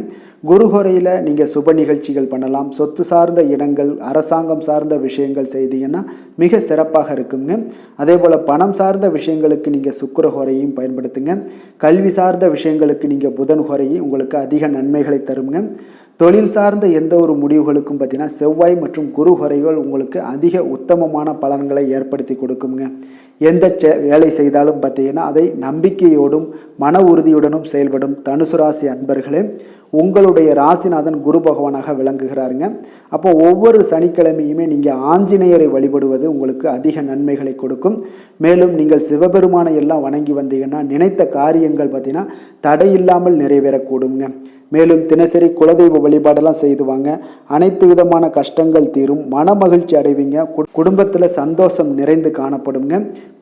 குரு ஹோரையில் நீங்கள் சுப நிகழ்ச்சிகள் பண்ணலாம். சொத்து சார்ந்த இடங்கள், அரசாங்கம் சார்ந்த விஷயங்கள் செய்தீங்கன்னா மிக சிறப்பாக இருக்குங்க. அதே போல் பணம் சார்ந்த விஷயங்களுக்கு நீங்கள் சுக்கிர ஹோரையும் பயன்படுத்துங்க. கல்வி சார்ந்த விஷயங்களுக்கு நீங்கள் புதன் ஹோரையும் உங்களுக்கு அதிக நன்மைகளை தருங்க. தொழில் சார்ந்த எந்த ஒரு முடிவுகளுக்கும் பார்த்தீங்கன்னா செவ்வாய் மற்றும் குரு ஹோரைகள் உங்களுக்கு அதிக உத்தமமான பலன்களை ஏற்படுத்தி கொடுக்குங்க. எந்த வேலை செய்தாலும் பார்த்தீங்கன்னா அதை நம்பிக்கையோடும் மன உறுதியுடனும் செயல்படும் தனுசு ராசி அன்பர்களே, உங்களுடைய ராசிநாதன் குரு பகவானாக விளங்குகிறாருங்க. அப்போ ஒவ்வொரு சனிக்கிழமையுமே நீங்கள் ஆஞ்சநேயரை வழிபடுவது உங்களுக்கு அதிக நன்மைகளை கொடுக்கும். மேலும் நீங்கள் சிவபெருமானை எல்லாம் வணங்கி வந்தீங்கன்னா நினைத்த காரியங்கள் பார்த்தீங்கன்னா தடையில்லாமல் நிறைவேறக்கூடுங்க. மேலும் தினசரி குலதெய்வ வழிபாடெல்லாம் செய்துவாங்க. அனைத்து விதமான கஷ்டங்கள் தீரும், மன மகிழ்ச்சி அடைவீங்க, குடும்பத்தில் சந்தோஷம் நிறைந்து காணப்படுங்க.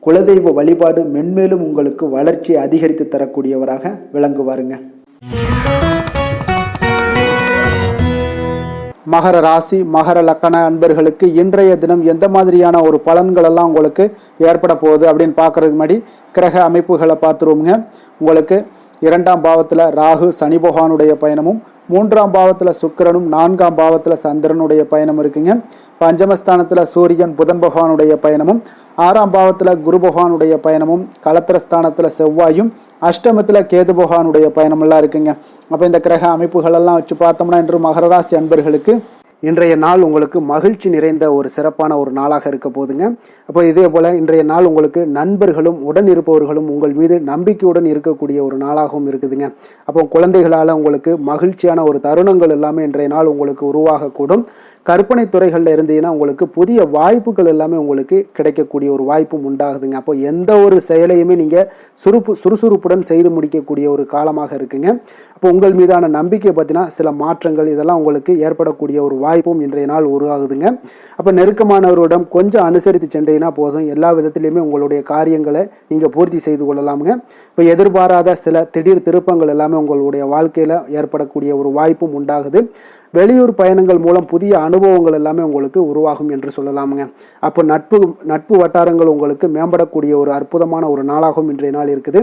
குலதெய்வ வழிபாடு மென்மேலும் உங்களுக்கு வளர்ச்சியை அதிகரித்து தரக்கூடியவராக விளங்குவாருங்க. மகர ராசி மகர லக்கண அன்பர்களுக்கு இன்றைய தினம் எந்த மாதிரியான ஒரு பலன்கள் எல்லாம் உங்களுக்கு ஏற்பட போகுது அப்படின்னு பார்க்கறதுக்கு முன்னாடி கிரக அமைப்புகளை பார்த்துருவோங்க. உங்களுக்கு 2ஆம் பாவத்தில் ராகு சனி பகவானுடைய பயணமும், 3ஆம் பாவத்தில் சுக்கிரனும், 4ஆம் பாவத்தில் சந்திரனுடைய பயணம் இருக்குங்க. பஞ்சமஸ்தானத்தில் சூரியன் புதன் பகவானுடைய பயணமும், 6ஆம் பாவத்தில் குரு பகவானுடைய பயணமும், களத்திரஸ்தானத்தில் செவ்வாயும், அஷ்டமத்தில் கேது பகவானுடைய பயணமெல்லாம் இருக்குங்க. அப்போ இந்த கிரக அமைப்புகளெல்லாம் வச்சு பார்த்தோம்னா இன்று மகர ராசி அன்பர்களுக்கு இன்றைய நாள் உங்களுக்கு மகிழ்ச்சி நிறைந்த ஒரு சிறப்பான ஒரு நாளாக இருக்க போதுங்க. அப்போ இதே போல் இன்றைய நாள் உங்களுக்கு நண்பர்களும் உடன் இருப்பவர்களும் உங்கள் மீது நம்பிக்கையுடன் இருக்கக்கூடிய ஒரு நாளாகவும் இருக்குதுங்க. அப்போ குழந்தைகளால் உங்களுக்கு மகிழ்ச்சியான ஒரு தருணங்கள் எல்லாமே இன்றைய நாள் உங்களுக்கு உருவாகக்கூடும். கற்பனை துறைகளில் இருந்தீங்கன்னா உங்களுக்கு புதிய வாய்ப்புகள் எல்லாமே உங்களுக்கு கிடைக்கக்கூடிய ஒரு வாய்ப்பும் உண்டாகுதுங்க. அப்போ எந்த ஒரு செயலையுமே நீங்கள் சுறுசுறுப்புடன் செய்து முடிக்கக்கூடிய ஒரு காலமாக இருக்குங்க. அப்போ உங்கள் மீதான நம்பிக்கை பார்த்தீங்கன்னா சில மாற்றங்கள் இதெல்லாம் உங்களுக்கு ஏற்படக்கூடிய ஒரு வாய்ப்பும் இன்றைய நாள் உருவாகுதுங்க. அப்போ நெருக்கமானவரிடம் கொஞ்சம் அனுசரித்து சென்றீங்கன்னா போதும், எல்லா விதத்திலையுமே உங்களுடைய காரியங்களை நீங்கள் பூர்த்தி செய்து கொள்ளலாமுங்க. இப்போ எதிர்பாராத சில திடீர் திருப்பங்கள் எல்லாமே உங்களுடைய வாழ்க்கையில் ஏற்படக்கூடிய ஒரு வாய்ப்பும் உண்டாகுது. வெளியூர் பயணங்கள் மூலம் புதிய அனுபவங்கள் எல்லாமே உங்களுக்கு உருவாகும் என்று சொல்லலாமுங்க. அப்போ நட்பு வட்டாரங்கள் உங்களுக்கு மேம்படக்கூடிய ஒரு அற்புதமான ஒரு நாளாகவும் இன்றைய நாள் இருக்குது.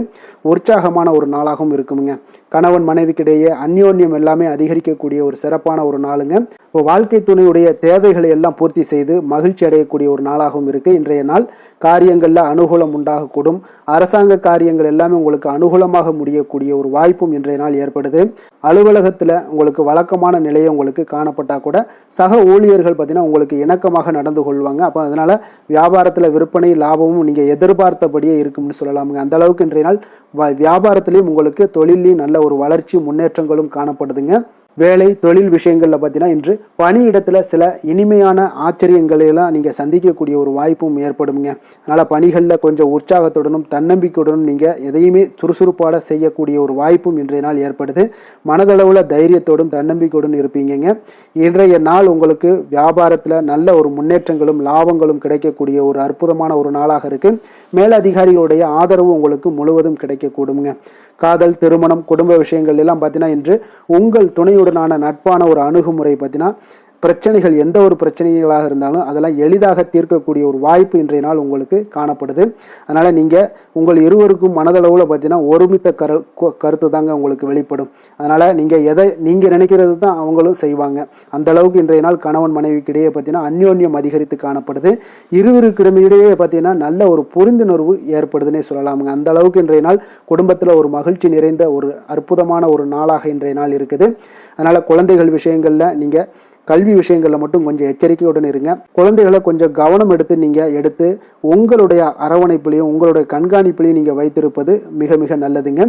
உற்சாகமான ஒரு நாளாகவும் இருக்குமுங்க. கணவன் மனைவிக்கிடையே அந்யோன்யம் எல்லாமே அதிகரிக்கக்கூடிய ஒரு சிறப்பான ஒரு நாளுங்க. இப்போ வாழ்க்கை துணையுடைய தேவைகளை எல்லாம் பூர்த்தி செய்து மகிழ்ச்சி அடையக்கூடிய ஒரு நாளாகவும் இருக்கு இன்றைய நாள். காரியங்களில் அனுகூலம் உண்டாகக்கூடும். அரசாங்க காரியங்கள் எல்லாமே உங்களுக்கு அனுகூலமாக முடியக்கூடிய ஒரு வாய்ப்பும் இன்றைய நாள் ஏற்படுது. அலுவலகத்தில் உங்களுக்கு வழக்கமான நிலையை உங்களுக்கு காணப்பட்டால் கூட சக ஊழியர்கள் பார்த்தீங்கன்னா உங்களுக்கு இணக்கமாக நடந்து கொள்வாங்க. அப்போ அதனால் வியாபாரத்தில் விற்பனை லாபமும் நீங்கள் எதிர்பார்த்தபடியே இருக்கும்னு சொல்லலாமுங்க. அந்த அளவுக்கு இன்றைய நாள் வியாபாரத்திலையும் உங்களுக்கு தொழிலையும் நல்ல ஒரு வளர்ச்சி முன்னேற்றங்களும் காணப்படுதுங்க. வேலை தொழில் விஷயங்களில் பார்த்தீங்கன்னா இன்று பணியிடத்தில் சில இனிமையான ஆச்சரியங்களை எல்லாம் நீங்கள் சந்திக்கக்கூடிய ஒரு வாய்ப்பும் ஏற்படுங்க. அதனால் பணிகளில் கொஞ்சம் உற்சாகத்துடனும் தன்னம்பிக்கையுடனும் நீங்கள் எதையுமே சுறுசுறுப்பாக செய்யக்கூடிய ஒரு வாய்ப்பும் இன்றைய நாள் ஏற்படுது. மனதளவில் தைரியத்தோடும் தன்னம்பிக்கையுடன் இருப்பீங்க. இன்றைய நாள் உங்களுக்கு வியாபாரத்தில் நல்ல ஒரு முன்னேற்றங்களும் லாபங்களும் கிடைக்கக்கூடிய ஒரு அற்புதமான ஒரு நாளாக இருக்குது. மேலதிகாரிகளுடைய ஆதரவு உங்களுக்கு முழுவதும் கிடைக்கக்கூடுங்க. காதல், திருமணம், குடும்ப விஷயங்கள் எல்லாம் பார்த்தீங்கன்னா இன்று உங்கள் துணையுடனான நட்பான ஒரு அணுகுமுறை பார்த்தீங்கன்னா பிரச்சனைகள் எந்த ஒரு பிரச்சனைகளாக இருந்தாலும் அதெல்லாம் எளிதாக தீர்க்கக்கூடிய ஒரு வாய்ப்பு இன்றைய நாள் உங்களுக்கு காணப்படுது. அதனால் நீங்கள் உங்கள் இருவருக்கும் மனதளவில் பார்த்தீங்கன்னா ஒருமித்த கருத்து தாங்க உங்களுக்கு வெளிப்படும். அதனால் நீங்கள் நினைக்கிறது தான் அவங்களும் செய்வாங்க. அந்த அளவுக்கு இன்றைய நாள் கணவன் மனைவிக்கிடையே பார்த்தீங்கன்னா அந்யோன்யம் அதிகரித்து காணப்படுது. இருவருக்கிடையே பார்த்தீங்கன்னா நல்ல ஒரு புரிந்துணர்வு ஏற்படுதுன்னே சொல்லலாமுங்க. அந்த அளவுக்கு இன்றைய நாள் குடும்பத்தில் ஒரு மகிழ்ச்சி நிறைந்த ஒரு அற்புதமான ஒரு நாளாக இன்றைய நாள் இருக்குது. அதனால் குழந்தைகள் விஷயங்களில் நீங்கள் கல்வி விஷயங்களில் மட்டும் கொஞ்சம் எச்சரிக்கையுடன் இருங்க. குழந்தைகளை கொஞ்சம் கவனம் எடுத்து உங்களுடைய அரவணைப்புலையும் உங்களுடைய கண்காணிப்புலையும் நீங்கள் வைத்திருப்பது மிக மிக நல்லதுங்க.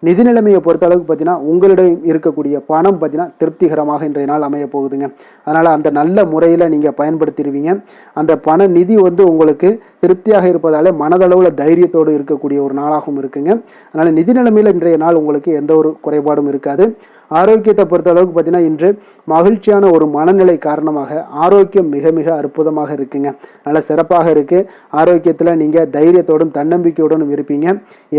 நிதி நிலைமையை பொறுத்த அளவுக்கு பார்த்தீங்கன்னா உங்களிடம் இருக்கக்கூடிய பணம் பார்த்தீங்கன்னா திருப்திகரமாக இன்றைய நாள் அமைய போகுதுங்க. அதனால் அந்த நல்ல முறையில் நீங்கள் பயன்படுத்திடுவீங்க. அந்த பண நிதி உங்களுக்கு திருப்தியாக இருப்பதாலே மனதளவில் தைரியத்தோடு இருக்கக்கூடிய ஒரு நாளாகவும் இருக்குங்க. அதனால் நிதி நிலைமையில் இன்றைய நாள் உங்களுக்கு எந்த ஒரு குறைபாடும் இருக்காது. ஆரோக்கியத்தை பொறுத்த அளவுக்கு பார்த்தீங்கன்னா இன்று மகிழ்ச்சியான ஒரு மனநிலை காரணமாக ஆரோக்கியம் மிக மிக அற்புதமாக இருக்குங்க. நல்ல சிறப்பாக இருக்கு. ஆரோக்கியத்தில் நீங்கள் தைரியத்தோடும் தன்னம்பிக்கையோடும் இருப்பீங்க.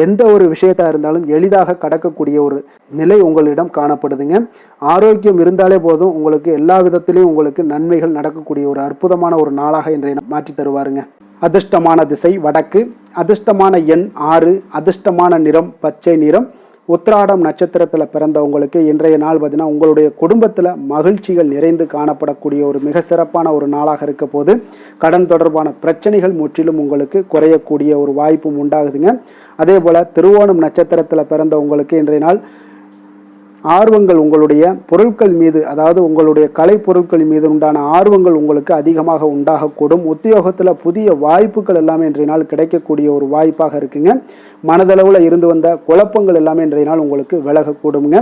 எந்த ஒரு விஷயத்தாக இருந்தாலும் எளிதாக கடக்கக்கூடிய ஒரு நிலை உங்களிடம் காணப்படுதுங்க. ஆரோக்கியம் இருந்தாலே போதும், உங்களுக்கு எல்லா விதத்திலையும் உங்களுக்கு நன்மைகள் நடக்கக்கூடிய ஒரு அற்புதமான ஒரு நாளாக இன்றைய மாற்றி தருவாருங்க. அதிர்ஷ்டமான திசை வடக்கு, அதிர்ஷ்டமான எண் 6, அதிர்ஷ்டமான நிறம் பச்சை நிறம். உத்திராடம் நட்சத்திரத்தில் பிறந்தவங்களுக்கு இன்றைய நாள் பார்த்தீங்கன்னா உங்களுடைய குடும்பத்தில் மகிழ்ச்சிகள் நிறைந்து காணப்படக்கூடிய ஒரு மிக சிறப்பான ஒரு நாளாக இருக்க போது கடன் தொடர்பான பிரச்சனைகள் முற்றிலும் உங்களுக்கு குறையக்கூடிய ஒரு வாய்ப்பும் உண்டாகுதுங்க. அதே போல் திருவோணம் நட்சத்திரத்தில் பிறந்தவங்களுக்கு இன்றைய நாள் ஆர்வங்கள் உங்களுடைய பொருட்கள் மீது, அதாவது உங்களுடைய கலை பொருட்கள் மீது உண்டான ஆர்வங்கள் உங்களுக்கு அதிகமாக உண்டாகக்கூடும். உத்தியோகத்தில் புதிய வாய்ப்புகள் எல்லாமே இன்றைய நாள் கிடைக்கக்கூடிய ஒரு வாய்ப்பாக இருக்குங்க. மனதளவில் இருந்து வந்த குழப்பங்கள் எல்லாமே இன்றைய நாள் உங்களுக்கு விலகக்கூடுங்க.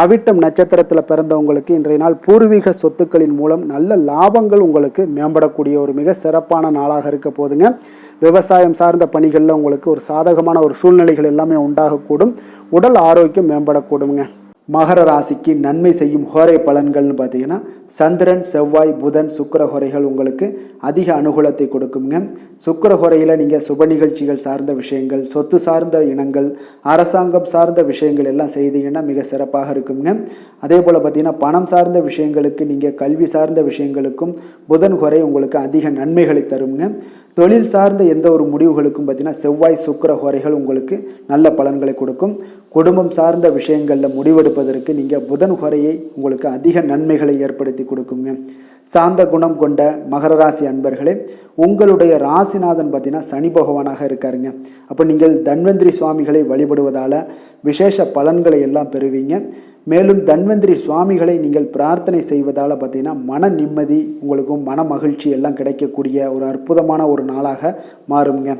அவிட்டம் நட்சத்திரத்தில் பிறந்தவங்களுக்கு இன்றைய நாள் பூர்வீக சொத்துக்களின் மூலம் நல்ல லாபங்கள் உங்களுக்கு மேம்படக்கூடிய ஒரு மிக சிறப்பான நாளாக இருக்க போதுங்க. விவசாயம் சார்ந்த பணிகளில் உங்களுக்கு ஒரு சாதகமான ஒரு சூழ்நிலைகள் எல்லாமே உண்டாகக்கூடும். உடல் ஆரோக்கியம் மேம்படக்கூடுங்க. மகர ராசிக்கு நன்மை செய்யும் ஹோரை பலன்கள்னு பார்த்தீங்கன்னா சந்திரன், செவ்வாய், புதன், சுக்கிர ஹோரைகள் உங்களுக்கு அதிக அனுகூலத்தை கொடுக்குங்க. சுக்கிர ஹோரையில் நீங்கள் சுப நிகழ்ச்சிகள் சார்ந்த விஷயங்கள், சொத்து சார்ந்த இனங்கள், அரசாங்கம் சார்ந்த விஷயங்கள் எல்லாம் செய்தீங்கன்னா மிக சிறப்பாக இருக்குங்க. அதே போல் பார்த்தீங்கன்னா பணம் சார்ந்த விஷயங்களுக்கு, நீங்கள் கல்வி சார்ந்த விஷயங்களுக்கும் புதன் ஹோரை உங்களுக்கு அதிக நன்மைகளை தருங்க. தொழில் சார்ந்த எந்த ஒரு முடிவுகளுக்கும் பார்த்தீங்கன்னா செவ்வாய், சுக்கிர ஹோரைகள் உங்களுக்கு நல்ல பலன்களை கொடுக்கும். குடும்பம் சார்ந்த விஷயங்களில் முடிவெடுப்பதற்கு நீங்கள் புதன் ஹோரையை உங்களுக்கு அதிக நன்மைகளை ஏற்படுத்தி கொடுக்குங்க. சாந்த குணம் கொண்ட மகர ராசி அன்பர்களே, உங்களுடைய ராசிநாதன் பார்த்தீங்கன்னா சனி பகவானாக இருக்காருங்க. அப்போ நீங்கள் தன்வந்திரி சுவாமிகளை வழிபடுவதால் விசேஷ பலன்களை எல்லாம் பெறுவீங்க. மேலும் தன்வந்திரி சுவாமிகளை நீங்கள் பிரார்த்தனை செய்வதால் பார்த்தீங்கன்னா மன நிம்மதி, உங்களுக்கும் மன மகிழ்ச்சி எல்லாம் கிடைக்கக்கூடிய ஒரு அற்புதமான ஒரு நாளாக மாறுங்க.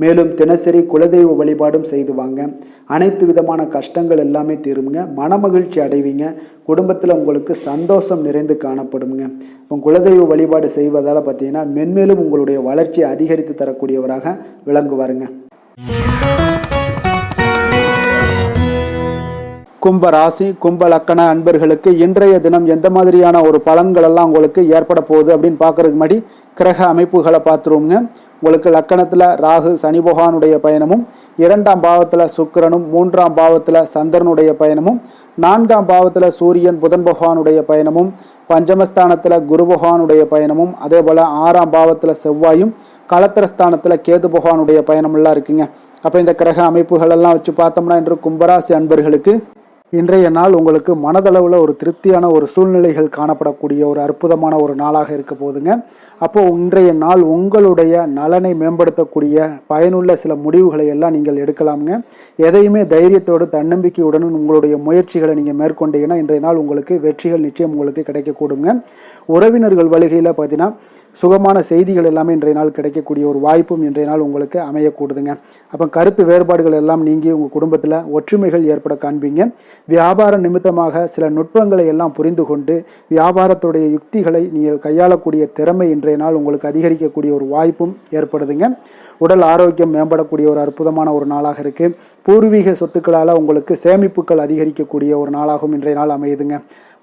மேலும் தினசரி குலதெய்வ வழிபாடும் செய்து வாங்க. அனைத்து விதமான கஷ்டங்கள் எல்லாமே தீருங்க. மனமகிழ்ச்சி அடைவீங்க. குடும்பத்தில் உங்களுக்கு சந்தோஷம் நிறைந்து காணப்படுங்க. இப்போ குலதெய்வ வழிபாடு செய்வதால் பார்த்தீங்கன்னா மென்மேலும் உங்களுடைய வளர்ச்சியை அதிகரித்து தரக்கூடியவராக விளங்குவாருங்க. கும்ப ராசி கும்ப லக்கண அன்பர்களுக்கு இன்றைய தினம் எந்த மாதிரியான ஒரு பலன்கள் எல்லாம் உங்களுக்கு ஏற்பட போகுது அப்படின்னு பார்க்கறதுக்கு முன்னாடி கிரக அமைப்புகளை பார்த்துருவோங்க. உங்களுக்கு லக்கணத்தில் ராகு சனி பகவானுடைய பயணமும், 2ஆம் பாவத்தில் சுக்கிரனும், 3ஆம் பாவத்தில் சந்திரனுடைய பயணமும், 4ஆம் பாவத்தில் சூரியன் புதன் பகவானுடைய பயணமும், பஞ்சமஸ்தானத்தில் குரு பகவானுடைய பயணமும், அதே போல் 6ஆம் பாவத்தில் செவ்வாயும், களத்திரஸ்தானத்தில் கேது பகவானுடைய பயணமெல்லாம் இருக்குங்க. அப்போ இந்த கிரக அமைப்புகள் எல்லாம் வச்சு பார்த்தோம்னா இன்று கும்பராசி அன்பர்களுக்கு இன்றைய நாள் உங்களுக்கு மனதளவில் ஒரு திருப்தியான ஒரு சூழ்நிலைகள் காணப்படக்கூடிய ஒரு அற்புதமான ஒரு நாளாக இருக்க போகுதுங்க. அப்போது இன்றைய நாள் உங்களுடைய நலனை மேம்படுத்தக்கூடிய பயனுள்ள சில முடிவுகளை எல்லாம் நீங்கள் எடுக்கலாமுங்க. எதையுமே தைரியத்தோடு தன்னம்பிக்கையுடன் உங்களுடைய முயற்சிகளை நீங்கள் மேற்கொண்டீங்கன்னா இன்றைய நாள் உங்களுக்கு வெற்றிகள் நிச்சயம் உங்களுக்கு கிடைக்கக்கூடுங்க. உறவினர்கள் வழிகையில் பார்த்தீங்கன்னா சுகமான செய்திகள் எல்லாமே இன்றைய நாள் கிடைக்கக்கூடிய ஒரு வாய்ப்பும் இன்றைய நாள் உங்களுக்கு அமையக்கூடுதுங்க. அப்போ கருத்து வேறுபாடுகள் எல்லாம் நீங்கி உங்கள் குடும்பத்தில் ஒற்றுமைகள் ஏற்பட காண்பீங்க. வியாபார நிமித்தமாக சில நுட்பங்களை எல்லாம் புரிந்து கொண்டு வியாபாரத்துடைய யுக்திகளை நீங்கள் கையாளக்கூடிய திறமை இன்றைய நாள் உங்களுக்கு அதிகரிக்கக்கூடிய ஒரு வாய்ப்பும் ஏற்படுதுங்க. உடல் ஆரோக்கியம் மேம்படக்கூடிய ஒரு அற்புதமான ஒரு நாளாக இருக்குது. பூர்வீக சொத்துக்களால் உங்களுக்கு சேமிப்புகள் அதிகரிக்கக்கூடிய ஒரு நாளாகவும் இன்றைய நாள் அமையுதுங்க.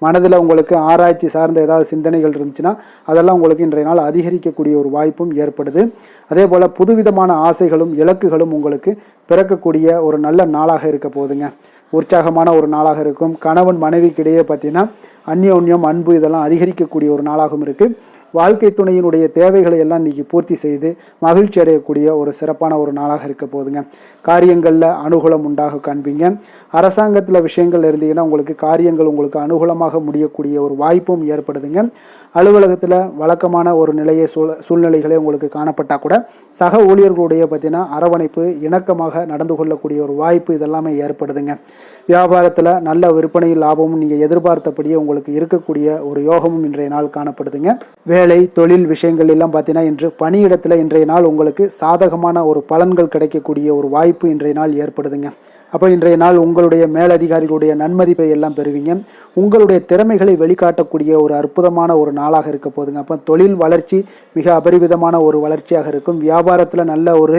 மனதில் உங்களுக்கு ஆராய்ச்சி சார்ந்த ஏதாவது சிந்தனைகள் இருந்துச்சுன்னா அதெல்லாம் உங்களுக்கு இன்றைய நாள் அதிகரிக்கக்கூடிய ஒரு வாய்ப்பும் ஏற்படுது. அதே போல் புதுவிதமான ஆசைகளும் இலக்குகளும் உங்களுக்கு பிறக்கக்கூடிய ஒரு நல்ல நாளாக இருக்க போகுதுங்க. உற்சாகமான ஒரு நாளாக இருக்கும். கணவன் மனைவிக்கிடையே பார்த்தீங்கன்னா அந்யோன்யம் அன்பு இதெல்லாம் அதிகரிக்கக்கூடிய ஒரு நாளாகவும் இருக்குது. வாழ்க்கை துணையினுடைய தேவைகளை எல்லாம் இன்றைக்கி பூர்த்தி செய்து மகிழ்ச்சி அடையக்கூடிய ஒரு சிறப்பான ஒரு நாளாக இருக்க போகுதுங்க. காரியங்களில் அனுகூலம் உண்டாக காண்பீங்க. அரசாங்கத்தில் விஷயங்கள் இருந்தீங்கன்னா உங்களுக்கு காரியங்கள் உங்களுக்கு அனுகூலமாக முடியக்கூடிய ஒரு வாய்ப்பும் ஏற்படுதுங்க. அலுவலகத்தில் வழக்கமான ஒரு நிலையை சூழ்நிலைகளே உங்களுக்கு காணப்பட்டால் கூட சக ஊழியர்களுடைய பார்த்தீங்கன்னா அரவணைப்பு இணக்கமாக நடந்து கொள்ளக்கூடிய ஒரு வாய்ப்பு இதெல்லாமே ஏற்படுதுங்க. வியாபாரத்தில் நல்ல விற்பனை லாபமும் நீங்கள் எதிர்பார்த்தபடியே உங்களுக்கு இருக்கக்கூடிய ஒரு யோகமும் இன்றைய நாள் காணப்படுதுங்க. வேலை தொழில் விஷயங்கள் எல்லாம் பார்த்தீங்கன்னா இன்று பணியிடத்தில் இன்றைய நாள் உங்களுக்கு சாதகமான ஒரு பலன்கள் கிடைக்கக்கூடிய ஒரு வாய்ப்பு இன்றைய நாள் ஏற்படுதுங்க. அப்போ இன்றைய நாள் உங்களுடைய மேலதிகாரிகளுடைய நன்மதிப்பை எல்லாம் பெறுவீங்க. உங்களுடைய திறமைகளை வெளிக்காட்டக்கூடிய ஒரு அற்புதமான ஒரு நாளாக இருக்க போதுங்க. அப்போ தொழில் வளர்ச்சி மிக அபரிவிதமான ஒரு வளர்ச்சியாக இருக்கும். வியாபாரத்தில் நல்ல ஒரு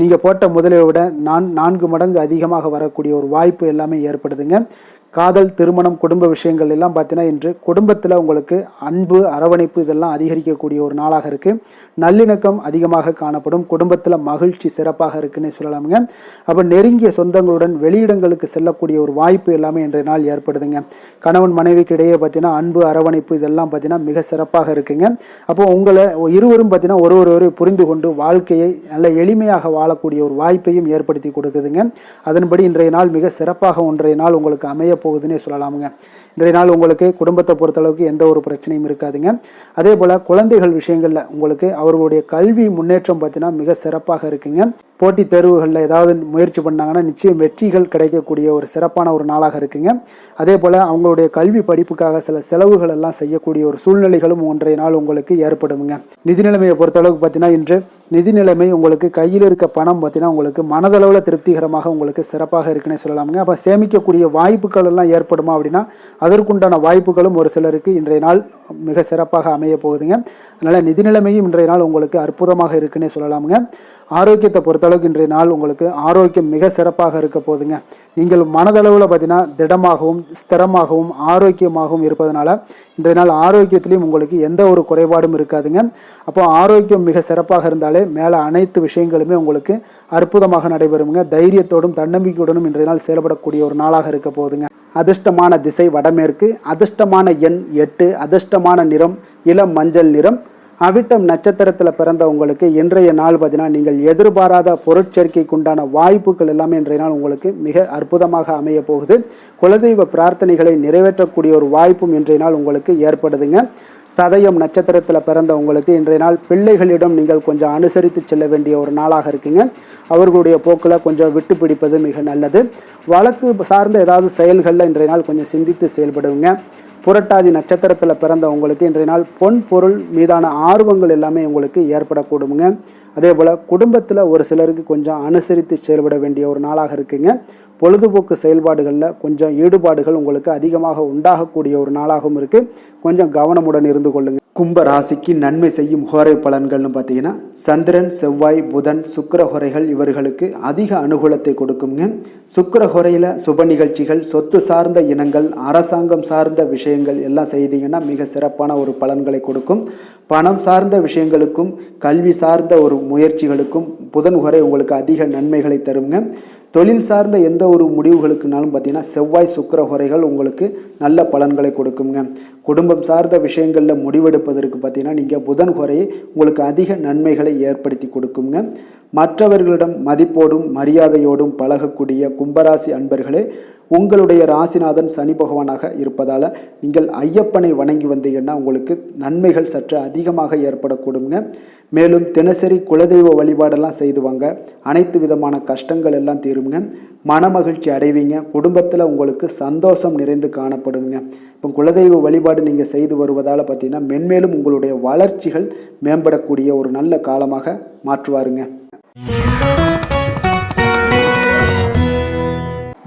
நீங்கள் போட்ட முதலை விட 4 மடங்கு அதிகமாக வரக்கூடிய ஒரு வாய்ப்பு எல்லாமே ஏற்படுதுங்க. காதல் திருமணம் குடும்ப விஷயங்கள் எல்லாம் பார்த்தீங்கன்னா இன்று குடும்பத்தில் உங்களுக்கு அன்பு அரவணைப்பு இதெல்லாம் அதிகரிக்கக்கூடிய ஒரு நாளாக இருக்குது. நல்லிணக்கம் அதிகமாக காணப்படும். குடும்பத்தில் மகிழ்ச்சி சிறப்பாக இருக்குன்னு சொல்லலாமுங்க. அப்போ நெருங்கிய சொந்தங்களுடன் வெளியிடங்களுக்கு செல்லக்கூடிய ஒரு வாய்ப்பு எல்லாமே இன்றைய நாள் ஏற்படுதுங்க. கணவன் மனைவிக்கு இடையே பார்த்தீங்கன்னா அன்பு அரவணைப்பு இதெல்லாம் பார்த்தீங்கன்னா மிக சிறப்பாக இருக்குங்க. அப்போ உங்களை இருவரும் பார்த்தீங்கன்னா ஒருவரை புரிந்து கொண்டு வாழ்க்கையை நல்ல எளிமையாக வாழக்கூடிய ஒரு வாய்ப்பையும் ஏற்படுத்தி கொடுக்குதுங்க. அதன்படி இன்றைய நாள் மிக சிறப்பாக ஒன்றைய நாள் உங்களுக்கு அமைய போகுதுன்னே சொல்லலாமுங்க. இன்றைய நாள் உங்களுக்கு குடும்பத்தை பொறுத்தளவுக்கு எந்த ஒரு பிரச்சனையும் இருக்காதுங்க. அதே போல் குழந்தைகள் விஷயங்களில் உங்களுக்கு அவர்களுடைய கல்வி முன்னேற்றம் பார்த்தீங்கன்னா மிக சிறப்பாக இருக்குங்க. போட்டித் தேர்வுகளில் ஏதாவது முயற்சி பண்ணாங்கன்னா நிச்சயம் வெற்றிகள் கிடைக்கக்கூடிய ஒரு சிறப்பான ஒரு நாளாக இருக்குங்க. அதே போல் அவங்களுடைய கல்வி படிப்புக்காக சில செலவுகள் எல்லாம் செய்யக்கூடிய ஒரு சூழ்நிலைகளும் ஒன்றைய நாள் உங்களுக்கு ஏற்படுங்க. நிதி நிலைமையை பொறுத்தளவுக்கு பார்த்தீங்கன்னா இன்று நிதி நிலைமை உங்களுக்கு கையில் இருக்க பணம் பார்த்தீங்கன்னா உங்களுக்கு மனதளவில் திருப்திகரமாக உங்களுக்கு சிறப்பாக இருக்குன்னே சொல்லலாமுங்க. அப்போ சேமிக்கக்கூடிய வாய்ப்புகள் எல்லாம் ஏற்படுமா அப்படின்னா அதற்குண்டான வாய்ப்புகளும் ஒரு சிலருக்கு இன்றைய நாள் மிக சிறப்பாக அமைய போகுதுங்க. அதனால் நிதி நிலைமையும் இன்றைய நாள் உங்களுக்கு அற்புதமாக இருக்குன்னே சொல்லலாமுங்க. ஆரோக்கியத்தை பொறுத்தளவுக்கு இன்றைய நாள் உங்களுக்கு ஆரோக்கியம் மிக சிறப்பாக இருக்க போகுதுங்க. நீங்கள் மனதளவில் பார்த்தீங்கன்னா திடமாகவும் ஸ்திரமாகவும் ஆரோக்கியமாகவும் இருப்பதனால இன்றைய நாள் ஆரோக்கியத்திலையும் உங்களுக்கு எந்த ஒரு குறைபாடும் இருக்காதுங்க. அப்போ ஆரோக்கியம் மிக சிறப்பாக இருந்தாலே மேலே அனைத்து விஷயங்களுமே உங்களுக்கு அற்புதமாக நடைபெறுங்க. தைரியத்தோடும் தன்னம்பிக்கையுடனும் இன்றைய நாள் செயல்படக்கூடிய ஒரு நாளாக இருக்க போகுதுங்க. அதிர்ஷ்டமான திசை வடமேற்கு, அதிர்ஷ்டமான எண் 8, அதிர்ஷ்டமான நிறம் இளம் மஞ்சள் நிறம். அவிட்டம் நட்சத்திரத்தில் பிறந்த உங்களுக்கு இன்றைய நாள் பார்த்தீங்கன்னா நீங்கள் எதிர்பாராத பொருட்சேர்க்கைக்கு உண்டான வாய்ப்புகள் எல்லாமே இன்றைய நாள் உங்களுக்கு மிக அற்புதமாக அமைய போகுது. குலதெய்வ பிரார்த்தனைகளை நிறைவேற்றக்கூடிய ஒரு வாய்ப்பும் இன்றைய நாள் உங்களுக்கு ஏற்படுதுங்க. சதயம் நட்சத்திரத்தில் பிறந்த உங்களுக்கு இன்றைய நாள் பிள்ளைகளிடம் நீங்கள் கொஞ்சம் அனுசரித்து செல்ல வேண்டிய ஒரு நாளாக இருக்குங்க. அவர்களுடைய போக்கில் கொஞ்சம் விட்டு பிடிப்பது மிக நல்லது. வழக்கு சார்ந்த ஏதாவது செயல்களில் இன்றைய நாள் கொஞ்சம் சிந்தித்து செயல்படுவீங்க. புரட்டாதி நட்சத்திரத்தில் பிறந்த உங்களுக்கு இன்றைய நாள் பொன் பொருள் மீதான ஆர்வங்கள் எல்லாமே உங்களுக்கு ஏற்படக்கூடுங்க. அதே போல் குடும்பத்தில் ஒரு சிலருக்கு கொஞ்சம் அனுசரித்து செயல்பட வேண்டிய ஒரு நாளாக இருக்குங்க. பொழுதுபோக்கு செயல்பாடுகளில் கொஞ்சம் ஈடுபாடுகள் உங்களுக்கு அதிகமாக உண்டாகக்கூடிய ஒரு நாளாகவும் இருக்குது. கொஞ்சம் கவனமுடன் இருந்து கொள்ளுங்கள். கும்ப ராசிக்கு நன்மை செய்யும் ஹோரை பலன்கள்னு பார்த்தீங்கன்னா சந்திரன், செவ்வாய், புதன், சுக்கிர ஹோரைகள் இவர்களுக்கு அதிக அனுகூலத்தை கொடுக்குங்க. சுக்கிர ஹோரையில் சுப நிகழ்ச்சிகள், சொத்து சார்ந்த இனங்கள், அரசாங்கம் சார்ந்த விஷயங்கள் எல்லாம் செய்தீங்கன்னா மிக சிறப்பான ஒரு பலன்களை கொடுக்கும். பணம் சார்ந்த விஷயங்களுக்கும் கல்வி சார்ந்த ஒரு முயற்சிகளுக்கும் புதன் ஹோரை உங்களுக்கு அதிக நன்மைகளை தருங்க. தொழில் சார்ந்த எந்த ஒரு முடிவுகளுக்குனாலும் பார்த்தீங்கன்னா செவ்வாய், சுக்கிர ஹோரைகள் உங்களுக்கு நல்ல பலன்களை கொடுக்குங்க. குடும்பம் சார்ந்த விஷயங்களில் முடிவெடுப்பதற்கு பார்த்தீங்கன்னா நீங்கள் புதன் ஹோரையை உங்களுக்கு அதிக நன்மைகளை ஏற்படுத்தி கொடுக்குங்க. மற்றவர்களிடம் மதிப்போடும் மரியாதையோடும் பழகக்கூடிய கும்பராசி அன்பர்களே, உங்களுடைய ராசிநாதன் சனி பகவானாக இருப்பதால் நீங்கள் ஐயப்பனை வணங்கி வந்தீங்கன்னா உங்களுக்கு நன்மைகள் சற்று அதிகமாக ஏற்படக்கூடுங்க. மேலும் தினசரி குலதெய்வ வழிபாடெல்லாம் செய்துவாங்க. அனைத்து விதமான கஷ்டங்கள் எல்லாம் தீருங்க. மனமகிழ்ச்சி அடைவீங்க. குடும்பத்தில் உங்களுக்கு சந்தோஷம் நிறைந்து காணப்படுங்க. இப்போ குலதெய்வ வழிபாடு நீங்கள் செய்து வருவதால் பார்த்தீங்கன்னா மென்மேலும் உங்களுடைய வளர்ச்சிகள் மேம்படக்கூடிய ஒரு நல்ல காலமாக மாற்றுவாருங்க.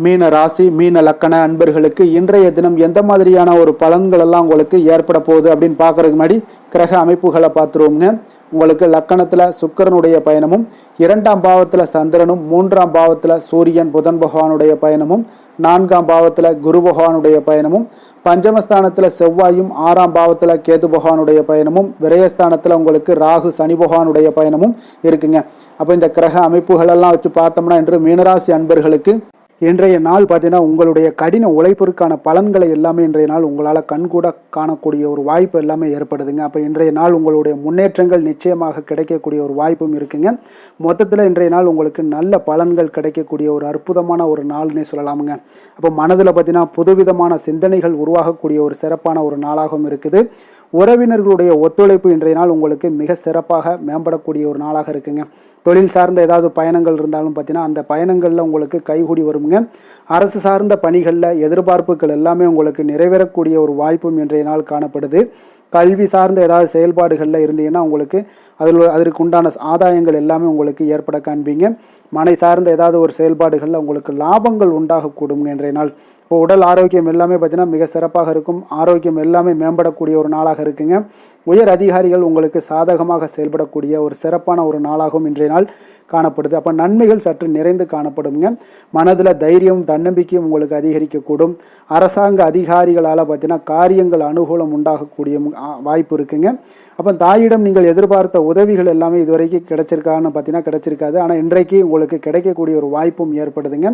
மீன ராசி, மீன லக்கண அன்பர்களுக்கு இன்றைய தினம் எந்த மாதிரியான ஒரு பலன்கள் எல்லாம் உங்களுக்கு ஏற்பட போகுது அப்படின்னு பார்க்கறதுக்கு முன்னாடி கிரக அமைப்புகளை பார்த்துருவோங்க. உங்களுக்கு லக்கணத்தில் சுக்கிரனுடைய பயணமும், 2ஆம் பாவத்தில் சந்திரனும், 3ஆம் பாவத்தில் சூரியன் புதன் பகவானுடைய பயணமும், 4ஆம் பாவத்தில் குரு பகவானுடைய பயணமும், பஞ்சமஸ்தானத்தில் செவ்வாயும், 6ஆம் பாவத்தில் கேது பகவானுடைய பயணமும், விரயஸ்தானத்தில் உங்களுக்கு ராகு சனி பகவானுடைய பயணமும் இருக்குங்க. அப்போ இந்த கிரக அமைப்புகளெல்லாம் வச்சு பார்த்தோம்னா இன்று மீனராசி அன்பர்களுக்கு இன்றைய நாள் பார்த்தீங்கன்னா உங்களுடைய கடின உழைப்பிற்கான பலன்களை எல்லாமே இன்றைய நாள் உங்களால் கண்கூட காணக்கூடிய ஒரு வாய்ப்பு எல்லாமே ஏற்படுதுங்க. அப்போ இன்றைய நாள் உங்களுடைய முன்னேற்றங்கள் நிச்சயமாக கிடைக்கக்கூடிய ஒரு வாய்ப்பும் இருக்குங்க. மொத்தத்தில் இன்றைய நாள் உங்களுக்கு நல்ல பலன்கள் கிடைக்கக்கூடிய ஒரு அற்புதமான ஒரு நாள்னே சொல்லலாமுங்க. அப்போ மனதில் பார்த்தீங்கன்னா புதுவிதமான சிந்தனைகள் உருவாகக்கூடிய ஒரு சிறப்பான ஒரு நாளாகவும் இருக்குது. உறவினர்களுடைய ஒத்துழைப்பு இன்றைய நாள் உங்களுக்கு மிக சிறப்பாக மேம்படக்கூடிய ஒரு நாளாக இருக்குங்க. தொழில் சார்ந்த ஏதாவது பயணங்கள் இருந்தாலும் பார்த்தீங்கன்னா அந்த பயணங்களில் உங்களுக்கு கைகூடி வருங்க. அரசு சார்ந்த பணிகளில் எதிர்பார்ப்புகள் எல்லாமே உங்களுக்கு நிறைவேறக்கூடிய ஒரு வாய்ப்பும் இன்றைய நாள் காணப்படுது. கல்வி சார்ந்த ஏதாவது செயல்பாடுகளில் இருந்தீங்கன்னா உங்களுக்கு அதற்கு உண்டான ஆதாயங்கள் எல்லாமே உங்களுக்கு ஏற்பட காண்பீங்க. மனை சார்ந்த ஏதாவது ஒரு செயல்பாடுகளில் உங்களுக்கு லாபங்கள் உண்டாகக்கூடுங்க இன்றைய நாள். இப்போ உடல் ஆரோக்கியம் எல்லாமே பார்த்தீங்கன்னா மிக சிறப்பாக இருக்கும். ஆரோக்கியம் எல்லாமே மேம்படக்கூடிய ஒரு நாளாக இருக்குங்க. உயர் அதிகாரிகள் உங்களுக்கு சாதகமாக செயல்படக்கூடிய ஒரு சிறப்பான ஒரு நாளாகவும் இன்றைய நாள் காணப்படுது. அப்போ நன்மைகள் சற்று நிறைந்து காணப்படுங்க. மனதில் தைரியம் தன்னம்பிக்கையும் உங்களுக்கு அதிகரிக்கக்கூடும். அரசாங்க அதிகாரிகளால் பார்த்தீங்கன்னா காரியங்கள் அனுகூலம் உண்டாகக்கூடிய வாய்ப்பு இருக்குங்க. அப்போ தாயிடம் நீங்கள் எதிர்பார்த்த உதவிகள் எல்லாமே இதுவரைக்கும் கிடைச்சிருக்கான்னு பார்த்தீங்கன்னா கிடைச்சிருக்காது. ஆனால் இன்றைக்கு உங்களுக்கு கிடைக்கக்கூடிய ஒரு வாய்ப்பும் ஏற்படுதுங்க.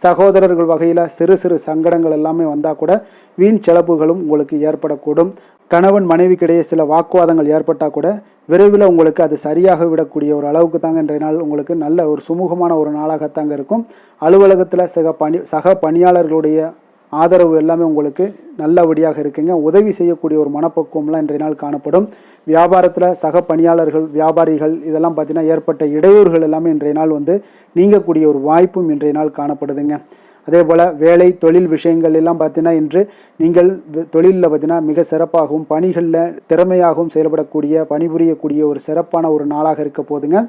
சகோதரர்கள் வகையில் சிறு சிறு சங்கடங்கள் எல்லாமே வந்தால் கூட வீண் செலவுகளும் உங்களுக்கு ஏற்படக்கூடும். கணவன் மனைவிக்கிடையே சில வாக்குவாதங்கள் ஏற்பட்டால் கூட விரைவில் உங்களுக்கு அது சரியாக விடக்கூடிய ஒரு அளவுக்கு தாங்க இன்றைய நாள் உங்களுக்கு நல்ல ஒரு சுமூகமான ஒரு நாளாகத்தாங்க இருக்கும். அலுவலகத்தில் சக பணியாளர்களுடைய ஆதரவு எல்லாமே உங்களுக்கு நல்லபடியாக இருக்குங்க. உதவி செய்யக்கூடிய ஒரு மனப்பக்குவம்லாம் இன்றைய நாள் காணப்படும். வியாபாரத்தில் சக பணியாளர்கள், வியாபாரிகள் இதெல்லாம் பார்த்தீங்கன்னா ஏற்பட்ட இடையூறுகள் எல்லாமே இன்றைய நாள் நீங்கக்கூடிய ஒரு வாய்ப்பும் இன்றைய நாள் காணப்படுதுங்க. அதே போல் வேலை தொழில் விஷயங்கள் எல்லாம் பார்த்தீங்கன்னா இன்று நீங்கள் தொழிலில் பார்த்தீங்கன்னா மிக சிறப்பாகவும் பணிகளில் திறமையாகவும் செயல்படக்கூடிய பணிபுரியக்கூடிய ஒரு சிறப்பான ஒரு நாளாக இருக்க போதுங்க.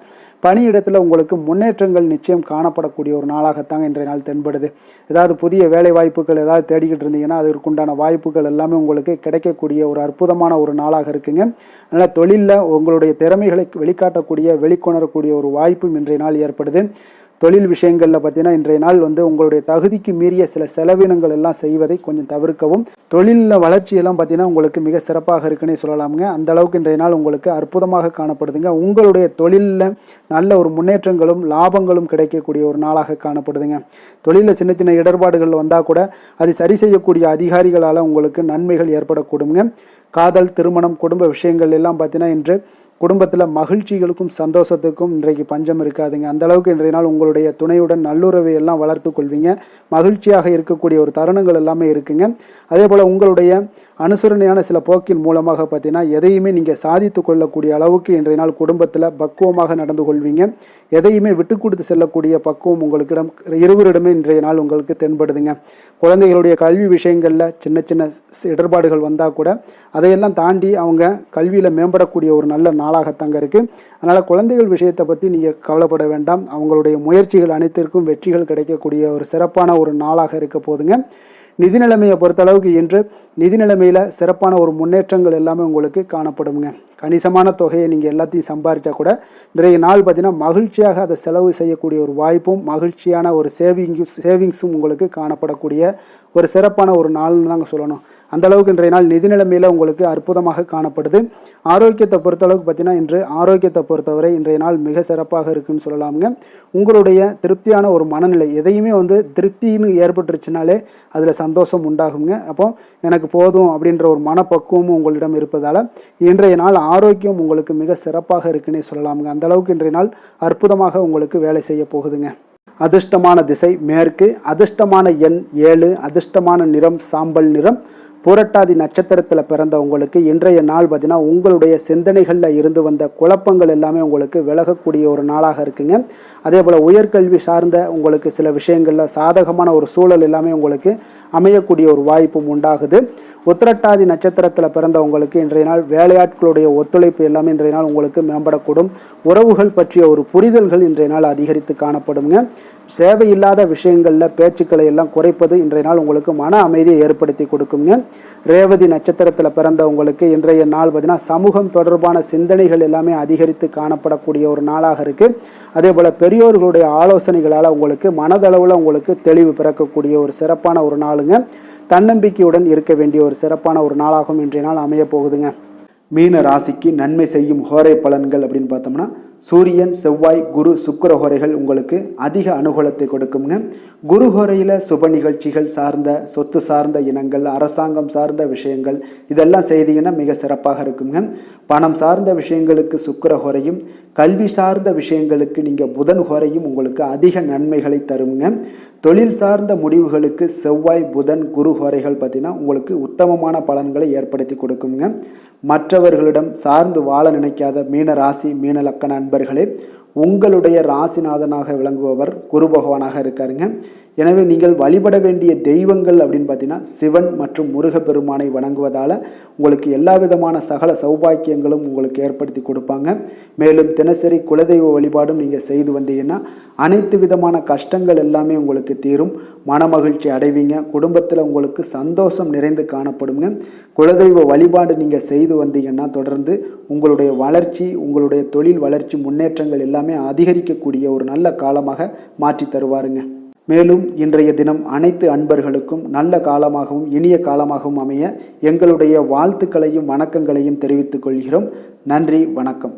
பணியிடத்தில் உங்களுக்கு முன்னேற்றங்கள் நிச்சயம் காணப்படக்கூடிய ஒரு நாளாகத்தாங்க இன்றைய நாள் தென்படுது. ஏதாவது புதிய வேலை வாய்ப்புகள் ஏதாவது தேடிக்கிட்டு இருந்தீங்கன்னா அதற்குண்டான வாய்ப்புகள் எல்லாமே உங்களுக்கு கிடைக்கக்கூடிய ஒரு அற்புதமான ஒரு நாளாக இருக்குங்க. அதனால் தொழிலில் உங்களுடைய திறமைகளை வெளிக்காட்டக்கூடிய வெளிக்கொணரக்கூடிய ஒரு வாய்ப்பும் இன்றைய நாள் ஏற்படுது. தொழில் விஷயங்களில் பார்த்தீங்கன்னா இன்றைய நாள் உங்களுடைய தகுதிக்கு மீறிய சில செலவினங்கள் எல்லாம் செய்வதை கொஞ்சம் தவிர்க்கவும். தொழிலில் வளர்ச்சியெல்லாம் பார்த்தீங்கன்னா உங்களுக்கு மிக சிறப்பாக இருக்குன்னே சொல்லலாமுங்க. அந்த அளவுக்கு இன்றைய நாள் உங்களுக்கு அற்புதமாக காணப்படுதுங்க. உங்களுடைய தொழிலில் நல்ல ஒரு முன்னேற்றங்களும் லாபங்களும் கிடைக்கக்கூடிய ஒரு நாளாக காணப்படுதுங்க. தொழிலில் சின்ன சின்ன இடர்பாடுகள் வந்தால் கூட அது சரி செய்யக்கூடிய அதிகாரிகளால் உங்களுக்கு நன்மைகள் ஏற்படக்கூடுங்க. காதல், திருமணம், குடும்ப விஷயங்கள் எல்லாம் பார்த்தீங்கன்னா இன்று குடும்பத்தில் மகிழ்ச்சிகளுக்கும் சந்தோஷத்துக்கும் இன்றைக்கு பஞ்சம் இருக்காதுங்க. அந்த அளவுக்கு இன்றைய நாள் உங்களுடைய துணையுடன் நல்லுறவை எல்லாம் வளர்த்து கொள்வீங்க. மகிழ்ச்சியாக இருக்கக்கூடிய ஒரு தருணங்கள் எல்லாமே இருக்குங்க. அதே போல் உங்களுடைய அனுசரணையான சில போக்கின் மூலமாக பார்த்தீங்கன்னா எதையுமே நீங்கள் சாதித்து கொள்ளக்கூடிய அளவுக்கு இன்றைய நாள் குடும்பத்தில் பக்குவமாக நடந்து கொள்வீங்க. எதையுமே விட்டு கொடுத்து செல்லக்கூடிய பக்குவம் உங்களுக்கிடம் இருவரிடமே இன்றைய நாள் உங்களுக்கு தென்படுதுங்க. குழந்தைகளுடைய கல்வி விஷயங்களில் சின்ன சின்ன இடர்பாடுகள் வந்தால் கூட அதையெல்லாம் தாண்டி அவங்க கல்வியில் மேம்படக்கூடிய ஒரு நல்ல நாளாகத்தாங்க இருக்குது. அதனால் குழந்தைகள் விஷயத்தை பற்றி நீங்கள் கவலைப்பட வேண்டாம். அவங்களுடைய முயற்சிகள் அனைத்திற்கும் வெற்றிகள் கிடைக்கக்கூடிய ஒரு சிறப்பான ஒரு நாளாக இருக்க போதுங்க. நிதி நிலைமையை பொறுத்தளவுக்கு இன்று நிதி நிலைமையில் சிறப்பான ஒரு முன்னேற்றங்கள் எல்லாமே உங்களுக்கு காணப்படுங்க. கணிசமான தொகையை நீங்கள் எல்லாத்தையும் சம்பாதிச்சா கூட இன்றைய நாள் பார்த்தீங்கன்னா மகிழ்ச்சியாக அதை செலவு செய்யக்கூடிய ஒரு வாய்ப்பும் மகிழ்ச்சியான ஒரு சேவிங்ஸும் உங்களுக்கு காணப்படக்கூடிய ஒரு சிறப்பான ஒரு நாள்னு தாங்க சொல்லணும். அந்த அளவுக்கு இன்றைய நாள் நிதி நிலைமையில் உங்களுக்கு அற்புதமாக காணப்படுது. ஆரோக்கியத்தை பொறுத்தளவுக்கு பார்த்தீங்கன்னா இன்று ஆரோக்கியத்தை பொறுத்தவரை இன்றைய நாள் மிக சிறப்பாக இருக்குன்னு சொல்லலாமுங்க. உங்களுடைய திருப்தியான ஒரு மனநிலை எதையுமே திருப்தின்னு ஏற்பட்டுருச்சுனாலே அதில் சந்தோஷம் உண்டாகுங்க. அப்போ எனக்கு போதும் அப்படின்ற ஒரு மனப்பக்குவமும் உங்களிடம் இருப்பதால் இன்றைய நாள் ஆரோக்கியம் உங்களுக்கு மிக சிறப்பாக இருக்குன்னே சொல்லலாமுங்க. அந்த அளவுக்கு இன்றைய நாள் அற்புதமாக உங்களுக்கு வேலை செய்ய போகுதுங்க. அதிர்ஷ்டமான திசை மேற்கு, அதிர்ஷ்டமான எண் 7, அதிர்ஷ்டமான நிறம் சாம்பல் நிறம். புரட்டாதி நட்சத்திரத்தில் பிறந்த உங்களுக்கு இன்றைய நாள் பார்த்தீங்கன்னா உங்களுடைய சிந்தனைகளில் இருந்து வந்த குழப்பங்கள் எல்லாமே உங்களுக்கு விலகக்கூடிய ஒரு நாளாக இருக்குங்க. அதே போல் உயர்கல்வி சார்ந்த உங்களுக்கு சில விஷயங்களில் சாதகமான ஒரு சூழல் எல்லாமே உங்களுக்கு அமையக்கூடிய ஒரு வாய்ப்பும் உண்டாகுது. உத்திரட்டாதி நட்சத்திரத்தில் பிறந்த உங்களுக்கு இன்றைய நாள் வேலையாட்களுடைய ஒத்துழைப்பு எல்லாமே இன்றைய நாள் உங்களுக்கு மேம்படக்கூடும். உறவுகள் பற்றிய ஒரு புரிதல்கள் இன்றைய நாள் அதிகரித்து காணப்படுங்க. சேவையில்லாத விஷயங்களில் பேச்சுக்களை எல்லாம் குறைப்பது இன்றைய நாள் உங்களுக்கு மன அமைதியை ஏற்படுத்தி கொடுக்குங்க. ரேவதி நட்சத்திரத்தில் பிறந்த உங்களுக்கு இன்றைய நாள் பார்த்தீங்கன்னா சமூகம் தொடர்பான சிந்தனைகள் எல்லாமே அதிகரித்து காணப்படக்கூடிய ஒரு நாளாக இருக்குது. அதே போல் பெரியோர்களுடைய ஆலோசனைகளால் உங்களுக்கு மனதளவில் உங்களுக்கு தெளிவு பிறக்கக்கூடிய ஒரு சிறப்பான ஒரு நாளுங்க. தன்னம்பிக்கையுடன் இருக்க வேண்டிய ஒரு சிறப்பான ஒரு நாளாகவும் இன்றைய நாள் அமைய போகுதுங்க. மீன ராசிக்கு நன்மை செய்யும் ஹோரை பலன்கள் அப்படின்னு பார்த்தோம்னா சூரியன், செவ்வாய், குரு, சுக்கிர ஹோரைகள் உங்களுக்கு அதிக அனுகூலத்தை கொடுக்குங்க. குரு ஹோரையில் சுப நிகழ்ச்சிகள் சார்ந்த சொத்து சார்ந்த இனங்கள், அரசாங்கம் சார்ந்த விஷயங்கள் இதெல்லாம் செய்தீங்கன்னா மிக சிறப்பாக இருக்குங்க. பணம் சார்ந்த விஷயங்களுக்கு சுக்கிர ஹோரையும், கல்வி சார்ந்த விஷயங்களுக்கு நீங்கள் புதன் ஹோரையும் உங்களுக்கு அதிக நன்மைகளை தருங்க. தொழில் சார்ந்த முடிவுகளுக்கு செவ்வாய், புதன், குரு ஹோரைகள் பார்த்தீங்கன்னா உங்களுக்கு உத்தமமான பலன்களை ஏற்படுத்தி கொடுக்குங்க. மற்றவர்களிடம் சார்ந்து வாழ நினைக்காத மீன ராசி, மீன லக்கண அன்பர்களே, உங்களுடைய ராசிநாதனாக விளங்குபவர் குரு பகவானாக இருக்காருங்க. எனவே நீங்கள் வழிபட வேண்டிய தெய்வங்கள் அப்படின்னு பார்த்தீங்கன்னா சிவன் மற்றும் முருகப்பெருமானை வணங்குவதால் உங்களுக்கு எல்லா விதமான சகல சௌபாக்கியங்களும் உங்களுக்கு ஏற்படுத்தி கொடுப்பாங்க. மேலும் தினசரி குலதெய்வ வழிபாடும் நீங்கள் செய்து வந்தீங்கன்னா அனைத்து விதமான கஷ்டங்கள் எல்லாமே உங்களுக்கு தீரும். மனமகிழ்ச்சி அடைவீங்க. குடும்பத்தில் உங்களுக்கு சந்தோஷம் நிறைந்து காணப்படுங்க. குலதெய்வ வழிபாடு நீங்கள் செய்து வந்தீங்கன்னா தொடர்ந்து உங்களுடைய வளர்ச்சி, உங்களுடைய தொழில் வளர்ச்சி, முன்னேற்றங்கள் எல்லாமே அதிகரிக்கக்கூடிய ஒரு நல்ல காலமாக மாற்றி தருவாருங்க. மேலும் இன்றைய தினம் அனைத்து அன்பர்களுக்கும் நல்ல காலமாகவும் இனிய காலமாகவும் அமைய எங்களுடைய வாழ்த்துக்களையும் வணக்கங்களையும் தெரிவித்துக் கொள்கிறோம். நன்றி, வணக்கம்.